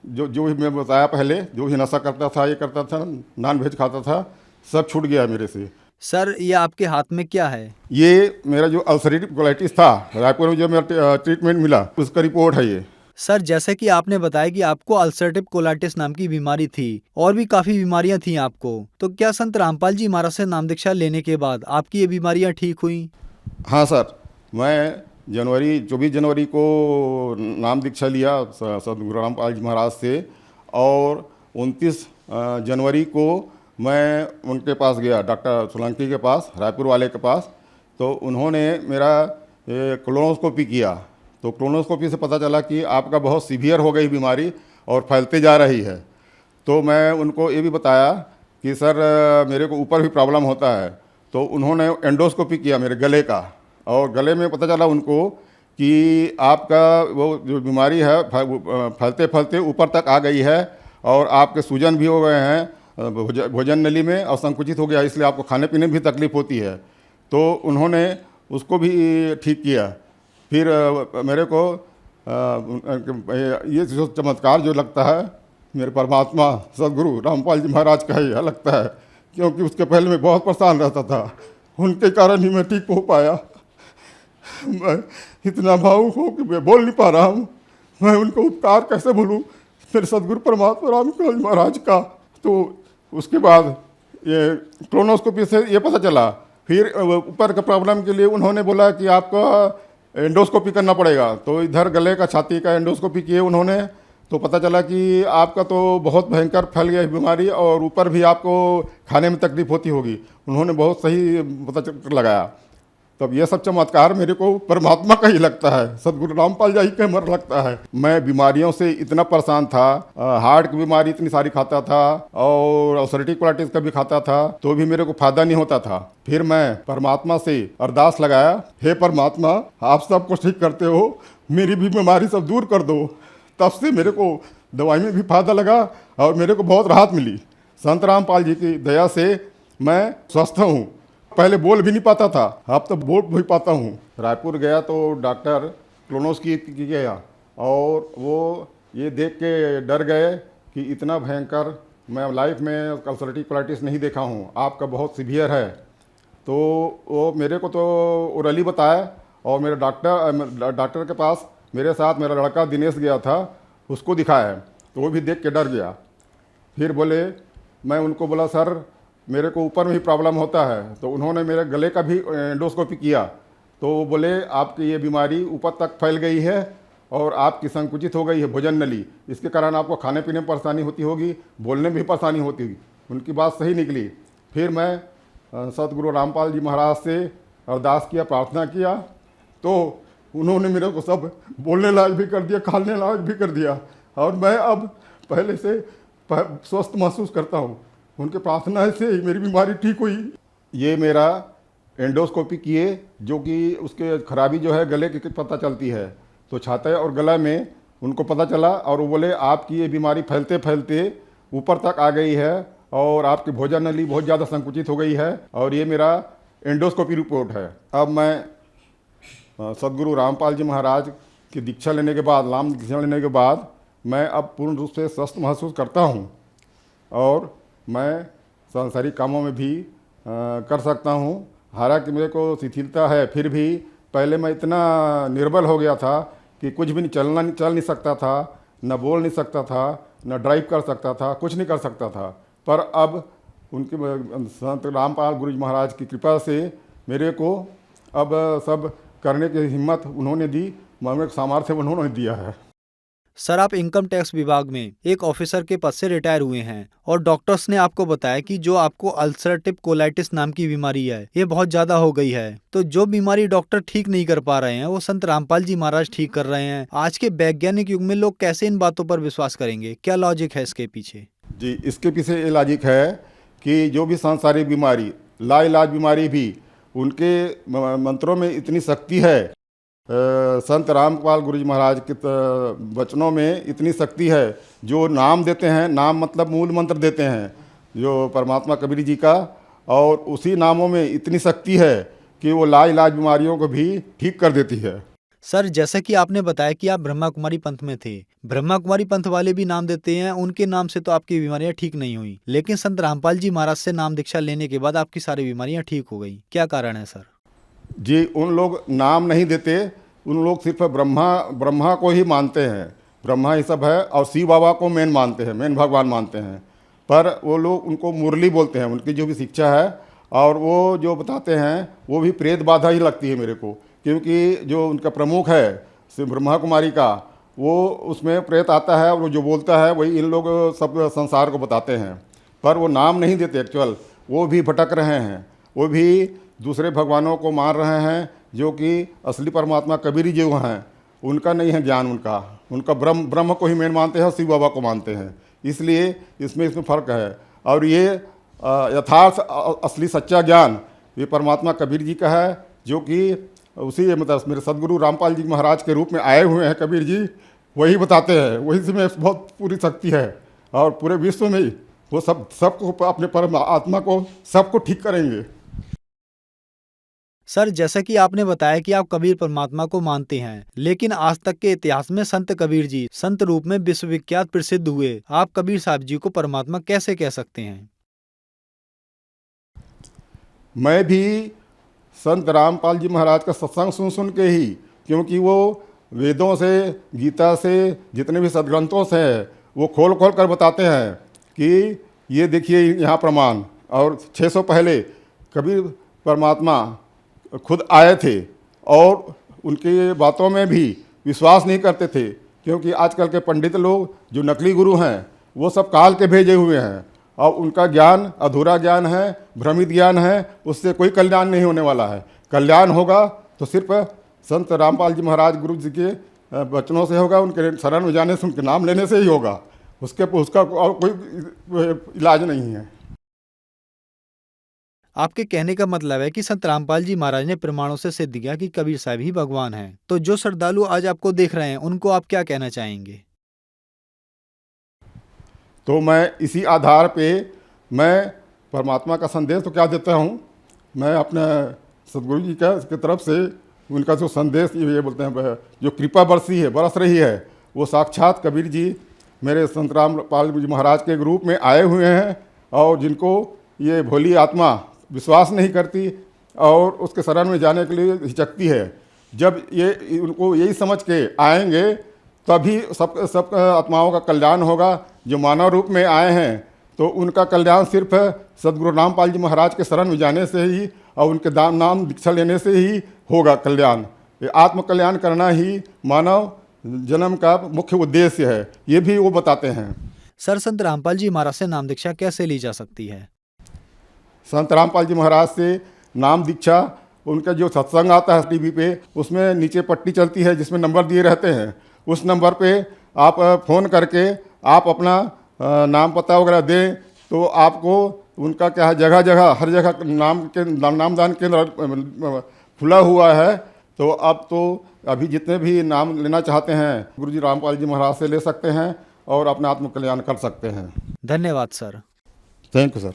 F: जो भी मैं बताया पहले, जो भी नशा करता था, ये करता था, नॉन वेज खाता था, सब छूट गया मेरे से।
E: सर, ये आपके हाथ में क्या है?
F: ये मेरा जो अल्सरेटिव कोलाइटिस था, रायपुर में जो मेरा ट्रीटमेंट मिला, उसका रिपोर्ट है ये।
E: सर, जैसे कि आपने बताया कि आपको अल्सरेटिव कोलाइटिस नाम की बीमारी थी और भी काफी बीमारियां थी आपको, तो क्या संत रामपाल जी महाराज से नाम दीक्षा लेने के बाद आपकी ये बीमारियां ठीक हुई?
F: हाँ सर, मैं 24 जनवरी को नाम दीक्षा लिया सदगुरु रामपाल जी महाराज से, और 29 जनवरी को मैं उनके पास गया, डॉक्टर सोलंकी के पास, रायपुर वाले के पास। तो उन्होंने मेरा कोलोनोस्कोपी किया, तो कोलोनोस्कोपी से पता चला कि आपका बहुत सीवियर हो गई बीमारी और फैलते जा रही है। तो मैं उनको ये भी बताया कि सर मेरे को ऊपर भी प्रॉब्लम होता है। तो उन्होंने एंडोस्कोपी किया मेरे गले का, और गले में पता चला उनको कि आपका वो जो बीमारी है फैलते फैलते ऊपर तक आ गई है, और आपके सूजन भी हो गए हैं भोजन नली में, और संकुचित हो गया, इसलिए आपको खाने पीने में भी तकलीफ होती है। तो उन्होंने उसको भी ठीक किया। फिर मेरे को ये जो चमत्कार जो लगता है मेरे परमात्मा सदगुरु रामपाल जी महाराज का ही लगता है, क्योंकि उसके पहले मैं बहुत परेशान रहता था, उनके कारण ही मैं ठीक हो पाया। मैं इतना भावुक हूँ कि मैं बोल नहीं पा रहा हूँ। मैं उनको उपकार कैसे भूलूँ, मेरे सदगुरु परमात्मा रामपाल जी महाराज का। तो उसके बाद ये कोलोनोस्कोपी से ये पता चला। फिर ऊपर का प्रॉब्लम के लिए उन्होंने बोला कि आपका एंडोस्कोपी करना पड़ेगा। तो इधर गले का, छाती का एंडोस्कोपी किए उन्होंने, तो पता चला कि आपका तो बहुत भयंकर फैल गया बीमारी, और ऊपर भी आपको खाने में तकलीफ होती होगी। उन्होंने बहुत सही पता लगाया। तब ये सब चमत्कार मेरे को परमात्मा का ही लगता है, सदगुरु रामपाल जी का मर लगता है। मैं बीमारियों से इतना परेशान था, हार्ट की बीमारी इतनी सारी खाता था और अल्सरेटिव कोलाइटिस का भी खाता था, तो भी मेरे को फायदा नहीं होता था। फिर मैं परमात्मा से अरदास लगाया, हे परमात्मा आप सब कुछ ठीक करते हो, मेरी भी बीमारी सब दूर कर दो। तब से मेरे को दवाई में भी फायदा लगा और मेरे को बहुत राहत मिली। संत रामपाल जी की दया से मैं स्वस्थ हूँ। पहले बोल भी नहीं पाता था, अब तो बोल भी पाता हूँ। रायपुर गया तो डॉक्टर कोलोनोस्कोपी गया, और वो ये देख के डर गए कि इतना भयंकर मैं लाइफ में अल्सरेटिव कोलाइटिस नहीं देखा हूँ, आपका बहुत सीवियर है। तो वो मेरे को तो ओरली बताया, और मेरे डॉक्टर के पास मेरे साथ मेरा लड़का दिनेश गया था, उसको दिखाया, तो वो भी देख के डर गया। फिर बोले, मैं उनको बोला सर मेरे को ऊपर में ही प्रॉब्लम होता है। तो उन्होंने मेरे गले का भी एंडोस्कोपी किया, तो वो बोले आपकी ये बीमारी ऊपर तक फैल गई है और आपकी संकुचित हो गई है भोजन नली, इसके कारण आपको खाने पीने में परेशानी होती होगी, बोलने में भी परेशानी होती होगी। उनकी बात सही निकली। फिर मैं सतगुरु रामपाल जी महाराज से अरदास किया, प्रार्थना किया, तो उन्होंने मेरे को सब बोलने लायक भी कर दिया, खाने लायक भी कर दिया, और मैं अब पहले से स्वस्थ महसूस करता हूँ। उनके प्रार्थना से ही मेरी बीमारी ठीक हुई। ये मेरा एंडोस्कोपी किए, जो कि उसके खराबी जो है गले की पता चलती है, तो छाती और गला में उनको पता चला, और वो बोले आपकी ये बीमारी फैलते फैलते ऊपर तक आ गई है और आपकी भोजन नली बहुत ज़्यादा संकुचित हो गई है, और ये मेरा एंडोस्कोपी रिपोर्ट है। अब मैं सदगुरु रामपाल जी महाराज की दीक्षा लेने के बाद, नाम दीक्षा लेने के बाद, मैं अब पूर्ण रूप से स्वस्थ महसूस करता हूँ, और मैं सांसारिक कामों में भी कर सकता हूँ। हालांकि मेरे को शिथिलता है, फिर भी पहले मैं इतना निर्बल हो गया था कि कुछ भी चल नहीं सकता था, न बोल नहीं सकता था, न ड्राइव कर सकता था, कुछ नहीं कर सकता था। पर अब उनके संत रामपाल गुरु जी महाराज की कृपा से मेरे को अब सब करने की हिम्मत उन्होंने दी, मन सामर्थ्य उन्होंने दिया है।
E: सर, आप इनकम टैक्स विभाग में एक ऑफिसर के पद से रिटायर हुए हैं, और डॉक्टर्स ने आपको बताया कि जो आपको अल्सरेटिव कोलाइटिस नाम की बीमारी है, ये बहुत ज्यादा हो गई है। तो जो बीमारी डॉक्टर ठीक नहीं कर पा रहे हैं, वो संत रामपाल जी महाराज ठीक कर रहे हैं। आज के वैज्ञानिक युग में लोग कैसे इन बातों पर विश्वास करेंगे? क्या लॉजिक है इसके पीछे? जी,
F: इसके पीछे ये लॉजिक है कि जो भी सांसारिक बीमारी, लाइलाज बीमारी भी, उनके मंत्रों में इतनी शक्ति है, संत रामपाल गुरु जी महाराज के वचनों में इतनी शक्ति है। जो नाम देते हैं, नाम मतलब मूल मंत्र देते हैं जो परमात्मा कबीर जी का, और उसी नामों में इतनी शक्ति है कि वो लाइलाज बीमारियों को भी ठीक कर देती है।
E: सर, जैसा कि आपने बताया कि आप ब्रह्मा कुमारी पंथ में थे, ब्रह्मा कुमारी पंथ वाले भी नाम देते हैं, उनके नाम से तो आपकी बीमारियां ठीक नहीं हुई, लेकिन संत रामपाल जी महाराज से नाम दीक्षा लेने के बाद आपकी सारी बीमारियां ठीक हो गई। क्या कारण है सर?
F: जी, उन लोग नाम नहीं देते, उन लोग सिर्फ ब्रह्मा को ही मानते हैं। ब्रह्मा ये सब है, और शिव बाबा को मेन मानते हैं, मेन भगवान मानते हैं। पर वो लोग उनको मुरली बोलते हैं, उनकी जो भी शिक्षा है और वो जो बताते हैं वो भी प्रेत बाधा ही लगती है मेरे को, क्योंकि जो उनका प्रमुख है ब्रह्मा कुमारी का, वो उसमें प्रेत आता है और वो जो बोलता है वही इन लोग सब संसार को बताते हैं, पर वो नाम नहीं देते एक्चुअल। वो भी भटक रहे हैं, वो भी दूसरे भगवानों को मान रहे हैं, जो कि असली परमात्मा कबीर जी जो हैं उनका नहीं है ज्ञान, उनका ब्रह्म को ही मेन मानते हैं और शिव बाबा को मानते हैं। इसलिए इसमें फ़र्क है। और ये यथार्थ असली सच्चा ज्ञान ये परमात्मा कबीर जी का है, जो कि उसी मतलब मेरे सदगुरु रामपाल जी महाराज के रूप में आए हुए हैं कबीर जी, वही बताते हैं। वही में बहुत पूरी शक्ति है और पूरे विश्व में वो सबको अपने परम आत्मा को सबको ठीक करेंगे।
E: सर, जैसा कि आपने बताया कि आप कबीर परमात्मा को मानते हैं, लेकिन आज तक के इतिहास में संत कबीर जी संत रूप में विश्वविख्यात प्रसिद्ध हुए। आप कबीर साहब जी को परमात्मा कैसे कह सकते हैं?
F: मैं भी संत रामपाल जी महाराज का सत्संग सुन के ही, क्योंकि वो वेदों से, गीता से, जितने भी सदग्रंथों से है वो खोल कर बताते हैं कि ये देखिए यहाँ प्रमाण। और 600 पहले कबीर परमात्मा खुद आए थे और उनकी बातों में भी विश्वास नहीं करते थे, क्योंकि आजकल के पंडित लोग जो नकली गुरु हैं वो सब काल के भेजे हुए हैं और उनका ज्ञान अधूरा ज्ञान है, भ्रमित ज्ञान है, उससे कोई कल्याण नहीं होने वाला है। कल्याण होगा तो सिर्फ संत रामपाल जी महाराज गुरु जी के वचनों से होगा, उनके शरण में जाने से, उनके नाम लेने से ही होगा। उसका और कोई इलाज नहीं है।
E: आपके कहने का मतलब है कि संत रामपाल जी महाराज ने प्रमाणों से सिद्ध किया कि कबीर साहब ही भगवान हैं। तो जो श्रद्धालु आज आपको देख रहे हैं उनको आप क्या कहना चाहेंगे?
F: तो मैं इसी आधार पे मैं परमात्मा का संदेश तो क्या देता हूँ, मैं अपने सदगुरु जी की तरफ से उनका जो संदेश ये बोलते हैं, जो कृपा बरस रही है, वो साक्षात कबीर जी मेरे संत रामपाल जी महाराज के रूप में आए हुए हैं। और जिनको ये भोली आत्मा विश्वास नहीं करती और उसके शरण में जाने के लिए हिचकती है, जब ये उनको यही समझ के आएंगे तभी सब आत्माओं का कल्याण होगा। जो मानव रूप में आए हैं तो उनका कल्याण सिर्फ सदगुरु रामपाल जी महाराज के शरण में जाने से ही और उनके नाम दीक्षा लेने से ही होगा कल्याण। ये आत्म कल्याण करना ही मानव जन्म का मुख्य उद्देश्य है, ये भी वो बताते हैं।
E: सर, संत रामपाल जी महाराज से नाम दीक्षा कैसे ली जा सकती है?
F: संत रामपाल जी महाराज से नाम दीक्षा, उनका जो सत्संग आता है टीवी पे, उसमें नीचे पट्टी चलती है जिसमें नंबर दिए रहते हैं। उस नंबर पे आप फ़ोन करके आप अपना नाम पता वगैरह दें तो आपको उनका क्या है, जगह जगह हर जगह नामदान केंद्र खुला हुआ है। तो अब तो अभी जितने भी नाम लेना चाहते हैं गुरुजी रामपाल जी महाराज से ले सकते हैं और अपना आत्म कल्याण कर सकते हैं।
E: धन्यवाद सर।
F: Thank you sir.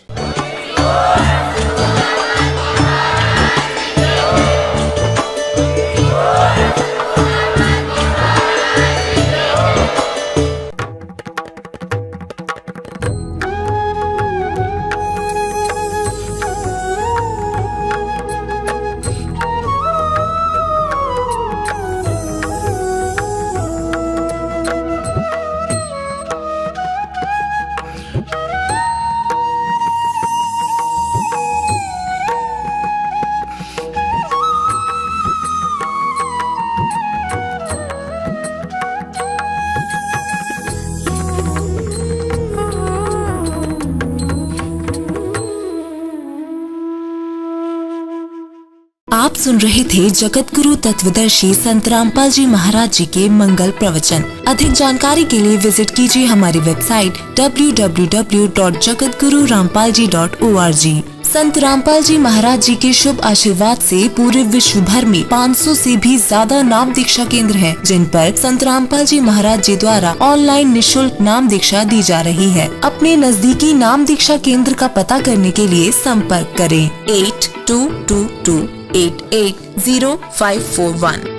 G: आप सुन रहे थे जगत गुरु तत्वदर्शी संत रामपाल जी महाराज जी के मंगल प्रवचन। अधिक जानकारी के लिए विजिट कीजिए हमारी वेबसाइट www.jagatgururampalji.org। संत रामपाल जी महाराज जी के शुभ आशीर्वाद से पूरे विश्व भर में 500 से भी ज्यादा नाम दीक्षा केंद्र हैं, जिन पर संत रामपाल जी महाराज जी द्वारा ऑनलाइन निशुल्क नाम दीक्षा दी जा रही है। अपने नजदीकी नाम दीक्षा केंद्र का पता करने के लिए संपर्क करें 8222880541।